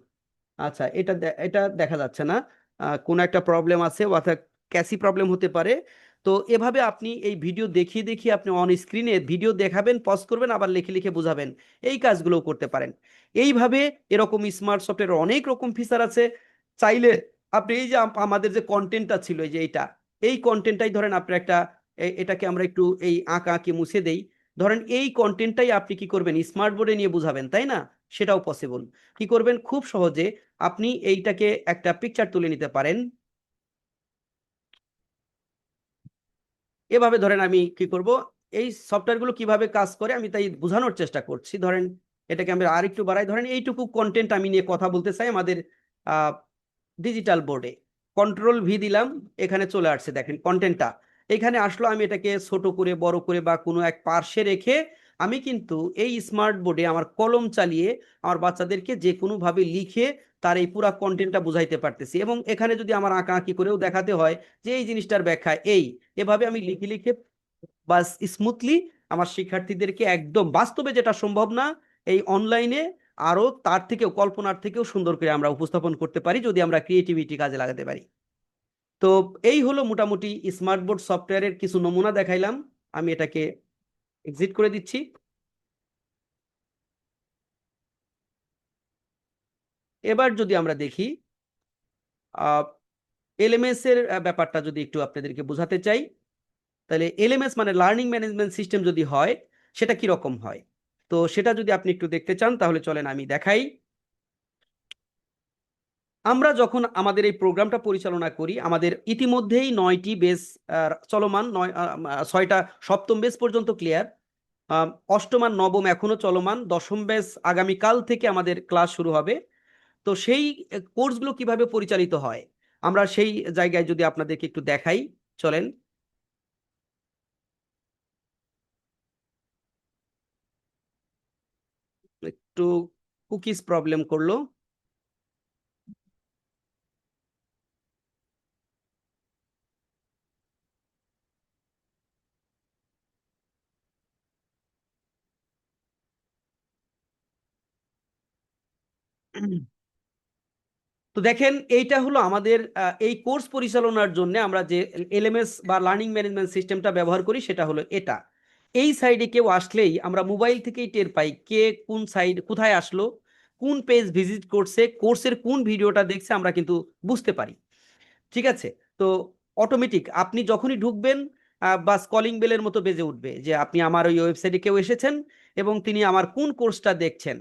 Speaker 1: আচ্ছা এটা দেখা যাচ্ছে না, কোনো একটা প্রবলেম আছে, অর্থাৎ ক্যাসি প্রবলেম হতে পারে। তো এভাবে আপনি এই ভিডিও দেখিয়ে দেখিয়ে আপনি অন স্ক্রিনে ভিডিও দেখাবেন, পজ করবেন, আবার লিখে লিখে বোঝাবেন, এই কাজগুলো করতে পারেন। এইভাবে এরকম স্মার্ট সফটওয়্যার অনেক রকম ফিচার আছে। চাইলে আপনি এই যে আমাদের যে কন্টেন্টটা ছিল, এই যে এই কন্টেন্টটাই ধরেন আপনার একটা, এটাকে আমরা একটু এই আঁকা আঁকি মুছে দেই, ধরেন এই কন্টেন্টটাই আপনি কি করবেন, স্মার্ট বোর্ডে নিয়ে বুঝাবেন, তাই না? সেটাও পসিবল। কি করবেন, খুব সহজে আপনি এইটাকে একটা পিকচার তুলে নিতে পারেন। এভাবে ধরেন আমি কি করব, এই সফটওয়্যারগুলো কিভাবে কাজ করে আমি তাই বোঝানোর চেষ্টা করছি। ধরেন এটাকে আমরা আরেকটু বাড়াই, ধরেন এইটুকু কন্টেন্ট আমি নিয়ে কথা বলতে চাই আমাদের ডিজিটাল বোর্ডে, কন্ট্রোল ভি দিলাম, এখানে চলে আসছে, দেখেন কন্টেন্টটা এখানে আসলো। আমি এটাকে ছোট করে, বড় করে বা কোনো এক পার্শ্বে রেখে আমি কিন্তু এই স্মার্ট বোর্ডে আমার কলম চালিয়ে আমার বাচ্চাদেরকে যে কোনোভাবে লিখে তার এই পুরা কন্টেন্টটা বুঝাইতে পারতেছি, এবং এখানে যদি আমার আঁকাআঁকি করেও দেখাতে হয় যে এই জিনিসটার ব্যাখ্যা এই, এভাবে আমি লিখে লিখে বাস স্মুথলি আমার শিক্ষার্থীদেরকে একদম বাস্তবে যেটা সম্ভব না এই অনলাইনে আরো তার থেকেও কল্পনার থেকেও সুন্দর করে আমরা উপস্থাপন করতে পারি যদি আমরা ক্রিয়েটিভিটি কাজে লাগাতে পারি। তো এই হলো মোটামুটি স্মার্ট বোর্ড সফটওয়্যারের কিছু নমুনা দেখাইলাম। আমি এটাকে এক্সিট করে দিচ্ছি। এবার যদি আমরা দেখি এলএমএস এর ব্যাপারটা যদি একটু আপনাদেরকে বোঝাতে চাই, তাহলে এলএমএস মানে লার্নিং ম্যানেজমেন্ট সিস্টেম যদি হয় সেটা কি রকম হয়, তো সেটা যদি আপনি একটু দেখতে চান তাহলে চলেন আমি দেখাই। আমরা যখন আমাদের এই প্রোগ্রামটা পরিচালনা করি আমাদের ইতিমধ্যেই 9টি বেস চলমান, 6টা সপ্তম বেস পর্যন্ত ক্লিয়ার, অষ্টম আর নবম এখনো চলমান, দশম বেস আগামীকাল থেকে আমাদের ক্লাস শুরু হবে। তো সেই কোর্সগুলো কিভাবে পরিচালিত হয় আমরা সেই জায়গায় যদি আপনাদেরকে একটু দেখাই, চলেন। একটু কুকিজ প্রবলেম করলো। তো দেখেন এইটা হলো আমাদের এই কোর্স পরিচালনার জন্য আমরা যে এলএমএস বা লার্নিং ম্যানেজমেন্ট সিস্টেমটা ব্যবহার করি সেটা হলো এটা। এই সাইডে কেউ আসলেই আমরা মোবাইল থেকেই টের পাই কে কোন সাইড কোথায় আসলো, কোন পেজ ভিজিট করছে, কোর্সের কোন ভিডিওটা দেখছে আমরা কিন্তু বুঝতে পারি। ঠিক আছে? তো অটোমেটিক আপনি যখনই ঢুকবেন বা কলিং বেলের মতো বেজে উঠবে যে আপনি আমার ওই ওয়েবসাইটে কেউ এসেছেন এবং তিনি আমার কোন কোর্সটা দেখছেন।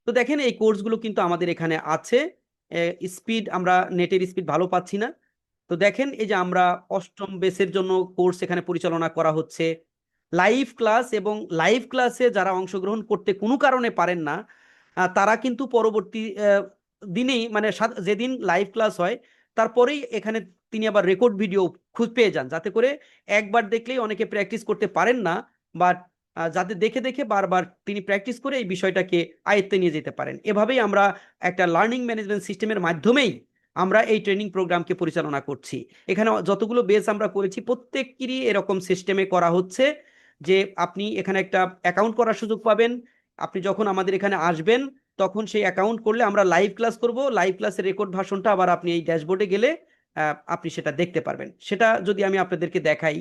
Speaker 1: তো দেখেন এই কোর্সগুলো কিন্তু আমাদের এখানে আছে। স্পিড আমরা নেটের স্পিড ভালো পাচ্ছি না। তো দেখেন এই যে আমরা অষ্টম বেসের জন্য কোর্স এখানে পরিচালনা করা হচ্ছে লাইভ ক্লাস, এবং লাইভ ক্লাসে যারা অংশগ্রহণ করতে কোনো কারণে পারেন না তারা কিন্তু পরবর্তী দিনেই মানে যেদিন লাইভ ক্লাস হয় তারপরেই এখানে তিনি আবার রেকর্ড ভিডিও খুঁজ পেয়ে যান, যাতে করে একবার দেখলেই অনেকে প্র্যাকটিস করতে পারেন না, বা যাতে দেখে দেখে বারবার তিনি প্র্যাকটিস করে এই বিষয়টাকে আয়ত্তে নিয়ে যেতে পারেন। এভাবেই আমরা একটা লার্নিং ম্যানেজমেন্ট সিস্টেমের মাধ্যমেই আমরা এই ট্রেনিং প্রোগ্রামকে পরিচালনা করছি। এখানে যতগুলো বেস আমরা করেছি প্রত্যেকেরই এরকম সিস্টেমে করা হচ্ছে যে আপনি এখানে একটা অ্যাকাউন্ট করার সুযোগ পাবেন। আপনি যখন আমাদের এখানে আসবেন তখন সেই অ্যাকাউন্ট করলে আমরা লাইভ ক্লাস করব, লাইভ ক্লাসের রেকর্ড ভার্সনটা আবার আপনি এই ড্যাশবোর্ডে গেলে আপনি সেটা দেখতে পারবেন। সেটা যদি আমি আপনাদেরকে দেখাই,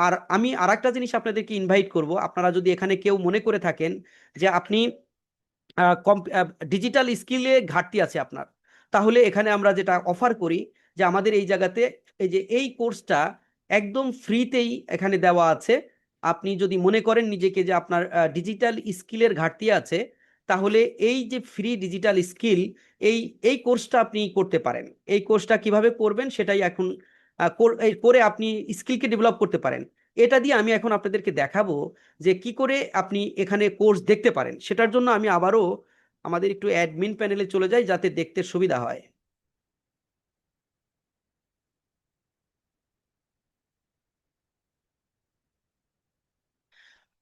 Speaker 1: আর আমি আরেকটা জিনিস আপনাদেরকে ইনভাইট করব, আপনারা যদি এখানে কেউ মনে করে থাকেন যে আপনি ডিজিটাল স্কিলে ঘাটতি আছে আপনার, তাহলে এখানে আমরা যেটা অফার করি যে আমাদের এই জায়গাতে এই যে এই কোর্সটা একদম ফ্রিতেই এখানে দেওয়া আছে। আপনি যদি মনে করেন নিজেকে যে আপনার ডিজিটাল স্কিলের ঘাটতি আছে, তাহলে এই যে ফ্রি ডিজিটাল স্কিল এই এই কোর্সটা আপনি করতে পারেন। এই কোর্সটা কিভাবে করবেন সেটাই এখন করে আপনি স্কিলকে ডেভেলপ করতে পারেন। এটা দিয়ে আমি এখন আপনাদেরকে দেখাবো যে কি করে আপনি এখানে কোর্স দেখতে পারেন। সেটার জন্য আমি আবারও আমাদের একটু অ্যাডমিন প্যানেলে চলে যাই যাতে দেখতে সুবিধা হয়।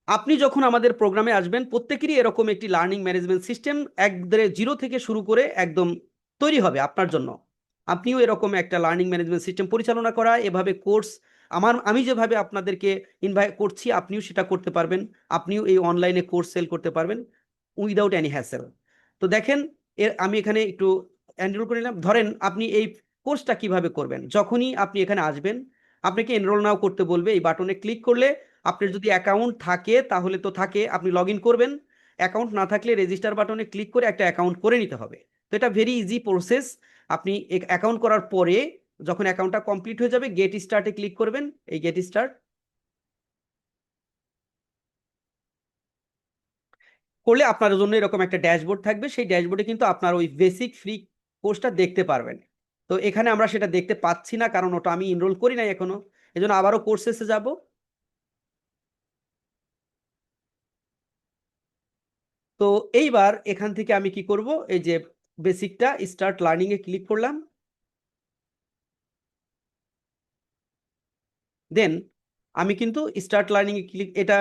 Speaker 1: আপনি যখন আমাদের প্রোগ্রামে আসবেন প্রত্যেকেরই এরকম একটি লার্নিং ম্যানেজমেন্ট সিস্টেম একবারে জিরো থেকে শুরু করে একদম তৈরি হবে আপনার জন্য। আপনিও এরকম একটা লার্নিং ম্যানেজমেন্ট সিস্টেম পরিচালনা করা, এভাবে কোর্স আমি যেভাবে আপনাদেরকে ইনভাইট করছি আপনিও সেটা করতে পারবেন। আপনিও এই অনলাইনে কোর্স সেল করতে পারবেন উইদাউট এনি হ্যাসেল। তো দেখেন আমি এখানে একটু এনরোল করে নিলাম। ধরেন আপনি এই কোর্সটা কিভাবে করবেন, যখনই আপনি এখানে আসবেন আপনাকে এনরোল নাও করতে বলবে। এই বাটনে ক্লিক করলে আপনার যদি অ্যাকাউন্ট থাকে তাহলে তো থাকে, আপনি লগ ইন করবেন। অ্যাকাউন্ট না থাকলে রেজিস্টার বাটনে ক্লিক করে একটা অ্যাকাউন্ট করে নিতে হবে। তো এটা ভেরি ইজি প্রসেস। আপনি অ্যাকাউন্ট করার পরে যখন অ্যাকাউন্টটা কমপ্লিট হয়ে যাবে গেট স্টার্টে ক্লিক করবেন। এই গেট স্টার্ট করলে আপনার জন্য এরকম একটা ড্যাশবোর্ড থাকবে, সেই ড্যাশবোর্ডে কিন্তু আপনার ওই বেসিক ফ্রি কোর্সটা দেখতে পারবেন। তো এখানে আমরা সেটা দেখতে পাচ্ছি না কারণ ওটা আমি এনরোল করি নাই এখনো, এজন্য আবারও কোর্সেসে যাব। তো এইবার এখান থেকে আমি কি করব, এই যে বেসিকটা স্টার্ট লার্নিং এ ক্লিক করলাম। দেন আমি কিন্তু স্টার্ট লার্নিং এ ক্লিক, এটা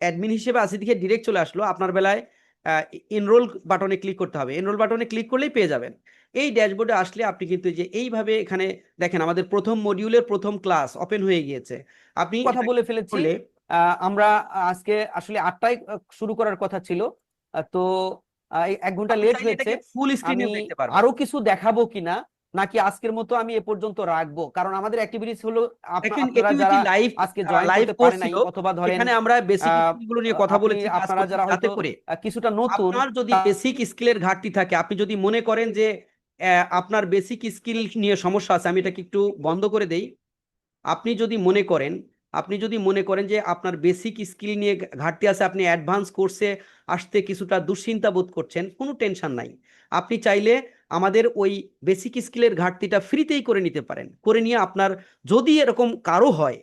Speaker 1: অ্যাডমিন হিসেবে আছে দিকে ডিরেক্ট চলে আসলো, আপনার বেলায় এনরোল বাটনে ক্লিক করতে হবে। এনরোল বাটনে ক্লিক করলেই পেয়ে যাবেন। এই ড্যাশবোর্ডে আসলে আপনি কিন্তু যে এইভাবে এখানে দেখেন আমাদের প্রথম মডিউলের প্রথম ক্লাস ওপেন হয়ে গিয়েছে। আপনি
Speaker 9: কথা বলে ফেলেছি।
Speaker 1: করলে
Speaker 9: আমরা আজকে আসলে 8টায় শুরু করার কথা ছিল, তো এই 1 ঘন্টা
Speaker 1: আপনি
Speaker 9: লেট
Speaker 1: চাইলে
Speaker 9: হয়েছে।
Speaker 1: এটাকে ফুল
Speaker 9: আমি
Speaker 1: স্ক্রিনেও দেখতে পারবেন।
Speaker 9: আরো কিছু দেখাবো কিনা, নাকি আজকের মতো আমি এ পর্যন্ত রাখবো? কারণ আমাদের অ্যাক্টিভিটিস হলো
Speaker 1: দেখেন
Speaker 9: আপনারা
Speaker 1: এটি
Speaker 9: যারা
Speaker 1: লাইভ
Speaker 9: আজকে জয়েন
Speaker 1: লাইভ
Speaker 9: করতে
Speaker 1: কোর্স
Speaker 9: পারে নাই,
Speaker 1: ছিল,
Speaker 9: অথবা ধরেন
Speaker 1: এখানে আমরা বেসিক
Speaker 9: আহ,
Speaker 1: স্কিলগুলো নিয়ে কথা বলেছি, কাজ
Speaker 9: আপনারা
Speaker 1: করছি,
Speaker 9: যারা
Speaker 1: যাতে
Speaker 9: হয়তো
Speaker 1: করে
Speaker 9: কিছুটা নতুন,
Speaker 1: আপনার যদি বেসিক স্কিলের ঘাটতি থাকে, আপনি যদি মনে করেন যে আপনার বেসিক স্কিল নিয়ে সমস্যা আছে, আমি এটাকে একটু বন্ধ করে দেই। আপনি যদি মনে করেন যে আপনার বেসিক স্কিল নিয়ে ঘাটতি আছে, আপনি অ্যাডভান্স কোর্সে আসতে কিছুটা দুশ্চিন্তা বোধ করছেন, কোনো টেনশন নাই। আপনি চাইলে আমাদের ওই বেসিক স্কিলের ঘাটতিটা ফ্রিতেই করে নিতে পারেন। করে নিয়ে আপনার যদি এরকম কারো হয়,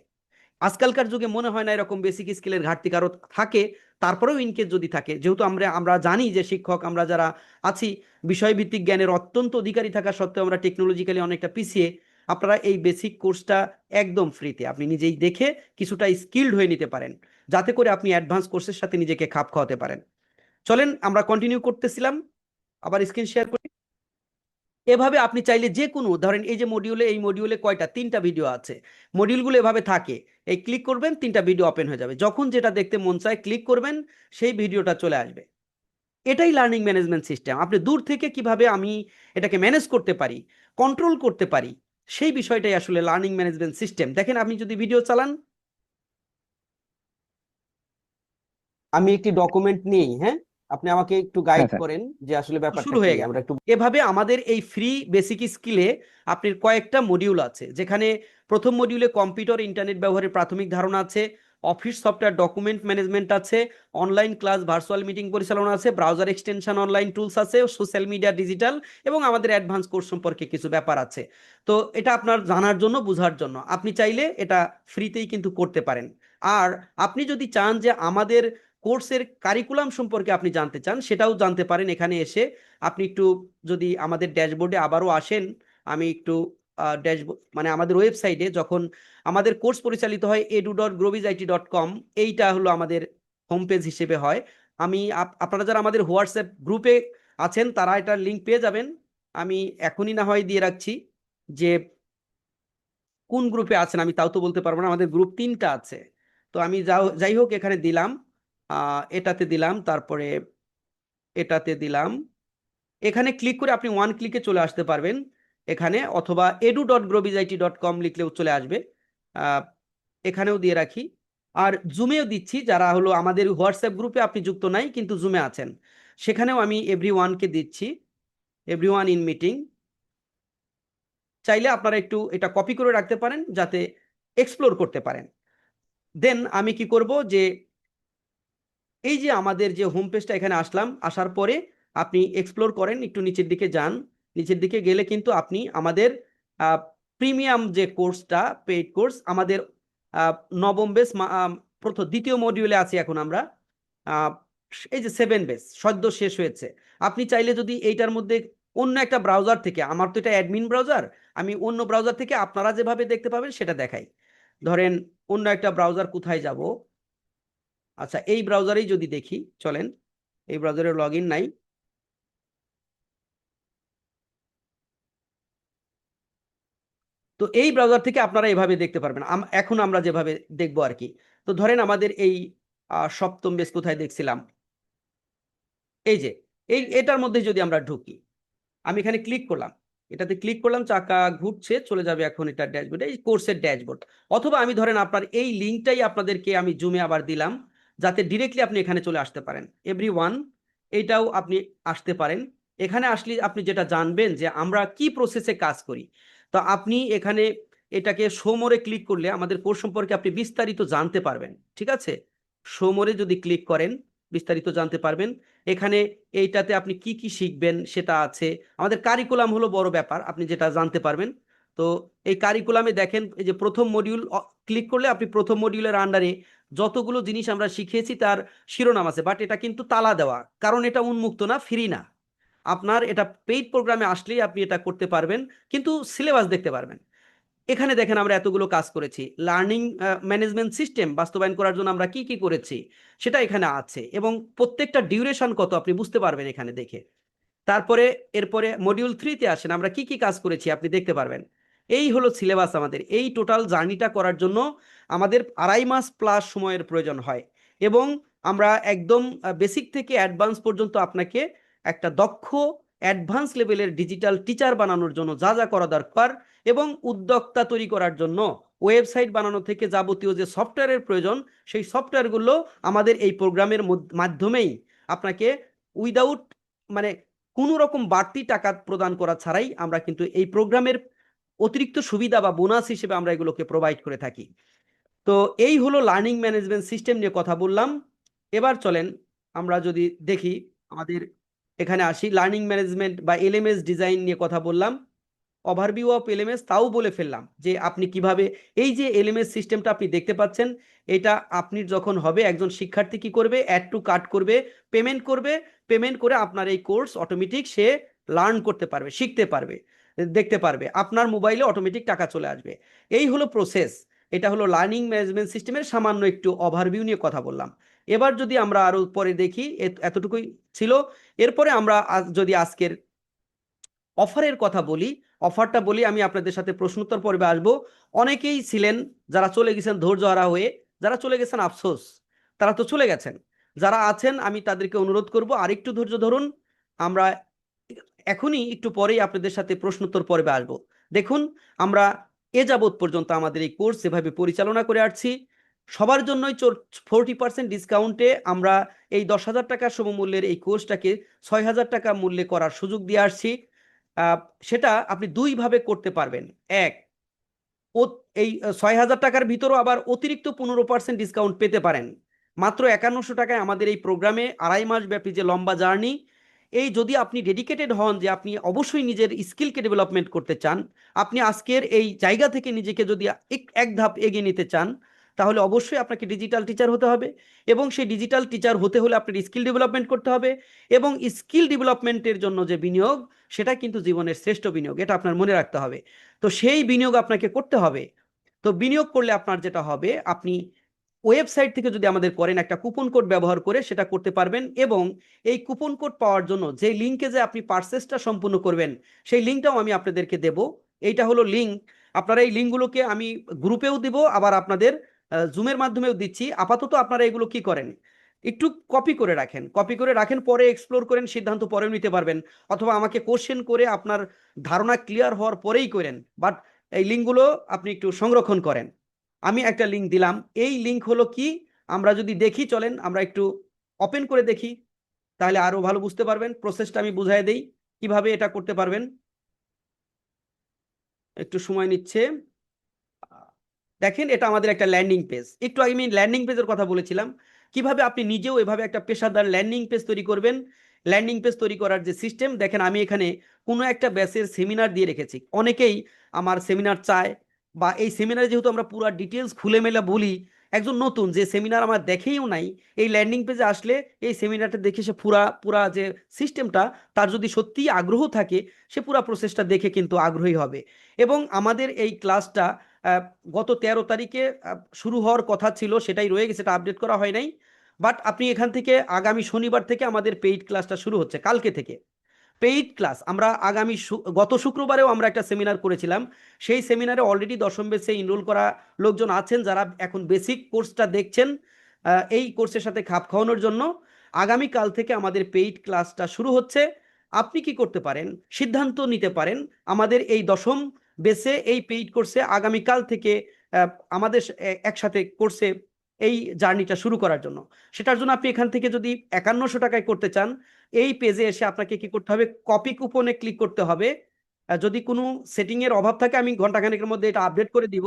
Speaker 1: আজকালকার যুগে মনে হয় না এরকম বেসিক স্কিলের ঘাটতি কারো থাকে, তারপরেও ইনকেস যদি থাকে, যেহেতু আমরা জানি যে শিক্ষক আমরা যারা আছি বিষয়ভিত্তিক জ্ঞানের অত্যন্ত অধিকারী থাকা সত্ত্বেও আমরা টেকনোলজিক্যালি অনেকটা পিছিয়ে, আপনারা এই বেসিক কোর্সটা একদম ফ্রিতে আপনি নিজেই দেখে কিছুটা স্কিলড হয়ে নিতে পারেন, যাতে করে আপনি অ্যাডভান্স কোর্সের সাথে নিজেকে খাপ খাওয়াতে পারেন। চলেন আমরা কন্টিনিউ করতেছিলাম, আবার স্ক্রিন শেয়ার করি। এভাবে আপনি চাইলে যে কোনো, ধরেন এই যে এই মডিউলে কয়টা 3টা ভিডিও আছে, মডিউলগুলো এভাবে থাকে, এই ক্লিক করবেন 3টা ভিডিও ওপেন হয়ে যাবে, যখন যেটা দেখতে মন চায় ক্লিক করবেন, সেই ভিডিওটা চলে আসবে। এটাই লার্নিং ম্যানেজমেন্ট সিস্টেম। আপনি দূর থেকে কিভাবে আমি এটাকে ম্যানেজ করতে পারি, কন্ট্রোল করতে পারি, সেই বিষয়টাই আসলে লার্নিং ম্যানেজমেন্ট সিস্টেম। দেখেন আপনি যদি ভিডিও চালান, আমি একটি ডকুমেন্ট নিই, হ্যাঁ, আপনি আমাকে একটু গাইড করেন যে আসলে ব্যাপারটা শুরু হয়ে
Speaker 9: কি,
Speaker 1: গেল।
Speaker 9: আমরা একটু
Speaker 1: এভাবে আমাদের এই ফ্রি বেসিক স্কিলে আপনার কয়েকটা মডিউল আছে, যেখানে প্রথম মডিউলে কম্পিউটার ইন্টারনেট ব্যবহারের প্রাথমিক ধারণা আছে, অফিস সফটওয়্যার ডকুমেন্ট ম্যানেজমেন্ট আছে, অনলাইন ক্লাস ভার্চুয়াল মিটিং পরিচালনা আছে, ব্রাউজার এক্সটেনশন অনলাইন টুলস আছে, সোশ্যাল মিডিয়া ডিজিটাল, এবং আমাদের অ্যাডভান্স কোর্স সম্পর্কে কিছু ব্যাপার আছে। তো এটা আপনার জানার জন্য, বোঝার জন্য আপনি চাইলে এটা ফ্রিতেই কিন্তু করতে পারেন। আর আপনি যদি চান যে আমাদের কোর্সের কারিকুলাম সম্পর্কে আপনি জানতে চান, সেটাও জানতে পারেন এখানে এসে। আপনি একটু যদি আমাদের ড্যাশবোর্ডে আবারও আসেন, আমি একটু ড্যাশবোর্ড মানে আমাদের ওয়েবসাইটে যখন আমাদের কোর্স পরিচালিত হয় edu.growbizit.com, এইটা হলো আমাদের হোম পেজ হিসেবে হয়। আমি আপনারা যারা আমাদের হোয়াটসঅ্যাপ গ্রুপে আছেন তারা এটার লিঙ্ক পেয়ে যাবেন। আমি এখনই না হয় দিয়ে রাখছি যে কোন গ্রুপে আছেন, আমি তাও তো বলতে পারবো না, আমাদের গ্রুপ 3টা আছে। তো আমি যাই হোক এখানে দিলাম, এটাতে দিলাম, তারপরে এটাতে দিলাম। এখানে ক্লিক করে আপনি ওয়ান ক্লিকে চলে আসতে পারবেন এখানে, অথবা edu.growbizit.com লিখলেও চলে আসবে। এখানেও দিয়ে রাখি, আর জুমেও দিচ্ছি। যারা হলো আমাদের হোয়াটসঅ্যাপ গ্রুপে আপনি যুক্ত নাই কিন্তু জুমে আছেন, সেখানেও আমি এভরিওয়ানকে দিচ্ছি, এভরিওয়ান ইন মিটিং। চাইলে আপনারা একটু এটা কপি করে রাখতে পারেন যাতে এক্সপ্লোর করতে পারেন। দেন আমি কি করব যে এই যে আমাদের যে হোম পেজটা, এখানে আসলাম, আসার পরে আপনি এক্সপ্লোর করেন, একটু নিচের দিকে যান। নিচের দিকে গেলে কিন্তু আপনি আমাদের প্রিমিয়াম যে কোর্সটা, পেইড কোর্স, আমাদের নবম বেস দ্বিতীয় মডিউলে আছি এখন আমরা। এই যে 7 বেস সদ্য শেষ হয়েছে। আপনি চাইলে যদি এইটার মধ্যে অন্য একটা ব্রাউজার থেকে, আমার তো এটা অ্যাডমিন ব্রাউজার, আমি অন্য ব্রাউজার থেকে আপনারা যেভাবে দেখতে পাবেন সেটা দেখাই। ধরেন অন্য একটা ব্রাউজার, কোথায় যাব, আচ্ছা এই ব্রাউজারেই যদি দেখি, চলেন, এই ব্রাউজারে লগ ইন নাই। তো এই ব্রাউজার থেকে আপনারা এভাবে দেখতে পারবেন, এখন আমরা যেভাবে দেখবো আর কি। তো ধরেন আমাদের এই সপ্তম বেস কোথায় দেখছিলাম, এই যে এটার মধ্যে যদি আমরা ঢুকি, আমি এখানে ক্লিক করলাম, এটাতে ক্লিক করলাম, চাকা ঘুরছে, চলে যাবে এখন এটা ড্যাশবোর্ড, এই কোর্সের ড্যাশবোর্ড। অথবা আমি ধরেন আপনার এই লিঙ্কটাই আপনাদেরকে আমি জুমে আবার দিলাম, যাতে ডিরেক্টলি আপনি এখানে চলে আসতে পারেন। এভরিওয়ান, এইটাও আপনি আসতে পারেন। এখানে আসলে আপনি যেটা জানবেন যে আমরা কি প্রসেসে কাজ করি। তো আপনি এখানে এটাকে শো মোরে ক্লিক করলে আমাদের কোর্স সম্পর্কে আপনি বিস্তারিত জানতে পারবেন। ঠিক আছে, শো মোরে যদি ক্লিক করেন বিস্তারিত জানতে পারবেন। এখানে এইটাতে আপনি কি কি শিখবেন সেটা আছে। আমাদের কারিকুলাম হলো বড় ব্যাপার, আপনি যেটা জানতে পারবেন। তো এই কারিকুলামে দেখেন, এই যে প্রথম মডিউল, ক্লিক করলে আপনি প্রথম মডিউলের আন্ডারে যতগুলো জিনিস আমরা শিখিয়েছি তার শিরোনাম আছে, বাট এটা কিন্তু তালা দেওয়া, কারণ এটা উন্মুক্ত না, ফ্রি না। আপনার এটা পেইড প্রোগ্রামে আসলেই আপনি এটা করতে পারবেন, কিন্তু সিলেবাস দেখতে পারবেন। এখানে দেখেন আমরা এতগুলো কাজ করেছি, লার্নিং ম্যানেজমেন্ট সিস্টেম বাস্তবায়ন করার জন্য আমরা কি কি করেছি সেটা এখানে আছে, এবং প্রত্যেকটা ডিউরেশন কত আপনি বুঝতে পারবেন এখানে দেখে। তারপরে এরপরে মডিউল 3-তে আসেন, আমরা কি কি কাজ করেছি আপনি দেখতে পারবেন। এই হলো সিলেবাস আমাদের। এই টোটাল জার্নিটা করার জন্য আমাদের 2.5 মাস প্লাস সময়ের প্রয়োজন হয়, এবং আমরা একদম বেসিক থেকে অ্যাডভান্স পর্যন্ত আপনাকে একটা দক্ষ অ্যাডভান্স লেভেলের ডিজিটাল টিচার বানানোর জন্য যা যা করা দরকার, এবং উদ্যোক্তা তৈরি করার জন্য ওয়েবসাইট বানানো থেকে যাবতীয় যে সফটওয়্যারের প্রয়োজন, সেই সফটওয়্যারগুলো আমাদের এই প্রোগ্রামের মাধ্যমেই আপনাকে উইদাউট মানে কোনো রকম বাড়তি টাকা প্রদান করা ছাড়াই আমরা কিন্তু এই প্রোগ্রামের অতিরিক্ত সুবিধা বা বোনাস হিসেবে আমরা এগুলোকে প্রোভাইড করে থাকি। তো এই হলো লার্নিং ম্যানেজমেন্ট সিস্টেম নিয়ে কথা বললাম। এবার চলেন আমরা যদি দেখি, আমাদের এখানে আসি, লার্নিং ম্যানেজমেন্ট বা এলএমএস ডিজাইন নিয়ে কথা বললাম, ওভারভিউ অফ এলএমএস তাও বলে ফেললাম যে আপনি কিভাবে এই যে এলএমএস সিস্টেমটা আপনি দেখতে পাচ্ছেন, এটা আপনি যখন হবে একজন শিক্ষার্থী কি করবে, অ্যাড টু কার্ট করবে, পেমেন্ট করবে, পেমেন্ট করে আপনার এই কোর্স অটোমেটিক সে লার্ন করতে পারবে, শিখতে পারবে, দেখতে পারবে, আপনার মোবাইলে অটোমেটিক টাকা চলে আসবে। এই হলো প্রসেস। এটা হলো লার্নিং ম্যানেজমেন্ট সিস্টেমের সামান্য একটু ওভারভিউ নিয়ে কথা বললাম। এবার যদি আমরা আরো পরে দেখি, এতটুকুই ছিল। এরপরে আমরা যদি আজকের অফারের কথা বলি, অফারটা বলি, আমি আপনাদের সাথে প্রশ্নোত্তর পর্বে আসবো। অনেকেই ছিলেন যারা চলে গেছেন ধৈর্যহারা হয়ে, যারা চলে গেছেন আফসোস, তারা তো চলে গেছেন। যারা আছেন আমি তাদেরকে অনুরোধ করব আরেকটু ধৈর্য ধরুন, আমরা এখনই একটু পরেই আপনাদের সাথে প্রশ্নোত্তর পর্বে আসবো। দেখুন, আমরা এ যাবৎ পর্যন্ত আমাদের এই কোর্স যেভাবে পরিচালনা করে আসছি, সবার জন্যই 40% ডিসকাউন্টে আমরা এই 10,000 টাকার সমমূল্যের এই কোর্সটাকে 6,000 টাকা মূল্যে করার সুযোগ দিয়ে আসছি। সেটা আপনি দুইভাবে করতে পারবেন। এক, এই 6,000 টাকার ভিতরও আবার অতিরিক্ত 15% ডিসকাউন্ট পেতে পারেন। মাত্র 5100 টাকায় আমাদের এই প্রোগ্রামে 2.5 মাস ব্যাপী যে লম্বা জার্নি, এই যদি আপনি ডেডিকেটেড হন যে আপনি অবশ্যই নিজের স্কিলকে ডেভেলপমেন্ট করতে চান, আপনি আজকের এই জায়গা থেকে নিজেকে যদি এক ধাপ এগিয়ে নিতে চান, তাহলে অবশ্যই আপনাকে ডিজিটাল টিচার হতে হবে, এবং সেই ডিজিটাল টিচার হতে হলে আপনার স্কিল ডেভেলপমেন্ট করতে হবে, এবং স্কিল ডেভেলপমেন্টের জন্য যে বিনিয়োগ, সেটা কিন্তু জীবনের শ্রেষ্ঠ বিনিয়োগ, এটা আপনার মনে রাখতে হবে। তো সেই বিনিয়োগ আপনাকে করতে হবে। তো বিনিয়োগ করলে আপনার যেটা হবে, আপনি ওয়েবসাইট থেকে যদি আমাদের করেন, একটা কুপন কোড ব্যবহার করে সেটা করতে পারবেন, এবং এই কুপন কোড পাওয়ার জন্য যে লিঙ্কে যে আপনি পারচেসটা সম্পূর্ণ করবেন, সেই লিঙ্কটাও আমি আপনাদেরকে দেব। এইটা হলো লিঙ্ক। আপনারা এই লিঙ্কগুলোকে আমি গ্রুপেও দিব, আবার আপনাদের জুমের মাধ্যমেও দিচ্ছি। আপাতত আপনারা এগুলো কি করেন, একটু কপি করে রাখেন, কপি করে রাখেন, পরে এক্সপ্লোর করেন, সিদ্ধান্ত পরেও নিতে পারবেন, অথবা আমাকে কোশ্চেন করে আপনার ধারণা ক্লিয়ার হওয়ার পরেই করেন, বাট এই লিঙ্কগুলো আপনি একটু সংরক্ষণ করেন। আমি একটা লিঙ্ক দিলাম, এই লিঙ্ক হলো কি, আমরা যদি দেখি, চলেন আমরা একটু ওপেন করে দেখি, তাহলে আরো ভালো বুঝতে পারবেন। প্রসেসটা আমি বুঝাই দেই কিভাবে এটা করতে পারবেন। একটু সময় নিচ্ছে। দেখেন, এটা আমাদের একটা ল্যান্ডিং পেজ। একটু আগে আমি ল্যান্ডিং পেজের কথা বলেছিলাম, কিভাবে আপনি নিজেও এভাবে একটা পেশাদার ল্যান্ডিং পেজ তৈরি করবেন। ল্যান্ডিং পেজ তৈরি করার যে সিস্টেম, দেখেন আমি এখানে কোনো একটা ব্যাচের সেমিনার দিয়ে রেখেছি। অনেকেই আমার সেমিনার চায়, বা এই সেমিনারে যেহেতু আমরা পুরো ডিটেলস খুলে মেলা বলি, একজন নতুন যে সেমিনার আমার দেখেও নাই, এই ল্যান্ডিং পেজে আসলে এই সেমিনারটা দেখে সে পুরা যে সিস্টেমটা, তার যদি সত্যিই আগ্রহ থাকে, সে পুরা প্রসেসটা দেখে কিন্তু আগ্রহী হবে। এবং আমাদের এই ক্লাসটা গত 13 তারিখে শুরু হওয়ার কথা ছিল, সেটাই রয়ে গেছে, এটা আপডেট করা হয় নাই। বাট আপনি এখান থেকে আগামী শনিবার থেকে আমাদের পেইড ক্লাসটা শুরু হচ্ছে, কালকে থেকে পেইড ক্লাস। আমরা গত শুক্রবারেও আমরা একটা সেমিনার করেছিলাম, সেই সেমিনারে অলরেডি 10ম ব্যাচে এনরোল করা লোকজন আছেন, যারা এখন বেসিক কোর্সটা দেখছেন। এই কোর্সের সাথে খাপ খাওয়ানোর জন্য আগামীকাল থেকে আমাদের পেইড ক্লাসটা শুরু হচ্ছে। আপনি কি করতে পারেন, সিদ্ধান্ত নিতে পারেন আমাদের এই 10ম বেসে এই পেইড কোর্সে আগামীকাল থেকে আমাদের একসাথে কোর্সে এই জার্নিটা শুরু করার জন্য। সেটার জন্য আপনি এখান থেকে যদি 5100 টাকায় করতে চান, এই পেজে এসে আপনাকে কি করতে হবে, কপি কুপনে ক্লিক করতে হবে। যদি কোনো সেটিং এর অভাব থাকে, আমি ঘন্টাখানেকের মধ্যে এটা আপডেট করে দিব।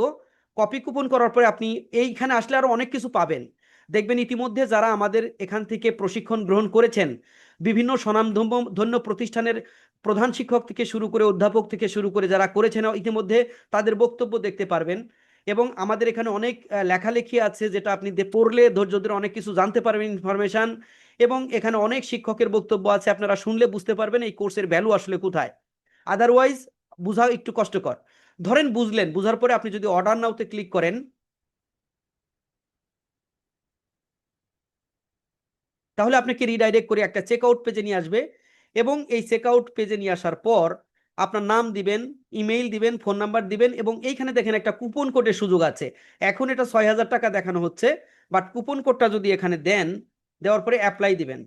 Speaker 1: কপি কুপন করার পরে আপনি এইখানে আসলে আরো অনেক কিছু পাবেন। দেখবেন ইতিমধ্যে যারা আমাদের এখান থেকে প্রশিক্ষণ গ্রহণ করেছেন, বিভিন্ন স্বনামধন্য প্রতিষ্ঠানের প্রধান শিক্ষক থেকে শুরু করে অধ্যাপক থেকে শুরু করে যারা করেছেন ইতিমধ্যে, তাদের বক্তব্য দেখতে পারবেন। এবং আমাদের এখানে অনেক লেখালেখি আছে, যেটা আপনি পড়লে ধৈর্য ধরে অনেক কিছু জানতে পারবেন, ইনফরমেশন। এবং এখানে অনেক শিক্ষকের বক্তব্য আছে, আপনারা শুনলে বুঝতে পারবেন এই কোর্সের ভ্যালু আসলে কোথায়। আদারওয়াইজ বোঝা একটু কষ্টকর। ধরেন বুঝলেন, বুঝার পরে আপনি যদি অর্ডার নাওতে ক্লিক করেন, তাহলে আপনাকে রিডাইরেক্ট করে একটা চেকআউট পেজে নিয়ে আসবে, এবং এই চেকআউট পেজে নিয়ে আসার পর আপনার নাম দিবেন, ইমেইল দিবেন, ফোন নাম্বার দিবেন, এবং এইখানে দেখেন একটা কুপন কোডের সুযোগ আছে। এখন এটা 6,000 টাকা দেখানো হচ্ছে, বাট কুপন কোডটা যদি এখানে দেন, দেওয়ার পরে অ্যাপ্লাই দিবেন,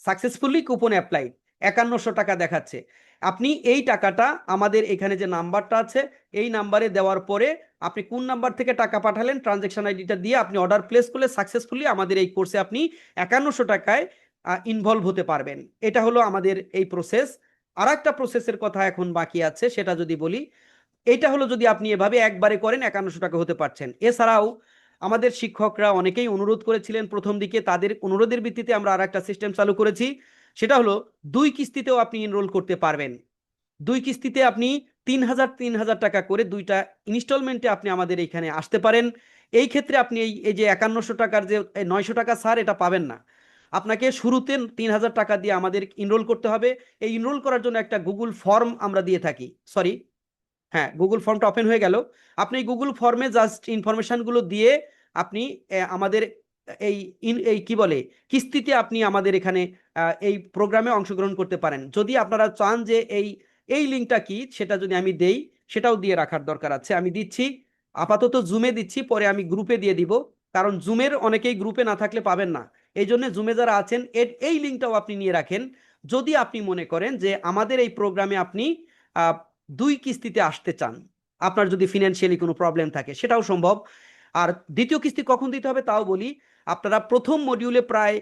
Speaker 1: সাকসেসফুলি কুপন অ্যাপ্লাই, 5100 টাকা দেখাচ্ছে। আপনি এই টাকাটা আমাদের এখানে যে নাম্বারটা আছে এই নাম্বারে দেওয়ার পরে আপনি কোন নাম্বার থেকে টাকা পাঠালেন ট্রানজেকশন আইডিটা দিয়ে আপনি অর্ডার প্লেস করলে সাকসেসফুলি আমাদের এই কোর্সে আপনি 5100 টাকায় ইনভলভ হতে পারবেন। এটা হলো আমাদের এই প্রসেস। আর একটা প্রসেসের কথা এখন বাকি আছে, সেটা যদি বলি, এটা হলো যদি আপনি এভাবে একবারে করেন 5100 টাকা হতে পারছেন। এছাড়াও আমাদের শিক্ষকরা অনেকেই অনুরোধ করেছিলেন প্রথম দিকে, তাদের অনুরোধের ভিত্তিতে আমরা আর একটা সিস্টেম চালু করেছি, সেটা হলো 2 কিস্তিতেও আপনি এনরোল করতে পারবেন। 2 কিস্তিতে আপনি 3,000 টাকা করে 2টা ইনস্টলমেন্টে আপনি আমাদের এইখানে আসতে পারেন। এই ক্ষেত্রে আপনি এই যে 5100 টাকার যে 900 টাকা স্যার এটা পাবেন না, আপনাকে শুরুতে 3,000 টাকা দিয়ে আমাদের এনরোল করতে হবে। এই এনরোল করার জন্য একটা গুগল ফর্ম আমরা দিয়ে থাকি, সরি, হ্যাঁ, গুগল ফর্মটা ওপেন হয়ে গেল। আপনি গুগল ফর্মে জাস্ট ইনফরমেশনগুলো দিয়ে আপনি আমাদের এই কি বলে কিস্তিতে আপনি আমাদের এখানে এই প্রোগ্রামে অংশগ্রহণ করতে পারেন। যদি আপনারা চান যে এই লিঙ্কটা কি সেটা যদি আমি দেই, সেটাও দিয়ে রাখার দরকার আছে। আমি দিচ্ছি, আপাতত জুমে দিচ্ছি, পরে আমি গ্রুপে দিয়ে দিব, কারণ জুমের অনেকেই গ্রুপে না থাকলে পাবেন না। এই জন্য জুমে যারা আছেন এই লিঙ্কটাও আপনি নিয়ে রাখেন, যদি আপনি মনে করেন যে আমাদের এই প্রোগ্রামে আপনি 2 কিস্তিতে আসতে চান, আপনার যদি ফিনান্সিয়ালি কোনো প্রবলেম থাকে সেটাও সম্ভব। আর দ্বিতীয় কিস্তি কখন দিতে হবে তাও বলি, আপনারা প্রথম মডিউলে প্রায়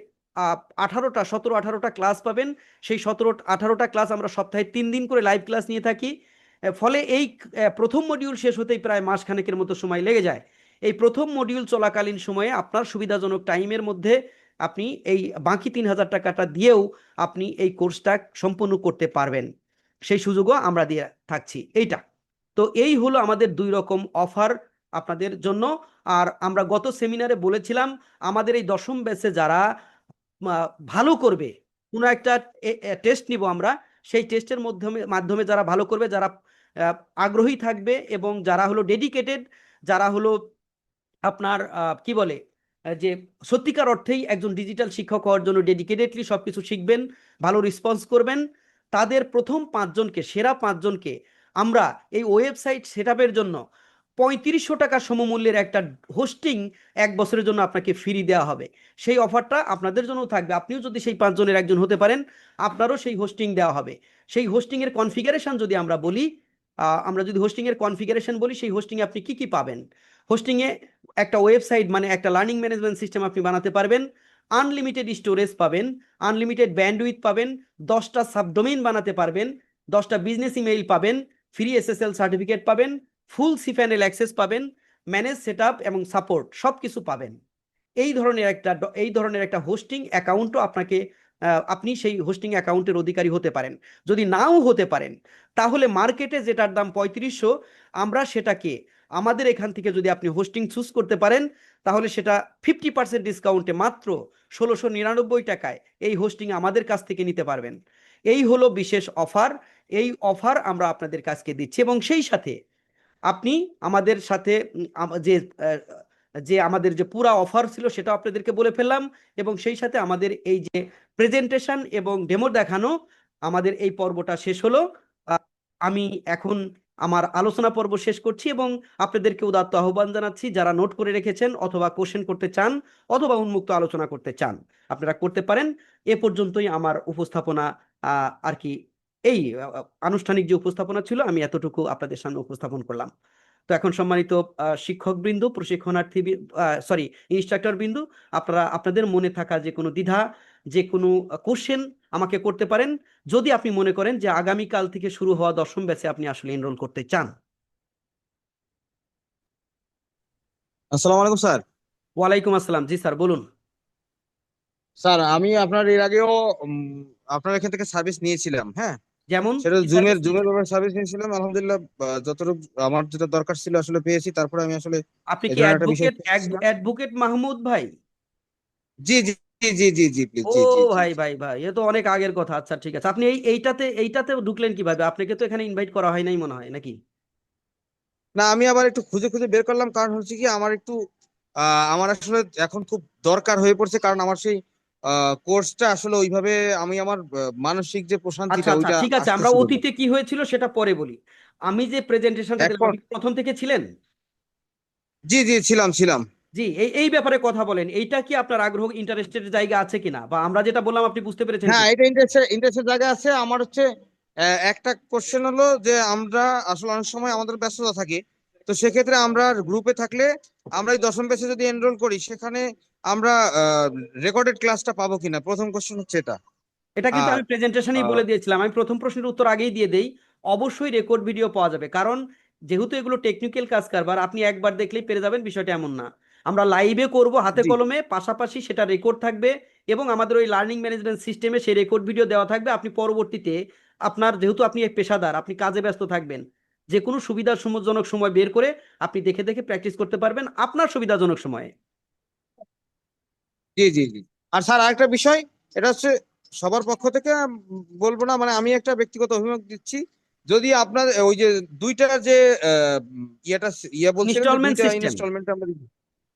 Speaker 1: 17-18টা ক্লাস পাবেন। সেই 17-18টা ক্লাস আমরা সপ্তাহে 3 দিন করে লাইভ ক্লাস নিয়ে থাকি। ফলে এই প্রথম মডিউল শেষ হতেই প্রায় মাসখানেকের মতো সময় লেগে যায়। এই প্রথম মডিউল চলাকালীন সময়ে আপনার সুবিধাজনক টাইমের মধ্যে আপনি এই বাকি 3,000 টাকাটা দিয়েও আপনি এই কোর্সটা সম্পূর্ণ করতে পারবেন, সেই সুযোগও আমরা দিয়ে থাকছি। এইটা তো এই হলো আমাদের 2 রকম অফার আপনাদের জন্য। আর আমরা গত সেমিনারে বলেছিলাম আমাদের এই 10ম ব্যাচে যারা ভালো করবে, কোনো একটা টেস্ট নিব আমরা, সেই টেস্টের মাধ্যমে যারা ভালো করবে, যারা আগ্রহী থাকবে এবং যারা হলো ডেডিকেটেড, যারা হলো আপনার কি বলে যে সত্যিকার অর্থেই একজন ডিজিটাল শিক্ষক হওয়ার জন্য ডেডিকেটেডলি সবকিছু শিখবেন, ভালো রেসপন্স করবেন, তাদের প্রথম 5 জনকে, সেরা 5 জনকে আমরা এই ওয়েবসাইট সেটআপের জন্য 3500 টাকা সমমূল্যের একটা হোস্টিং 1 বছরের জন্য আপনাকে ফ্রি দেওয়া হবে। সেই অফারটা আপনাদের জন্য থাকবে। আপনিও যদি সেই 5 জনের একজন হতে পারেন, আপনারও সেই হোস্টিং দেওয়া হবে। সেই হোস্টিং এর কনফিগারেশন যদি আমরা বলি, সেই হোস্টিংয়ে আপনি কি কি পাবেন। হোস্টিংয়ে একটা ওয়েবসাইট মানে একটা লার্নিং ম্যানেজমেন্ট সিস্টেম আপনি বানাতে পারবেন, আনলিমিটেড স্টোরেজ পাবেন, আনলিমিটেড ব্যান্ডউইথ পাবেন, 10টা সাবডোমেইন বানাতে পারবেন, 10টা বিজনেস ইমেইল পাবেন, ফ্রি এসএসএল সার্টিফিকেট পাবেন, ফুল সিপ্যানেল অ্যাক্সেস পাবেন, ম্যানেজ সেটআপ এবং সাপোর্ট সবকিছু পাবেন। এই ধরনের একটা হোস্টিং অ্যাকাউন্টও আপনি সেই হোস্টিং অ্যাকাউন্টের অধিকারী হতে পারেন। যদি নাও হতে পারেন, তাহলে মার্কেটে যেটার দাম 3500, আমরা সেটাকে আমাদের এখান থেকে যদি আপনি হোস্টিং চুজ করতে পারেন, তাহলে সেটা 50% ডিসকাউন্টে মাত্র 1699 টাকায় এই হোস্টিং আমাদের কাছ থেকে নিতে পারবেন। এই হলো বিশেষ অফার। এই অফার আমরা আপনাদের কাছকে দিচ্ছি, এবং সেই সাথে আপনি আমাদের সাথে যে আমাদের যে পুরা অফার ছিল সেটা আপনাদেরকে বলে ফেললাম, এবং সেই সাথে আমাদের এই যে প্রেজেন্টেশন এবং ডেমো দেখানো, আমাদের এই পর্বটা শেষ হলো। আমি এখন আমার আলোচনা পর্ব শেষ করছি এবং আপনাদেরকে উদাত্ত আহ্বান জানাচ্ছি, যারা নোট করে রেখেছেন অথবা কোশ্চেন করতে চান অথবা উন্মুক্ত আলোচনা করতে চান, আপনারা করতে পারেন। এ পর্যন্তই আমার উপস্থাপনা। আর কি এই আনুষ্ঠানিক যে উপস্থাপনা ছিল আমি এতটুকু আপনাদের সামনে উপস্থাপন করলাম। তো এখন সম্মানিত শিক্ষক বৃন্দ, প্রশিক্ষণার্থী, ইনস্ট্রাক্টর বিন্দু, আপনারা আপনাদের মনে থাকা যে কোনো দ্বিধা, যে কোনো কোশ্চেন আমাকে করতে পারেন, যদি আপনি মনে করেন যে আগামীকাল থেকে শুরু হওয়া 10ম ব্যাচে আপনি আসলে এনরোল করতে চান।
Speaker 10: আসসালামু আলাইকুম স্যার।
Speaker 1: ওয়ালাইকুম আসসালাম। জি স্যার, বলুন।
Speaker 10: স্যার আমি আপনার এর আগেও আপনার এখান থেকে সার্ভিস নিয়েছিলাম, হ্যাঁ,
Speaker 1: যেমন
Speaker 10: সেটা
Speaker 1: কি
Speaker 10: জুমের
Speaker 1: সার্ভিস
Speaker 10: জুমের
Speaker 1: নিয়েছেন?
Speaker 10: ব্যাপারে সার্ভিস নিয়েছিলাম, আলহামদুলিল্লাহ। যতটুকু আমার যেটা দরকার ছিল আসলে পেয়েছি। তারপরে আমি আসলে
Speaker 1: আপনি
Speaker 10: এই
Speaker 1: কি
Speaker 10: ধরনের একটা বিষয়
Speaker 1: অ্যাডভোকেট মাহমুদ ভাই?
Speaker 10: জি জি জি জি জি জি প্লিজ,
Speaker 1: ও
Speaker 10: জি জি জি
Speaker 1: ভাই
Speaker 10: জি।
Speaker 1: ভাই ভাই, এ তো অনেক আগের কথা। আচ্ছা ঠিক আছে, আপনি এইটাতে ঢুকলেন কিভাবে? আপনাকে তো এখানে ইনভাইট করা হয় নাই মনে হয়, নাকি?
Speaker 10: না, আমি আবার একটু খুঁজে খুঁজে বের করলাম, কারণ হচ্ছে কি আমার একটু আমার আসলে এখন খুব দরকার হয়ে পড়ছে, কারণ আমার সেই কোর্সটা আসলে ওইভাবে আমি আমার মানসিক যে
Speaker 1: আচ্ছা
Speaker 10: প্রশান্তিটা
Speaker 1: আচ্ছা
Speaker 10: ওইটা
Speaker 1: ঠিক আছে, আমরা
Speaker 10: আসতেছিল না
Speaker 1: অতীতে কি হয়েছিল সেটা পরে বলি। আমি যে প্রেজেন্টেশনটা দিলাম,
Speaker 10: এখন।
Speaker 1: আপনি কি প্রথম থেকে ছিলেন?
Speaker 10: জি জি, ছিলাম ছিলাম।
Speaker 1: জি, এই ব্যাপারে কথা বলেন। এইটা কি আপনার আগ্রহ, ইন্টারেস্টেড জায়গা আছে কিনা, বা আমরা যেটা বললাম আপনি বুঝতে পেরেছেন
Speaker 10: হ্যাঁ,
Speaker 1: কিনা?
Speaker 10: এটা ইন্টারেস্টের জায়গা আছে আমার। হচ্ছে একটা কোশ্চেন হলো যে আমরা আসলে অনেক সময় আমাদের ব্যস্ততা থাকে, তো সেক্ষেত্রে আমরা গ্রুপে থাকলে আমরা এই দশম ব্যাচে যদি এনরোল করি, সেখানে আমরা রেকর্ডেড ক্লাসটা পাবো কিনা, প্রথম কোশ্চেন হচ্ছে এটা।
Speaker 1: এটা কিন্তু
Speaker 10: আর
Speaker 1: আমি প্রেজেন্টেশনেই
Speaker 10: আহ,
Speaker 1: বলে দিয়েছিলাম, আমি প্রথম প্রশ্নের উত্তর আগেই দিয়ে দেই। অবশ্যই রেকর্ড ভিডিও পাওয়া যাবে, কারণ যেহেতু এগুলো টেকনিক্যাল কাজ কারবার, আপনি একবার দেখলেই পেরে যাবেন বিষয়টা এমন না। আমরা লাইভে করব হাতে
Speaker 10: জি
Speaker 1: কলমে, পাশাপাশি সেটা রেকর্ড থাকবে, এবং আমাদের ওই লার্নিং ম্যানেজমেন্ট সিস্টেমে সেই রেকর্ড ভিডিও দেওয়া থাকবে। আপনি পরবর্তীতে আপনার, যেহেতু আপনি এক পেশাদার, আপনি কাজে ব্যস্ত থাকবেন, যে কোনো সুবিধাজনক সময় বের করে আপনি দেখে দেখে প্র্যাকটিস করতে পারবেন আপনার সুবিধাজনক সময়ে।
Speaker 10: জি জি জি। আর স্যার আরেকটা বিষয়, এটা হচ্ছে সবার পক্ষ থেকে বলবো না, মানে আমি একটা ব্যক্তিগত অভিমত দিচ্ছি। যদি আপনার ওই যে দুইটা যে ইয়েটা বলছিলেন যে
Speaker 1: ইনস্টলমেন্ট
Speaker 10: দুইটা
Speaker 1: সিস্টেম।
Speaker 10: ইনস্টলমেন্ট আমরা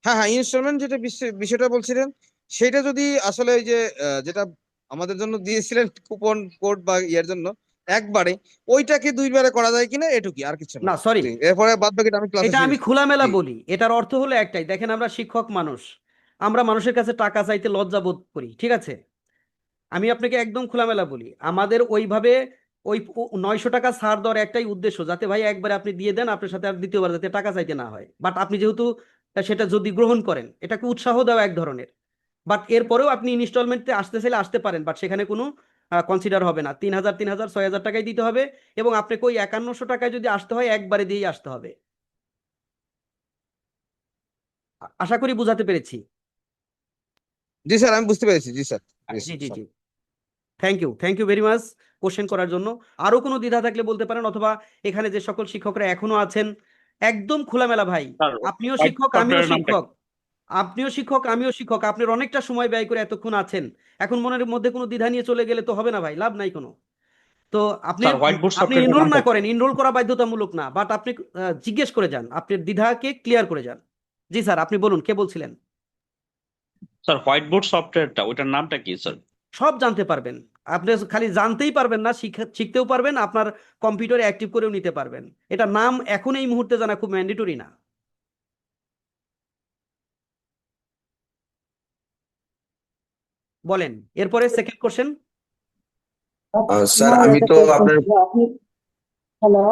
Speaker 10: হ্যাঁ হ্যাঁ, ইনস্টলমেন্ট যেটা বিষয়টা বলছিলেন, সেটা যদি আসলে ওই যে যেটা আমাদের জন্য দিয়েছিলেন কুপন কোড বা ইয়ের জন্য একবারে, ওইটাকে দুইবারে করা যায় কিনা এটুকুই, আর কিছু না।
Speaker 1: না সরি,
Speaker 10: জি, এরপরে বাদ বাকিটা আমি ক্লাসে
Speaker 1: এটা আমি
Speaker 10: শিখেছি।
Speaker 1: খোলামেলা
Speaker 10: জি
Speaker 1: বলি। এটার অর্থ হলো একটাই, দেখেন আমরা শিক্ষক মানুষ, আমরা মানুষের কাছে টাকা চাইতে লজ্জা বোধ করি, ঠিক আছে? আমি আপনাকে একদম খোলামেলা বলি, আমাদের ওইভাবে ওই 900 টাকা ছাড় দেওয়ার একটাই উদ্দেশ্য, যাতে ভাই একবারে আপনি দিয়ে দেন, আপনার সাথে আর দ্বিতীয়বার যাতে টাকা চাইতে না হয়। বাট আপনি যেহেতু সেটা যদি গ্রহণ করেন, এটাকে উৎসাহ দেওয়া এক ধরনের। বাট এরপরেও আপনি ইনস্টলমেন্টে আসতে চাইলে আসতে পারেন, বাট সেখানে কোনো কনসিডার হবে না। 3000 3000 6000 টাকাই দিতে হবে, এবং আপনাকে ওই 5100 টাকায় যদি আসতে হয় একবারে দিয়েই আসতে হবে। আশা করি বুঝাতে পেরেছি।
Speaker 10: জি স্যার, আমি বুঝতে পেরেছি। জি স্যার।
Speaker 1: জি জি জি, thank you very much question করার জন্য। আরো কোনো দ্বিধা থাকলে বলতে পারেন, অথবা এখানে যে সকল শিক্ষকরা এখনো আছেন, একদম খোলামেলা ভাই।
Speaker 7: স্যার
Speaker 1: আপনিও
Speaker 7: হোয়াইট
Speaker 1: শিক্ষক আমিও
Speaker 7: সফটওয়্যারের নামটা
Speaker 1: শিক্ষক,
Speaker 7: কি?
Speaker 1: আপনিও শিক্ষক আমিও শিক্ষক, আপনার অনেকটা সময় ব্যয় করে এতক্ষণ আছেন। এখন মনের মধ্যে কোনো দ্বিধা নিয়ে চলে গেলে তো হবে না ভাই, লাভ নাই কোনো। তো আপনি
Speaker 7: স্যার হোয়াইট বোর্ড
Speaker 1: আপনি
Speaker 7: সফটওয়্যারের
Speaker 1: এনরোল
Speaker 7: নামটা
Speaker 1: না
Speaker 7: কি?
Speaker 1: করেন, এনরোল করা বাধ্যতামূলক না, বাট আপনি জিজ্ঞেস করে যান, আপনার দ্বিধাকে ক্লিয়ার করে যান। জি স্যার, আপনি বলুন, কে বলছিলেন?
Speaker 7: স্যার হোয়াইট বোর্ড সফটওয়্যারটা ওইটার নামটা কি স্যার?
Speaker 1: সব জানতে পারবেন। আপনি খালি জানতেই পারবেন না, শিখতেও পারবেন, আপনার কম্পিউটারে অ্যাক্টিভ করেও নিতে পারবেন। এটা নাম এখন এই মুহূর্তে জানা খুব ম্যান্ডেটরি না। বলেন, এরপরে সেকেন্ড কোশ্চেন।
Speaker 6: স্যার
Speaker 11: আমার
Speaker 6: আমি
Speaker 11: একটা
Speaker 6: তো
Speaker 11: কোয়েশ্চেন
Speaker 6: আপনার
Speaker 11: ছিল আপনি হ্যালো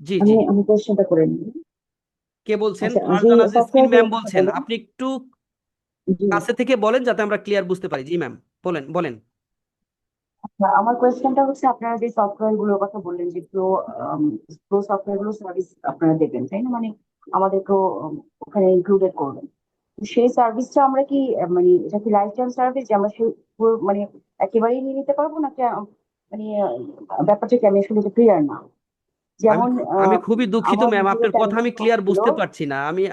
Speaker 1: জি জি,
Speaker 11: আমি কোয়েশ্চেনটা করে নিই।
Speaker 1: কে বলছেন?
Speaker 11: আচ্ছা, যে
Speaker 1: ফারজানা জেসমিন
Speaker 11: সফটওয়্যার
Speaker 1: ম্যাম
Speaker 11: গুলোর কথা
Speaker 1: বলছেন,
Speaker 11: বলেন।
Speaker 1: আপনি একটু
Speaker 11: জি,
Speaker 1: কাছে থেকে বলেন যাতে আমরা ক্লিয়ার বুঝতে পারি। জি ম্যাম, বলেন বলেন।
Speaker 11: আচ্ছা, আমার কোয়েশ্চেনটা হচ্ছে আপনারা যে সফটওয়্যার গুলোর কথা বললেন যে প্রো সফটওয়্যার গুলো সার্ভিস আপনারা দেবেন, তাই না? মানে আমাদেরকেও ওখানে ইনক্লুডেড করবেন। তো সেই সার্ভিসটা আমরা কি মানে এটা কি লাইফ টাইম সার্ভিস যে আমরা সেই পুরো মানে একেবারেই নিয়ে নিতে পারবো না? মানে ব্যাপারটা কি, আমি আসলে এটা ক্লিয়ার না।
Speaker 1: আমি
Speaker 11: যেমন
Speaker 1: আমি খুবই দুঃখিত
Speaker 11: আমার
Speaker 1: ম্যাম,
Speaker 11: নিজের
Speaker 1: আপনার কথা
Speaker 11: টাইমে
Speaker 1: আমি
Speaker 11: শখ
Speaker 1: ক্লিয়ার
Speaker 11: ছিল।
Speaker 1: বুঝতে পারছি না। আমি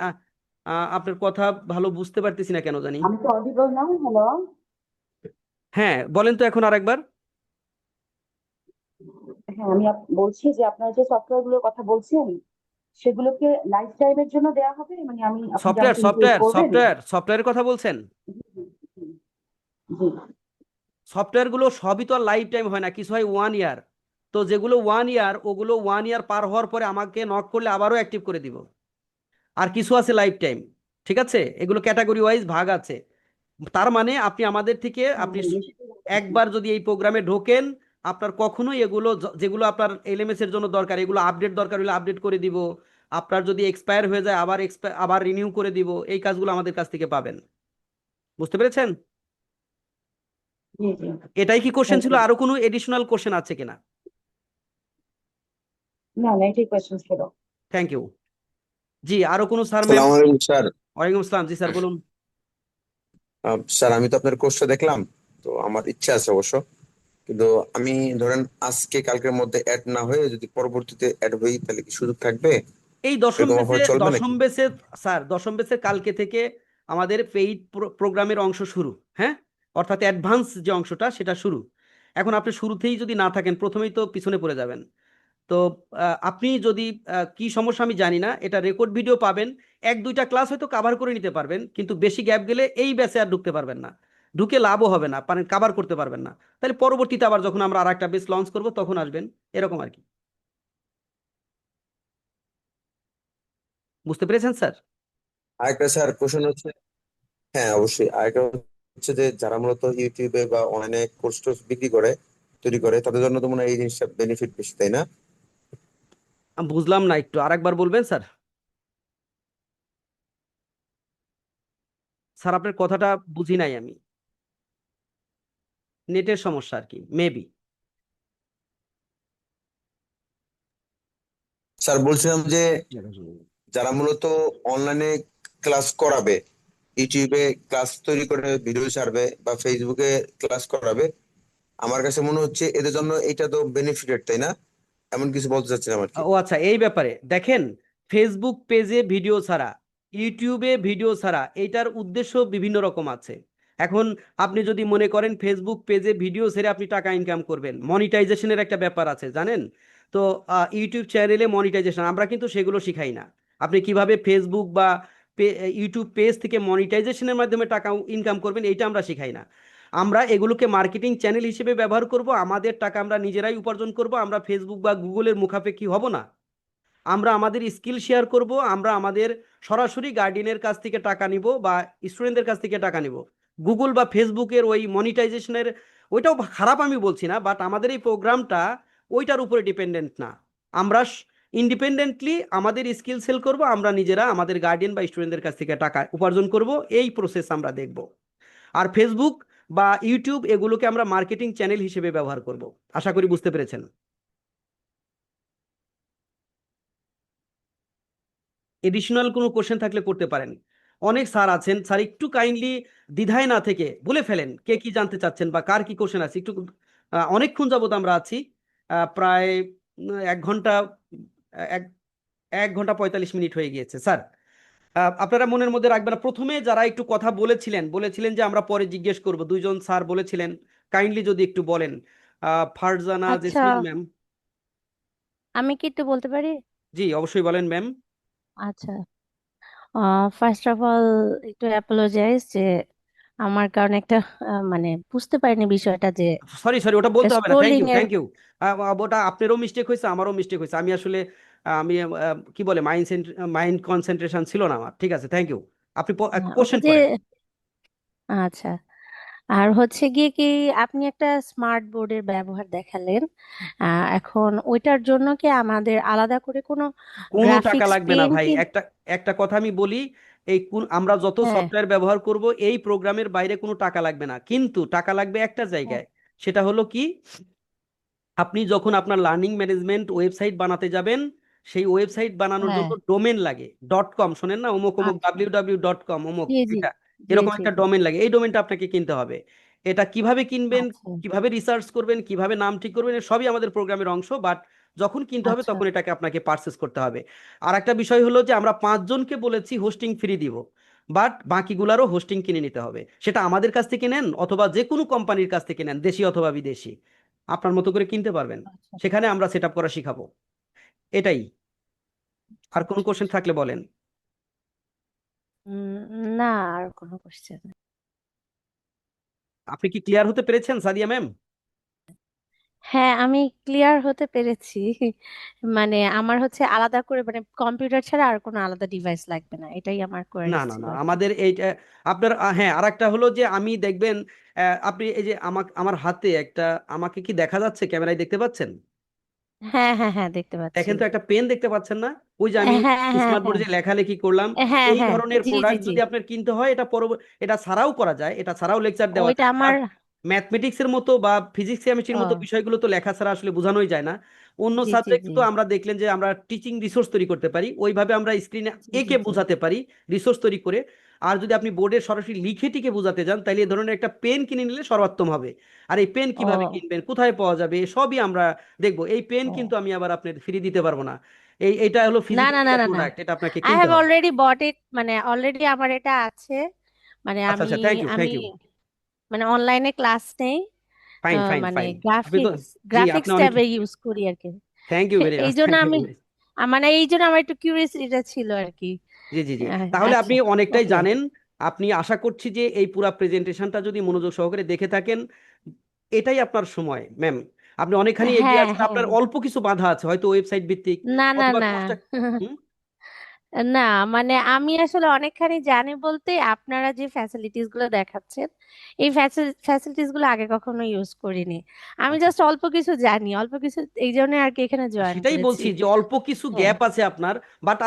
Speaker 1: আপনার কথা ভালো বুঝতে পারতেছি না কেন জানি।
Speaker 11: আমি তো অডিবল না? হ্যালো,
Speaker 1: হ্যাঁ বলেন তো এখন আরেকবার।
Speaker 11: হ্যাঁ আমি বলছি যে আপনারা যে সফটওয়্যার গুলোর কথা বলছেন সেগুলোকে লাইফ টাইমের জন্য দেওয়া হবে, মানে আপনি কি
Speaker 1: সফটওয়্যার
Speaker 11: আমাকে ইনক্লুড
Speaker 1: সফটওয়্যার
Speaker 11: করবেন?
Speaker 1: সফটওয়্যার সফটওয়্যারের কথা বলছেন?
Speaker 11: জি জি জি জি।
Speaker 1: সফটওয়্যারগুলো সবই তো আর লাইফ টাইম হয় না, কিছু হয় 1 ইয়ার। তো যেগুলো 1 ইয়ার, ওগুলো 1 ইয়ার পার হওয়ার পরে আমাকে নক করলে আবারও অ্যাক্টিভ করে দিব। আর কিছু আছে লাইফ টাইম, ঠিক আছে? এগুলো ক্যাটাগরি ওয়াইজ ভাগ আছে। তার মানে আপনি আমাদের থেকে,
Speaker 11: হ্যাঁ,
Speaker 1: আপনি
Speaker 11: হ্যাঁ, নিশ্চয়ই বুঝেছি।
Speaker 1: একবার যদি এই প্রোগ্রামে ঢোকেন, আপনার কখনোই এগুলো যেগুলো আপনার এলএমএস এর জন্য দরকার, এগুলো আপডেট দরকার হলে আপডেট করে দিব। আপনার যদি এক্সপায়ার হয়ে যায়, আবার রিনিউ করে দিব। এই কাজগুলো আমাদের কাছ থেকে পাবেন। বুঝতে পেরেছেন?
Speaker 11: জি জি,
Speaker 1: এটাই কি কোশ্চেন
Speaker 11: থ্যাংক
Speaker 1: ছিল?
Speaker 11: ইউ।
Speaker 1: আরো কোনো এডিশনাল কোশ্চেন আছে কিনা?
Speaker 11: না না, এটাই কোয়েশ্চেন ছিল।
Speaker 1: Thank you. জি, আরো কোনো স্যার ম্যাম?
Speaker 12: আসসালামু আলাইকুম স্যার।
Speaker 1: ওয়ালাইকুম আসসালাম, জি স্যার বলুন।
Speaker 12: স্যার আমি তো আপনার কোর্সটা দেখলাম, তো আমার ইচ্ছা আছে অবশ্য, কিন্তু আমি ধরেন আজকে কালকের মধ্যে অ্যাড না হয়ে যদি পরবর্তীতে অ্যাড হই, তাহলে কি সুযোগ থাকবে?
Speaker 1: এই দশম
Speaker 12: এরকম
Speaker 1: বেসে
Speaker 12: অফার চলবে
Speaker 1: দশম
Speaker 12: নাকি?
Speaker 1: বেসে স্যার, দশম বেসে কালকে থেকে আমাদের পেইড প্রোগ্রামের অংশ শুরু। হ্যাঁ, অর্থাৎ অ্যাডভান্স যে অংশটা সেটা শুরু। এখন আপনি শুরুতেই যদি না থাকেন, প্রথমেই তো পিছনে পড়ে যাবেন। তো আপনি যদি কি সমস্যা আমি জানি না, এটা রেকর্ড ভিডিও পাবেন, 1-2টা ক্লাস হয়তো কাভার করে নিতে পারবেন, কিন্তু বেশি গ্যাপ গেলে এই ব্যাচে আর ঢুকতে পারবেন না, ঢুকে লাভও হবে না, মানে কাভার করতে পারবেন না। তাহলে পরবর্তীতে আবার যখন আমরা আর একটা বেচ লঞ্চ করব তখন আসবেন, এরকম আর কি। বুঝতে পেরেছেন স্যার?
Speaker 12: আরেকটা স্যার কোশ্চেন হচ্ছে, হ্যাঁ অবশ্যই, আরেকটা হচ্ছে যে যারা মূলত ইউটিউবে বা অনলাইনে কোর্স টোর্স বিক্রি করে তৈরি করে, তাদের জন্য তো মনে হয় এই জিনিসটা বেনিফিট বেশি, তাই না?
Speaker 1: আমি বুঝলাম না, একটু আরেকবার বলবেন স্যার? স্যার আপনার কথাটা বুঝি নাই আমি। নেটের সমস্যা আর কি, মেবি।
Speaker 12: স্যার বলছিলাম যে যারা মূলত অনলাইনে ক্লাস করাবে, ইউটিউবে ক্লাস তৈরি করে ভিডিও ছাড়বে বা ফেসবুকে ক্লাস করাবে, আমার কাছে মনে হচ্ছে এদের জন্য এটা তো বেনিফিটেড, তাই না? এমন কিছু বলতে চাচ্ছিলাম আর কি।
Speaker 1: ও আচ্ছা, এই ব্যাপারে দেখেন, ফেসবুক পেজে ভিডিও ছাড়া, ইউটিউবে ভিডিও ছাড়া, এইটার উদ্দেশ্য বিভিন্ন রকম আছে। এখন আপনি যদি মনে করেন ফেসবুক পেজে ভিডিও ছেড়ে আপনি টাকা ইনকাম করবেন, মনিটাইজেশনের একটা ব্যাপার আছে জানেন তো। ইউটিউব চ্যানেলে মনিটাইজেশন আমরা কিন্তু সেগুলো শিখাই না। আপনি কিভাবে ফেসবুক বা ইউটিউব পেজ থেকে মনিটাইজেশনের মাধ্যমে টাকা ইনকাম করবেন, এইটা আমরা শিখাই না। আমরা এগুলোকে মার্কেটিং চ্যানেল হিসেবে ব্যবহার করব, আমাদের টাকা আমরা নিজেরাই উপার্জন করব, আমরা ফেসবুক বা গুগলের মুখাপেক্ষী হব না। আমরা আমাদের স্কিল শেয়ার করব, আমরা আমাদের সরাসরি গার্ডিয়ানের কাছ থেকে টাকা নিব বা স্টুডেন্টদের কাছ থেকে টাকা নিব। গুগল বা ফেসবুকের ওই মনিটাইজেশনের ওইটাও খারাপ আমি বলছি না, বাট আমাদের এই প্রোগ্রামটা ওইটার উপরে ডিপেন্ডেন্ট না। আমরা ইন্ডিপেন্ডেন্টলি আমাদের স্কিল সেল করব, আমরা নিজেরা আমাদের গার্ডিয়ান বা স্টুডেন্টদের কাছ থেকে টাকা উপার্জন করব, এই প্রসেস আমরা দেখব। আর ফেসবুক বা ইউটিউব এগুলোকে আমরা মার্কেটিং চ্যানেল হিসেবে ব্যবহার করব। আশা করি বুঝতে পেরেছেন। এডিশনাল কোনো কোশ্চেন থাকলে করতে পারেন। অনেক স্যার আছেন, স্যার একটু কাইন্ডলি দ্বিধায় না থেকে বলে ফেলেন কে কি জানতে চাচ্ছেন বা কার কি কোশ্চেন আছে একটু। অনেকক্ষণ যাবত আমরা আছি, প্রায় 1 ঘন্টা, এক 1 ঘন্টা 45 মিনিট হয়ে গিয়েছে স্যার। আপনারা মনের মধ্যে রাখবেন না, প্রথমে যারা একটু কথা বলেছিলেন বলেছিলেন যে আমরা পরে জিজ্ঞেস করব, 2জন স্যার বলেছিলেন, কাইন্ডলি যদি একটু বলেন। ফারজানা
Speaker 13: আচ্ছা,
Speaker 1: জেসমিন ম্যাম।
Speaker 13: আমি কি একটু বলতে পারি?
Speaker 1: জি অবশ্যই বলেন ম্যাম।
Speaker 13: আচ্ছা, ফার্স্ট অফ অল একটু অ্যাপোলোজাইজ যে আমার কারণে একটা মানে বুঝতে পারিনি বিষয়টা যে
Speaker 1: সরি সরি, ওটা বলতে হবে না, থ্যাংক
Speaker 13: স্ক্রোলিং
Speaker 1: ইউ
Speaker 13: এর।
Speaker 1: Thank you. ওটা আপনারও মিস্টেক হয়েছে, আমারও মিস্টেক হয়েছে। আমি আসলে আমি কি বলে মাইন্ড কনসেন্ট্রেশন ছিল না আমার। ঠিক আছে, থ্যাংক ইউ। আপনি
Speaker 13: ওটা
Speaker 1: কোশ্চেন
Speaker 13: যে
Speaker 1: করেন।
Speaker 13: আচ্ছা, আর হচ্ছে গিয়ে কি আপনি একটা স্মার্ট বোর্ডের ব্যবহার দেখালেন, এখন ওইটার জন্য কি আমাদের আলাদা করে কোনো
Speaker 1: কোনো টাকা
Speaker 13: গ্রাফিক্স
Speaker 1: লাগবে না
Speaker 13: পেন
Speaker 1: ভাই।
Speaker 13: কি?
Speaker 1: একটা একটা কথা আমি বলি, এই আমরা যত
Speaker 13: হ্যাঁ,
Speaker 1: সফটওয়্যার ব্যবহার করব এই প্রোগ্রামের বাইরে কোনো টাকা লাগবে না, কিন্তু টাকা লাগবে একটা
Speaker 13: হ্যাঁ,
Speaker 1: জায়গায়। সেটা হলো কি, আপনি যখন আপনার লার্নিং ম্যানেজমেন্ট ওয়েবসাইট বানাতে যাবেন, সেই ওয়েবসাইট বানানোর
Speaker 13: হ্যাঁ,
Speaker 1: জন্য ডোমেন লাগে। .com শোনেন না, অমুক অমুক
Speaker 13: আচ্ছা,
Speaker 1: www.com অমুক,
Speaker 13: জি জি
Speaker 1: এটা
Speaker 13: জি
Speaker 1: এরকম
Speaker 13: জি
Speaker 1: একটা
Speaker 13: জি,
Speaker 1: ডোমেন লাগে। এই ডোমেনটা আপনাকে কিনতে হবে। এটা কিভাবে কিনবেন,
Speaker 13: আচ্ছা
Speaker 1: কিভাবে রিসার্চ করবেন, কিভাবে নাম ঠিক করবেন, এ সবই আমাদের প্রোগ্রামের অংশ, বাট যখন কিনতে হবে
Speaker 13: আচ্ছা
Speaker 1: তখন এটাকে আপনাকে পারচেস করতে হবে। আর একটা বিষয় হলো যে আমরা 5জনকে বলেছি হোস্টিং ফ্রি দিব, বাট বাকিগুলারও হোস্টিং কিনে নিতে হবে। সেটা আমাদের কাছ থেকে নেন অথবা যে কোনো কোম্পানির কাছ থেকে নেন, দেশি অথবা বিদেশি, আপনার মতো করে কিনতে পারবেন।
Speaker 13: আচ্ছা
Speaker 1: সেখানে আমরা সেট আপ করা শিখাবো, এটাই। আর কোনো
Speaker 13: আচ্ছা।
Speaker 1: কোশ্চেন থাকলে বলেন।
Speaker 13: উম, না, আর কোনো কোশ্চেন?
Speaker 1: আপনি কি ক্লিয়ার হতে পেরেছেন সাদিয়া ম্যাম?
Speaker 13: হ্যাঁ, আমি ক্লিয়ার হতে পেরেছি। মানে আমার হচ্ছে আলাদা করে মানে কম্পিউটার ছাড়া আর কোনো আলাদা ডিভাইস লাগবে না, এটাই আমার
Speaker 1: না
Speaker 13: কোয়ারিজ
Speaker 1: না
Speaker 13: ছিল
Speaker 1: না,
Speaker 13: আর কি।
Speaker 1: আমাদের এইটা আপনার হ্যাঁ, আর একটা হলো যে আমি দেখবেন, আপনি এই যে আমার হাতে একটা, আমাকে কি দেখা যাচ্ছে, ক্যামেরায় দেখতে পাচ্ছেন?
Speaker 13: হ্যাঁ হ্যাঁ হ্যাঁ, দেখতে পাচ্ছি।
Speaker 1: দেখেন তো, একটা পেন দেখতে পাচ্ছেন না? ওই যে আমি
Speaker 13: হ্যাঁ হ্যাঁ
Speaker 1: স্মার্ট বোর্ডে
Speaker 13: হ্যাঁ
Speaker 1: যে লেখালেখি করলাম,
Speaker 13: হ্যাঁ
Speaker 1: এই
Speaker 13: হ্যাঁ,
Speaker 1: ধরনের
Speaker 13: জি জি
Speaker 1: প্রোডাক্ট
Speaker 13: জি,
Speaker 1: যদি আপনার কিনতে হয়, এটা এটা ছাড়াও করা যায়, এটা ছাড়াও লেকচার দেওয়া
Speaker 13: ওইটা
Speaker 1: যায়,
Speaker 13: আমার।
Speaker 1: বাট ম্যাথমেটিক্সের মতো বা ফিজিক্স কেমিস্ট্রির মতো
Speaker 13: ও,
Speaker 1: বিষয়গুলো তো লেখা ছাড়া আসলে বোঝানোই যায় না। অন্য
Speaker 13: জি জি
Speaker 1: সাবজেক্ট
Speaker 13: জি
Speaker 1: তো আমরা দেখলেন যে আমরা টিচিং রিসোর্স তৈরি করতে পারি, ওইভাবে আমরা স্ক্রিনে
Speaker 13: জি জি
Speaker 1: এঁকে
Speaker 13: জি,
Speaker 1: বোঝাতে পারি রিসোর্স তৈরি করে। আর যদি আপনি বোর্ডে সরাসরি লিখে টিকে বোঝাতে যান, তাহলে এই ধরনের একটা পেন কিনে নিলে সর্বোত্তম হবে। আর এই পেন কিভাবে
Speaker 13: ও
Speaker 1: কিনবেন, কোথায় পাওয়া যাবে, সবই আমরা দেখবো। এই পেন কিন্তু
Speaker 13: ও,
Speaker 1: আমি আবার আপনার ফ্রি দিতে পারবো না। এইটা হলো
Speaker 13: না না
Speaker 1: ফিজিক্যাল
Speaker 13: না
Speaker 1: একটা
Speaker 13: না না,
Speaker 1: প্রোডাক্ট, এটা আপনাকে
Speaker 13: আই
Speaker 1: কিনতে
Speaker 13: হ্যাভ
Speaker 1: হবে।
Speaker 13: অলরেডি বট ইট, মানে অলরেডি আমার এটা আছে। মানে
Speaker 1: আচ্ছা
Speaker 13: আমি
Speaker 1: আচ্ছা, থ্যাংক ইউ
Speaker 13: আমি
Speaker 1: থ্যাংক ইউ।
Speaker 13: মানে অনলাইনে ক্লাস নেই,
Speaker 1: ফাইন ফাইন
Speaker 13: মানে
Speaker 1: ফাইন আপনি তো
Speaker 13: গ্রাফিক্স
Speaker 1: জি আপনি
Speaker 13: গ্রাফিক্স
Speaker 1: অনেক
Speaker 13: ট্যাবে ইউজ করি আর কি।
Speaker 1: থ্যাংক ইউ ভেরি
Speaker 13: এই
Speaker 1: মাচ
Speaker 13: জন্য
Speaker 1: থ্যাংক ইউ
Speaker 13: আমি
Speaker 1: ভেরি
Speaker 13: মানে এই জন্য আমার একটু কিউরিয়াসিটিটা ছিল আর কি।
Speaker 1: জি জি জি তাহলে
Speaker 13: আচ্ছা,
Speaker 1: আপনি অনেকটাই
Speaker 13: ওকে।
Speaker 1: জানেন। আপনি আশা করছি যে এই পুরা প্রেজেন্টেশনটা যদি মনোযোগ সহকারে দেখে থাকেন, এটাই আপনার সময় ম্যাম। আপনি অনেকখানি এগিয়ে
Speaker 13: হ্যাঁ,
Speaker 1: আছেন,
Speaker 13: হ্যাঁ।
Speaker 1: আপনার অল্প কিছু বাধা আছে হয়তো ওয়েবসাইট ভিত্তিক
Speaker 13: না, না,
Speaker 1: অথবা
Speaker 13: না।
Speaker 1: কোর্সটা। হুম
Speaker 13: না, মানে আমি আসলে অনেকখানি জানি বলতে আপনারা যে ফ্যাসিলিটিস গুলো দেখাচ্ছেন, এই ফ্যাসিলিটিস গুলো আগে কখনো ইউজ করিনি। আমি
Speaker 1: আচ্ছা
Speaker 13: জাস্ট অল্প কিছু জানি, অল্প কিছু, এই জন্য আর কি এখানে জয়েন
Speaker 1: সেটাই
Speaker 13: করেছি।
Speaker 1: বলছি যে অল্প কিছু
Speaker 13: হ্যাঁ।
Speaker 1: গ্যাপ আছে আপনার, বাট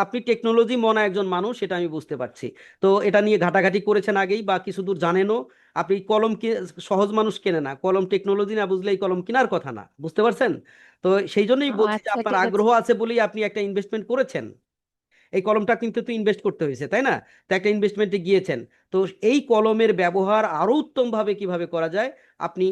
Speaker 1: আপনি টেকনোলজি মনা একজন মানুষ, সেটা আমি বুঝতে পারছি। তো এটা নিয়ে ঘাটাঘাটি করেছেন আগেই বা কিছু দূর জানেনও। আপনি কলম সহজ মানুষ কেনে না, কলম টেকনোলজি না বুঝলে এই কলম কেনার কথা না, বুঝতে পারছেন? তো সেই জন্যই
Speaker 13: ও
Speaker 1: বলছি যে
Speaker 13: আচ্ছা,
Speaker 1: আপনার
Speaker 13: ঠিক আছে।
Speaker 1: আগ্রহ আছে বলেই আপনি একটা ইনভেস্টমেন্ট করেছেন। এই কলমটা কিন্তু তো ইনভেস্ট করতে হয়েছে, তাই না? তো একটা ইনভেস্টমেন্টে গিয়েছেন। তো এই কলমের ব্যবহার আরো উত্তমভাবে কিভাবে করা যায়, আপনি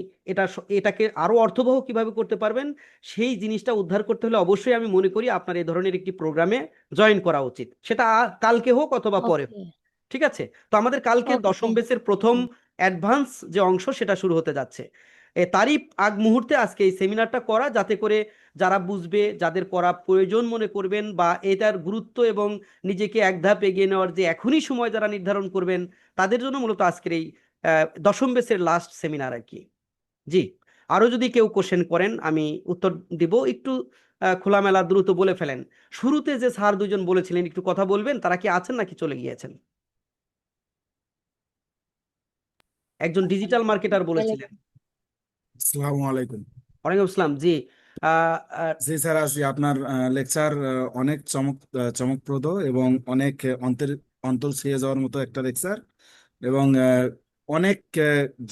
Speaker 1: এটাকে আরো অর্থবহ কিভাবে করতে পারবেন, সেই জিনিসটা উদ্ধার করতে হলে অবশ্যই আমি মনে করি আপনার এই ধরনের একটি প্রোগ্রামে জয়েন করা উচিত, সেটা কালকে হোক অথবা পরে হোক।
Speaker 13: ওকে,
Speaker 1: ঠিক আছে? তো আমাদের কালকে
Speaker 13: ওকে।
Speaker 1: দশম বেসের প্রথম অ্যাডভান্স যে অংশ সেটা শুরু হতে যাচ্ছে। তারই আগ মুহূর্তে আজকে এই সেমিনারটা করা, যাতে করে যারা বুঝবে, যাদের করা প্রয়োজন মনে করবেন বা এটার গুরুত্ব এবং নিজেকে এক ধাপ এগিয়ে নেওয়ার যে এখনই সময় যারা নির্ধারণ করবেন, তাদের জন্য মূলত আজকের এই দশম বেসের লাস্ট সেমিনার আর কি। জি, আরো যদি কেউ কোশ্চেন করেন আমি উত্তর দিব। একটু খোলামেলা দ্রুত বলে ফেলেন। শুরুতে যে স্যার দুজন বলেছিলেন একটু কথা বলবেন, তারা কি আছেন নাকি চলে গিয়েছেন? একজন ডিজিটাল মার্কেটার বলেছিলেন।
Speaker 5: আসসালামু আলাইকুম।
Speaker 1: ওয়ালাইকুম আসসালাম। জি আহ, আহ,
Speaker 5: জি স্যার, আছি আপনার লেকচার অনেক চমকপ্রদ এবং অনেক অন্তর ছুঁয়ে যাওয়ার মতো একটা লেকচার, এবং অনেক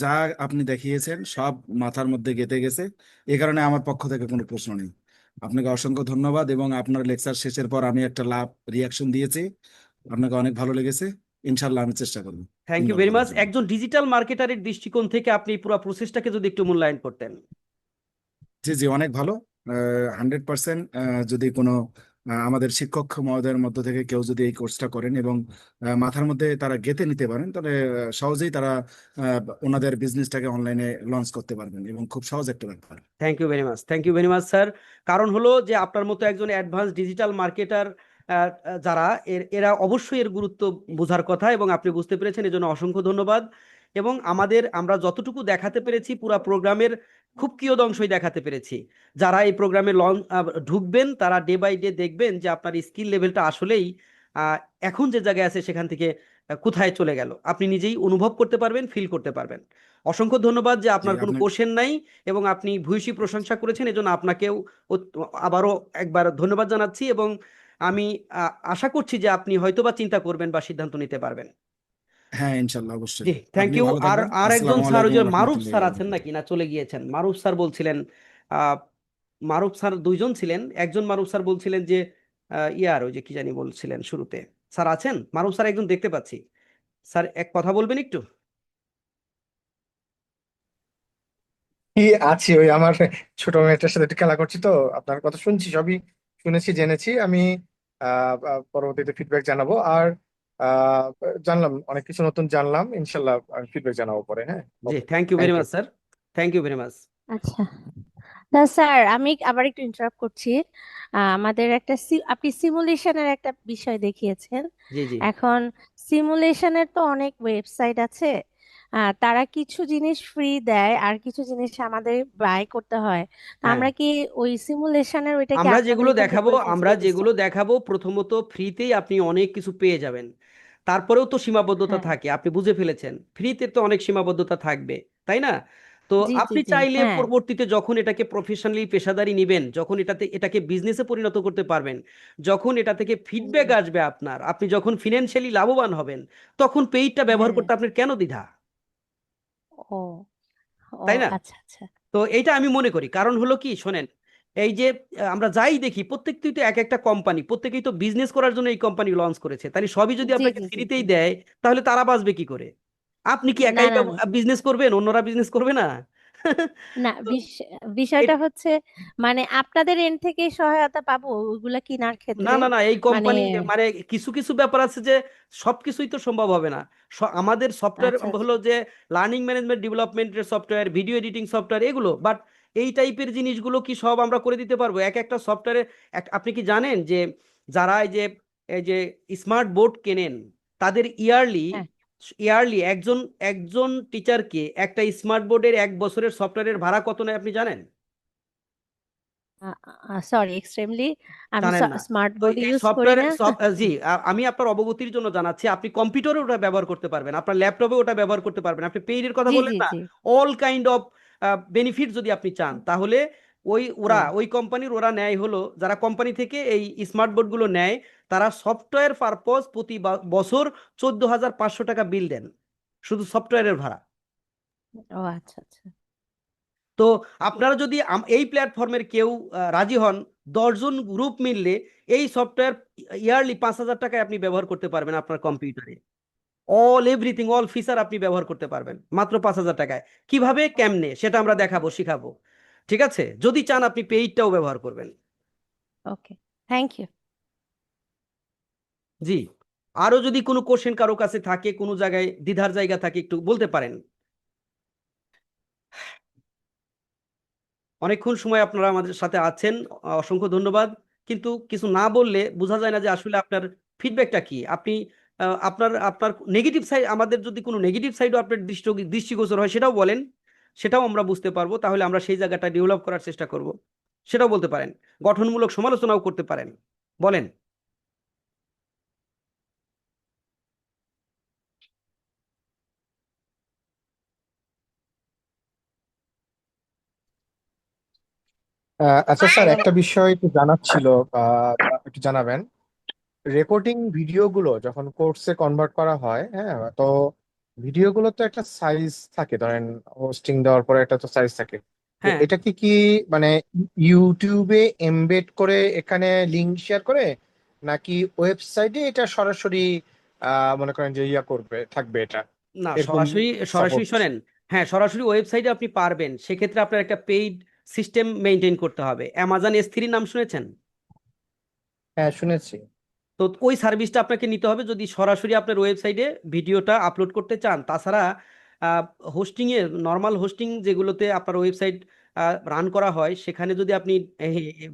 Speaker 5: যা আপনি দেখিয়েছেন সব মাথার মধ্যে গেঁথে গেছে। এই কারণে আমার পক্ষ থেকে কোনো প্রশ্ন নেই। আপনাকে অসংখ্য ধন্যবাদ, এবং আপনার লেকচার শেষের পর আমি একটা লাভ রিয়াকশন দিয়েছি। আপনাকে অনেক ভালো লেগেছে। ইনশাল্লাহ আমি চেষ্টা করব
Speaker 1: থ্যাংক ইউ
Speaker 5: ইনভলভ
Speaker 1: ভেরি
Speaker 5: করার
Speaker 1: মাচ।
Speaker 5: জন্য।
Speaker 1: একজন ডিজিটাল মার্কেটারের দৃষ্টিকোণ থেকে আপনি পুরো প্রসেসটাকে যদি একটু মূল্যায়ন করতেন।
Speaker 5: জি জি, অনেক ভালো। 100% যদি কোনো আমাদের শিক্ষক মহোদয়ের মধ্য থেকে কেউ যদি এই কোর্সটা করেন এবং মাথার মধ্যে তারা গেঁথে নিতে পারেন, তাহলে সহজেই তারা ওনাদের বিজনেসটাকে অনলাইনে লঞ্চ করতে পারবেন, এবং খুব সহজ একটা ব্যাপার।
Speaker 1: Thank you very much, thank you very much sir. কারণ হলো যে আপনার মতো একজন অ্যাডভান্স ডিজিটাল মার্কেটার যারা এরা অবশ্যই এর গুরুত্ব বোঝার কথা, এবং আপনি বুঝতে পেরেছেন, এজন্য অসংখ্য ধন্যবাদ। এবং আমরা যতটুকু দেখাতে পেরেছি পুরা প্রোগ্রামের খুব কিয়দংশই দেখাতে পেরেছি। যারা এই প্রোগ্রামে ঢুকবেন তারা ডে বাই ডে দেখবেন যে আপনার স্কিল লেভেলটা আসলেই আহ, এখন যে জায়গায় আছে সেখান থেকে কোথায় চলে গেল, আপনি নিজেই অনুভব করতে পারবেন, ফিল করতে পারবেন। অসংখ্য ধন্যবাদ যে
Speaker 5: জি
Speaker 1: আপনার কোনো
Speaker 5: আপনাকে
Speaker 1: কোশ্চেন নাই এবং আপনি ভূয়সী প্রশংসা করেছেন, এজন্য আপনাকেও আবারও একবার ধন্যবাদ জানাচ্ছি। এবং আমি আশা করছি যে আপনি হয়তোবা চিন্তা করবেন বা সিদ্ধান্ত নিতে পারবেন।
Speaker 5: হ্যাঁ, ইনশাল্লাহ অবশ্যই।
Speaker 1: জি থ্যাংক
Speaker 5: আপনি
Speaker 1: ইউ।
Speaker 5: ভালো
Speaker 1: আর
Speaker 5: থাকবেন।
Speaker 1: আর একজন
Speaker 5: আসসালামু
Speaker 1: স্যার, ওই
Speaker 5: আলাইকুম
Speaker 1: যে মারুফ
Speaker 5: রহমতুল্লাহ
Speaker 1: স্যার আছেন
Speaker 5: বরকাতুহু।
Speaker 1: নাকি না চলে গিয়েছেন? মারুফ স্যার বলছিলেন, আহ মারুফ স্যার দুইজন ছিলেন। একজন মারুফ স্যার বলছিলেন যে ইয়ার ওই যে কি জানি বলছিলেন শুরুতে। স্যার আছেন? মারুফ স্যার একজন দেখতে পাচ্ছি। স্যার এক কথা বলবেন একটু?
Speaker 2: কি আছি, ওই আমার ছোট মেয়েটার সাথে একটু খেলা করছি, তো আপনার কথা শুনছি, সবই শুনেছি, জেনেছি আমি। পরবর্তীতে ফিডব্যাক জানাবো। আর আহ, জানলাম অনেক কিছু নতুন জানলাম, ইনশাল্লাহ আমি ফিডব্যাক জানাবো পরে। হ্যাঁ,
Speaker 1: জি
Speaker 2: okay,
Speaker 1: thank you
Speaker 2: thank
Speaker 1: very
Speaker 2: you.
Speaker 1: Much sir, thank you very much.
Speaker 13: আচ্ছা, না স্যার, আমি আবার একটু ইন্টারাপ্ট করছি। আমাদের একটা আপনি সিমুলেশনের একটা বিষয় দেখিয়েছেন।
Speaker 1: জি জি
Speaker 13: এখন সিমুলেশনের তো অনেক ওয়েবসাইট আছে। তারা কিছু জিনিস ফ্রি দেয় আর কিছু জিনিস আমাদের বাই করতে হয়। তো
Speaker 1: হ্যাঁ,
Speaker 13: আমরা কি ওই সিমুলেশনের ওইটা কি
Speaker 1: আমরা
Speaker 13: আপনাদের
Speaker 1: যেগুলো
Speaker 13: এখান থেকে
Speaker 1: দেখাবো
Speaker 13: ওই
Speaker 1: আমরা
Speaker 13: ফেসিলিটিসটা?
Speaker 1: যেগুলো দেখাবো প্রথমত ফ্রিতেই আপনি অনেক কিছু পেয়ে যাবেন। তারপরেও তো সীমাবদ্ধতা
Speaker 13: হ্যাঁ,
Speaker 1: থাকে, আপনি বুঝে ফেলেছেন, ফ্রিতে তো অনেক সীমাবদ্ধতা থাকবে, তাই না? তো
Speaker 13: জি, জি,
Speaker 1: আপনি
Speaker 13: জি,
Speaker 1: চাইলে
Speaker 13: হ্যাঁ।
Speaker 1: পরবর্তীতে যখন এটাকে প্রফেশনালি পেশাদারি নেবেন, যখন এটাকে বিজনেসে পরিণত করতে পারবেন, যখন এটা থেকে ফিডব্যাক
Speaker 13: হুম,
Speaker 1: আসবে আপনার, আপনি যখন ফিনান্সিয়ালি লাভবান হবেন, তখন পেইডটা ব্যবহার
Speaker 13: হ্যাঁ।
Speaker 1: করতে আপনার কেন দ্বিধা?
Speaker 13: ও, ও
Speaker 1: তাই না?
Speaker 13: আচ্ছা, আচ্ছা।
Speaker 1: তো এইটা আমি মনে করি, কারণ হলো কি শোনেন, এই যে আমরা যাই দেখি প্রত্যেকটি তো এক একটা কোম্পানি, প্রত্যেকেই তো বিজনেস করার জন্য এই কোম্পানি লঞ্চ করেছে, তাহলে সবই যদি
Speaker 13: জি,
Speaker 1: আপনাকে
Speaker 13: জি, জি, জি।
Speaker 1: ফ্রিতেই দেয়, তাহলে তারা বাঁচবে কি করে? আপনি কি
Speaker 13: না,
Speaker 1: একাই
Speaker 13: না, না।
Speaker 1: বিজনেস করবেন, অন্যরা বিজনেস করবে না?
Speaker 13: না
Speaker 1: তো
Speaker 13: বিষয়টা
Speaker 1: এ-
Speaker 13: হচ্ছে মানে আপনাদের এন্ড থেকে সহায়তা পাবো ওইগুলা কেনার
Speaker 1: না
Speaker 13: ক্ষেত্রে
Speaker 1: না না এই
Speaker 13: মানে
Speaker 1: কোম্পানি মানে কিছু কিছু ব্যাপার আছে যে সবকিছুই তো সম্ভব হবে না। আমাদের সফটওয়্যার
Speaker 13: আচ্ছা আচ্ছা
Speaker 1: হলো যে লার্নিং ম্যানেজমেন্ট ডেভেলপমেন্টের সফটওয়্যার, ভিডিও এডিটিং সফটওয়্যার, এগুলো। বাট এই টাইপের জিনিসগুলো কি সব আমরা করে দিতে পারবো? এক একটা সফটওয়্যারে আপনি কি জানেন যে যারা এই যে স্মার্ট বোর্ড কেনেন তাদের ইয়ারলি
Speaker 13: হ্যাঁ
Speaker 1: ইয়ারলি একজন একজন টিচারকে একটা স্মার্ট বোর্ডের 1 বছরের সফটওয়্যারের ভাড়া কত নেয় আপনি জানেন?
Speaker 13: সরি এক্সট্রিমলি আমি
Speaker 1: জানেন না?
Speaker 13: স্মার্ট
Speaker 1: তো
Speaker 13: বোর্ড
Speaker 1: এই
Speaker 13: ইউজ করি
Speaker 1: সফটওয়্যার
Speaker 13: না
Speaker 1: জি আমি আপনার অবগতির জন্য জানাচ্ছি, আপনি কম্পিউটারে ওটা ব্যবহার করতে পারবেন, আপনার ল্যাপটপে ওটা ব্যবহার করতে পারবেন। আপনি পেইডের কথা
Speaker 13: জি
Speaker 1: বললেন
Speaker 13: জি
Speaker 1: না,
Speaker 13: জি
Speaker 1: অল কাইন্ড অফ বেনিফিট যদি আপনি চান তাহলে
Speaker 13: হুম
Speaker 1: ওই কোম্পানির ওরা নেয় হলো, যারা কোম্পানি থেকে এই স্মার্ট বোর্ডগুলো নেয় তারা সফটওয়্যার পারপস প্রতি বছর 14,500 টাকা বিল দেন শুধু সফটওয়্যারের ভাড়া।
Speaker 13: ও আচ্ছা আচ্ছা
Speaker 1: তো আপনারা যদি এই প্ল্যাটফর্মের কেউ রাজি হন, 10 জন গ্রুপ মিললে এই সফটওয়্যার ইয়ারলি 5,000 টাকায় আপনি ব্যবহার করতে পারবেন আপনার কম্পিউটারে। অল এভরিথিং অল ফিচার আপনি ব্যবহার করতে পারবেন মাত্র 5,000 টাকায়। কিভাবে কেমনে সেটা আমরা দেখাবো, শিখাবো। ঠিক আছে, যদি চান আপনি পেইডটাও ব্যবহার করবেন।
Speaker 13: ওকে থ্যাংক ইউ
Speaker 1: জি, আরো যদি কোনো কোশ্চেন কারো কাছে থাকে, কোনো জায়গায় দ্বিধার জায়গা থাকে, একটু বলতে পারেন। অনেকক্ষণ সময় আপনারা আমাদের সাথে আছেন, অসংখ্য ধন্যবাদ। কিন্তু কিছু না বললে বোঝা যায় না যে আসলে আপনার ফিডব্যাকটা কি। আপনি আপনার আপনার নেগেটিভ সাইড, আমাদের যদি কোনো নেগেটিভ সাইডও আপনার দৃষ্টিগোচর হয় সেটাও বলেন, সেটাও আমরা বুঝতে পারবো, তাহলে আমরা সেই জায়গাটা ডেভেলপ করার চেষ্টা করব। সেটাও বলতে পারেন, গঠনমূলক সমালোচনাও করতে পারেন, বলেন।
Speaker 2: আচ্ছা স্যার, একটা বিষয় একটু জানার ছিল, একটু জানাবেন। রেকর্ডিং ভিডিওগুলো যখন কোর্সে কনভার্ট করা হয়, হ্যাঁ, তো ভিডিওগুলো তো একটা সাইজ থাকে, ধরেন হোস্টিং দেওয়ার পরে একটা তো সাইজ থাকে। তো
Speaker 1: হ্যাঁ,
Speaker 2: এটা কি কি মানে ইউটিউবে এমবেড করে এখানে লিংক শেয়ার করে, নাকি ওয়েবসাইটে এটা সরাসরি মনে করেন যে করবে থাকবে এটা,
Speaker 1: না
Speaker 2: এরকম
Speaker 1: সরাসরি সরাসরি
Speaker 2: সাপোর্ট?
Speaker 1: শোনেন। হ্যাঁ, সরাসরি ওয়েবসাইটে আপনি পারবেন, সেক্ষেত্রে আপনার একটা পেইড সিস্টেম মেনটেন করতে হবে। অ্যামাজন S3 নাম শুনেছেন?
Speaker 2: হ্যাঁ, শুনেছি।
Speaker 1: তো ওই সার্ভিসটা আপনাকে নিতে হবে যদি সরাসরি আপনার ওয়েবসাইটে ভিডিওটা আপলোড করতে চান। তাছাড়া হোস্টিং এ নর্মাল হোস্টিং যেগুলোতে আপনার ওয়েবসাইট রান করা হয় সেখানে যদি আপনি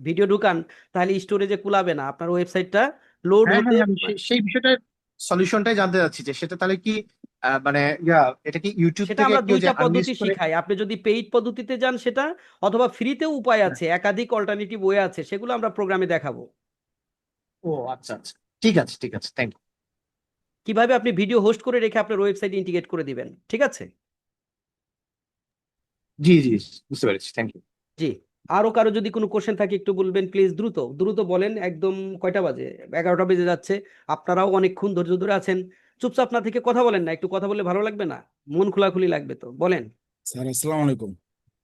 Speaker 1: ভিডিও ঢুকান তাহলে স্টোরেজে কুলাবে না, আপনার ওয়েবসাইটটা লোড
Speaker 2: হ্যাঁ
Speaker 1: হতে।
Speaker 2: হ্যাঁ, আমি সেই বিষয়টা সলিউশনটাই জানতে চাচ্ছি, যে সেটা তাহলে কি মানে এটা কি ইউটিউব
Speaker 1: সেটা
Speaker 2: থেকে
Speaker 1: আমরা
Speaker 2: কেউ যে
Speaker 1: দুইটা
Speaker 2: আনলিস্ট
Speaker 1: পদ্ধতি
Speaker 2: করে?
Speaker 1: শিখাই, আপনি যদি পেইড পদ্ধতিতে যান সেটা, অথবা ফ্রিতেও উপায় আছে, একাধিক অল্টারনেটিভ ওয়ে আছে, সেগুলো আমরা প্রোগ্রামে দেখাবো
Speaker 2: ও আচ্ছা আচ্ছা, ঠিক আছে ঠিক আছে, থ্যাংক ইউ।
Speaker 1: কিভাবে আপনি ভিডিও হোস্ট করে রেখে আপনার ওয়েবসাইটে ইন্টিগ্রেট করে দিবেন। ঠিক আছে,
Speaker 2: জি জি, বুঝতে পেরেছি, থ্যাংক ইউ।
Speaker 1: জি। আরো কারো যদি কোনো কোশ্চেন থাকে একটু বলবেন প্লিজ, দ্রুত দ্রুত বলেন। একদম কয়টা বাজে? 11টা বেজে যাচ্ছে। আপনারাও অনেকক্ষণ ধৈর্য ধরে আছেন, চুপচাপ না থেকে কথা বলেন না, একটু কথা বললে ভালো লাগবে না? মন খোলাখুলি লাগবে তো, বলেন।
Speaker 5: স্যার আসসালামু আলাইকুম।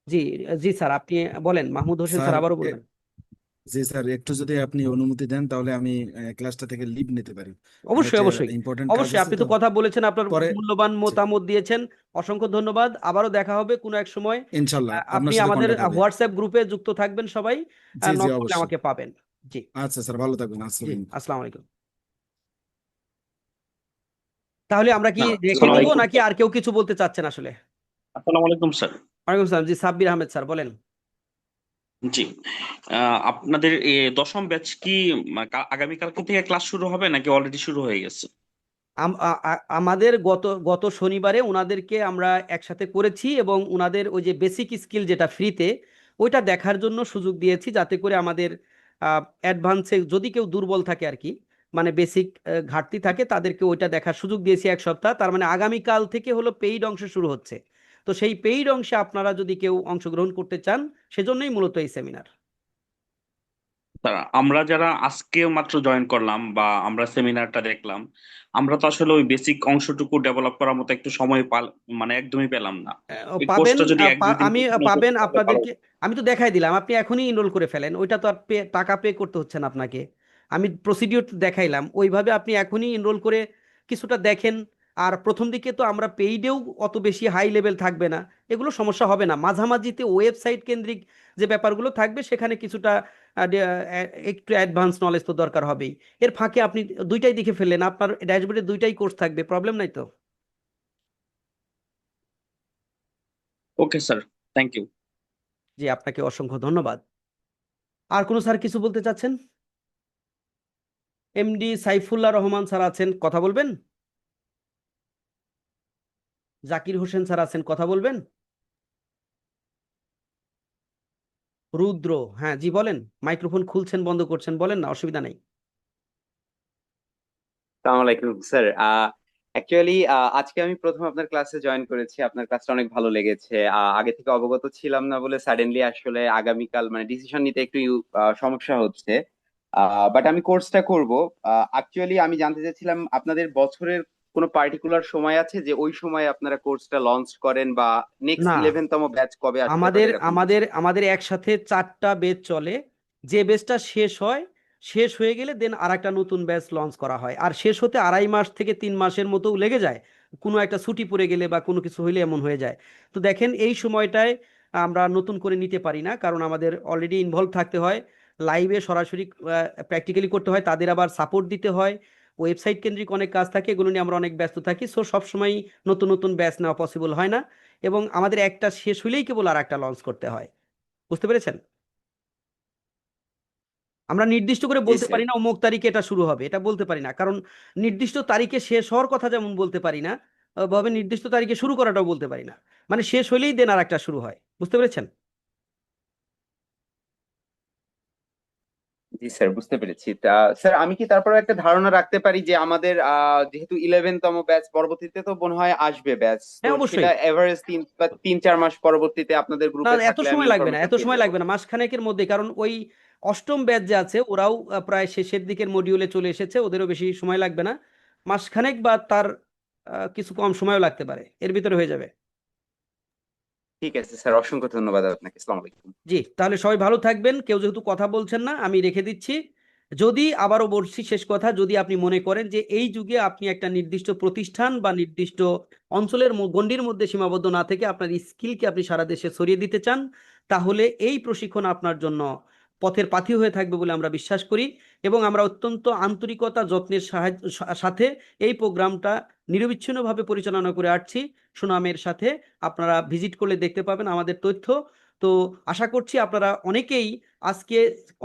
Speaker 1: জি, জি স্যার, আপনি বলেন। মাহমুদ হোসেন
Speaker 5: স্যার
Speaker 1: স্যার আবারও বলবেন।
Speaker 5: জি স্যার, একটু যদি আপনি অনুমতি দেন তাহলে আমি ক্লাসটা থেকে লিভ নিতে পারি। আমার
Speaker 1: অবশ্যই
Speaker 5: একটা
Speaker 1: অবশ্যই
Speaker 5: ইম্পর্টেন্ট কাজ
Speaker 1: অবশ্যই,
Speaker 5: আছে
Speaker 1: আপনি
Speaker 5: তো।
Speaker 1: তো কথা বলেছেন, আপনার
Speaker 5: পরে
Speaker 1: মূল্যবান
Speaker 5: জি,
Speaker 1: মতামত দিয়েছেন, অসংখ্য ধন্যবাদ। আবারও দেখা হবে কোনো এক সময়।
Speaker 5: ইনশাল্লাহ আপনার
Speaker 1: আপনি
Speaker 5: সাথে
Speaker 1: আমাদের
Speaker 5: কন্ট্যাক্ট হবে।
Speaker 1: হোয়াটসঅ্যাপ গ্রুপে যুক্ত থাকবেন সবাই,
Speaker 5: জি জি
Speaker 1: নক করলে
Speaker 5: অবশ্যই।
Speaker 1: আমাকে পাবেন। জি,
Speaker 5: আচ্ছা স্যার, ভালো থাকবেন,
Speaker 1: জি,
Speaker 5: আসসালামু আলাইকুম।
Speaker 1: আসসালামু আলাইকুম। তাহলে আমরা কি
Speaker 2: না,
Speaker 1: রেখে
Speaker 7: আসসালামু
Speaker 1: দিব
Speaker 7: আলাইকুম।
Speaker 1: নাকি আর কেউ কিছু বলতে চাচ্ছেন আসলে?
Speaker 7: আসসালামু আলাইকুম স্যার।
Speaker 1: ওয়ালাইকুম আসসালাম। জি, সাব্বির আহমেদ স্যার বলেন।
Speaker 7: জি, আপনাদের দশম ব্যাচ কি আগামীকালকে থেকে ক্লাস শুরু হবে নাকি অলরেডি শুরু হয়ে গেছে?
Speaker 1: আমাদের গত গত শনিবারে ওনাদেরকে আমরা একসাথে করেছি এবং ওনাদের ওই যে বেসিক স্কিল যেটা ফ্রিতে, ওইটা দেখার জন্য সুযোগ দিয়েছি, যাতে করে আমাদের অ্যাডভান্সে যদি কেউ দুর্বল থাকে আর কি, মানে বেসিক ঘাটতি থাকে, তাদেরকে ওইটা দেখার সুযোগ দিয়েছি 1 সপ্তাহ। তার মানে আগামীকাল থেকে হলো পেইড অংশ শুরু হচ্ছে। তো সেই পেইড অংশে আপনারা যদি কেউ অংশগ্রহণ করতে চান, সেজন্যই মূলত এই সেমিনার।
Speaker 7: স্যার, আমরা যারা আজকে মাত্র জয়েন করলাম বা আমরা সেমিনারটা দেখলাম, আমরা তো আসলে ওই বেসিক অংশটুকু ডেভেলপ করার মতো একটু সময় মানে একদমই পেলাম না। এই
Speaker 1: পাবেন,
Speaker 7: কোর্সটা যদি 1-2 দিন
Speaker 1: আমি
Speaker 7: পিছনে
Speaker 1: পাবেন
Speaker 7: করতে পারলে ভালো
Speaker 1: আপনাদেরকে।
Speaker 7: হতো।
Speaker 1: আমি তো দেখাই দিলাম, আপনি এখনই এনরোল করে ফেলেন, ওইটা তো আর টাকা পে করতে হচ্ছে না আপনাকে। আমি প্রসিডিওর দেখাইলাম, ওইভাবে আপনি এখনই এনরোল করে কিছুটা দেখেন। আর প্রথম দিকে তো আমরা পেইডেও অত বেশি হাই লেভেল থাকবে না, এগুলো সমস্যা হবে না। মাঝামাঝিতে ওয়েবসাইট কেন্দ্রিক যে ব্যাপারগুলো থাকবে সেখানে কিছুটা একটু অ্যাডভান্স নলেজ তো দরকার হবেই। এর ফাঁকে আপনি দুইটাই দেখে ফেললেন, আপনার ড্যাশবোর্ডে দুইটাই কোর্স থাকবে, প্রবলেম নাই তো?
Speaker 7: Okay sir, thank you.
Speaker 1: জি, আপনাকে অসংখ্য ধন্যবাদ। আর কোনো স্যার কিছু বলতে চাচ্ছেন? এমডি সাইফুল্লাহ রহমান স্যার আছেন, কথা বলবেন? জাকির হোসেন স্যার আছেন, কথা বলবেন? রুদ্র, হ্যাঁ জি বলেন, মাইক্রোফোন খুলছেন বন্ধ করছেন, বলেন না, অসুবিধা নেই।
Speaker 14: আসসালামু আলাইকুম স্যার। অ্যাকচুয়ালি আজকে আমি প্রথম আপনার ক্লাসে জয়েন করেছি, আপনার ক্লাসটা অনেক ভালো লেগেছে। আগে থেকে অবগত ছিলাম না বলে সাডেনলি আসলে আগামীকাল মানে ডিসিশন নিতে একটু সমস্যা হচ্ছে। বাট আমি কোর্সটা করব। অ্যাকচুয়ালি আমি জানতে চাচ্ছিলাম আপনাদের বছরের কোনো পার্টিকুলার সময় আছে যে ওই সময় আপনারা কোর্সটা লঞ্চ করেন, বা নেক্সট
Speaker 1: না,
Speaker 14: 11তম ব্যাচ কবে আসতে পারে
Speaker 1: আমাদের
Speaker 14: এরকম
Speaker 1: আমাদের
Speaker 14: কিছু?
Speaker 1: আমাদের একসাথে 4টা বেচ চলে। যে বেচটা শেষ হয়, শেষ হয়ে গেলে দেন আর একটা নতুন ব্যাচ লঞ্চ করা হয়, আর শেষ হতে 2.5 মাস থেকে 3 মাসের মতো লেগে যায়, কোনো একটা ছুটি পড়ে গেলে বা কোনো কিছু হইলে এমন হয়ে যায়। তো দেখেন এই সময়টায় আমরা নতুন করে নিতে পারি না, কারণ আমাদের অলরেডি ইনভলভ থাকতে হয়, লাইভে সরাসরি প্র্যাকটিক্যালি করতে হয়, তাদের আবার সাপোর্ট দিতে হয়, ওয়েবসাইট কেন্দ্রিক অনেক কাজ থাকে, এগুলো নিয়ে আমরা অনেক ব্যস্ত থাকি। সো সবসময় নতুন নতুন ব্যাচ নেওয়া পসিবল হয় না, এবং আমাদের একটা শেষ হলেই কেবল আর একটা লঞ্চ করতে হয়। বুঝতে পেরেছেন? আমরা নির্দিষ্ট করে
Speaker 14: জি
Speaker 1: বলতে
Speaker 14: স্যার।
Speaker 1: পারি না অমুক তারিখে এটা শুরু হবে, এটা বলতে পারি না, কারণ নির্দিষ্ট তারিখে শেষ হওয়ার কথা যেমন বলতে পারি না, ভাবে নির্দিষ্ট তারিখে শুরু করাটাও বলতে পারি না। মানে শেষ হলেই দেন আর একটা শুরু হয়। বুঝতে পেরেছেন?
Speaker 14: জি স্যার, বুঝতে পেরেছি। তা স্যার আমি কি তারপরে একটা ধারণা রাখতে পারি যে আমাদের যেহেতু 11তম ব্যাচ পরবর্তীতে তো মনে হয় আসবে ব্যাচ, তো
Speaker 1: হ্যাঁ অবশ্যই।
Speaker 14: সেটা এভারেজ 3 বা 4 মাস পরবর্তীতে আপনাদের
Speaker 1: না,
Speaker 14: গ্রুপে
Speaker 1: এত
Speaker 14: থাকলে আমি
Speaker 1: সময় লাগবে না,
Speaker 14: ইনফরমেশন
Speaker 1: এত
Speaker 14: পেয়ে
Speaker 1: সময়
Speaker 14: যাবো?
Speaker 1: লাগবে না, মাসখানেকের মধ্যে, কারণ ওই অষ্টম ব্যাচ যে আছে ওরাও প্রায় শেষের দিকের মডিউলে চলে এসেছে, ওদেরও বেশি সময় লাগবে না, মাসখানেক বা তার কিছু কম সময়ও লাগতে পারে, এর ভিতরে হয়ে যাবে।
Speaker 14: ঠিক আছে স্যার, অসংখ্য ধন্যবাদ আপনাকে। আসসালামু আলাইকুম।
Speaker 1: জি, তাহলে সবাই ভালো থাকবেন। কেউ যেহেতু কথা বলছেন না, আমি রেখে দিচ্ছি। যদি আবারও বলছি, শেষ কথা, যদি আপনি মনে করেন যে এই যুগে আপনি একটা নির্দিষ্ট প্রতিষ্ঠান বা নির্দিষ্ট অঞ্চলের গণ্ডির মধ্যে সীমাবদ্ধ না থেকে আপনার স্কিলকে আপনি সারা দেশে ছড়িয়ে দিতে চান, তাহলে এই প্রশিক্ষণ আপনার জন্য পথের পাথী হয়ে থাকবে বলে আমরা বিশ্বাস করি, এবং আমরা অত্যন্ত আন্তরিকতা যত্নের সাথে এই প্রোগ্রামটা নিরবিচ্ছিন্নভাবে পরিচালনা করে আসছি সুনামের সাথে। আপনারা ভিজিট করলে দেখতে পাবেন আমাদের তথ্য। তো আশা করছি আপনারা অনেকেই আজকে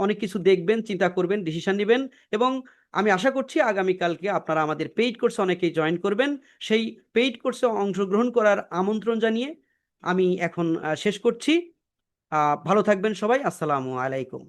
Speaker 1: অনেক কিছু দেখবেন, চিন্তা করবেন, ডিসিশন নেবেন, এবং আমি আশা করছি আগামীকালকে আপনারা আমাদের পেইড কোর্সে অনেকেই জয়েন করবেন। সেই পেইড কোর্সে অংশগ্রহণ করার আমন্ত্রণ জানিয়ে আমি এখন শেষ করছি। ভালো থাকবেন সবাই। আসসালামু আলাইকুম।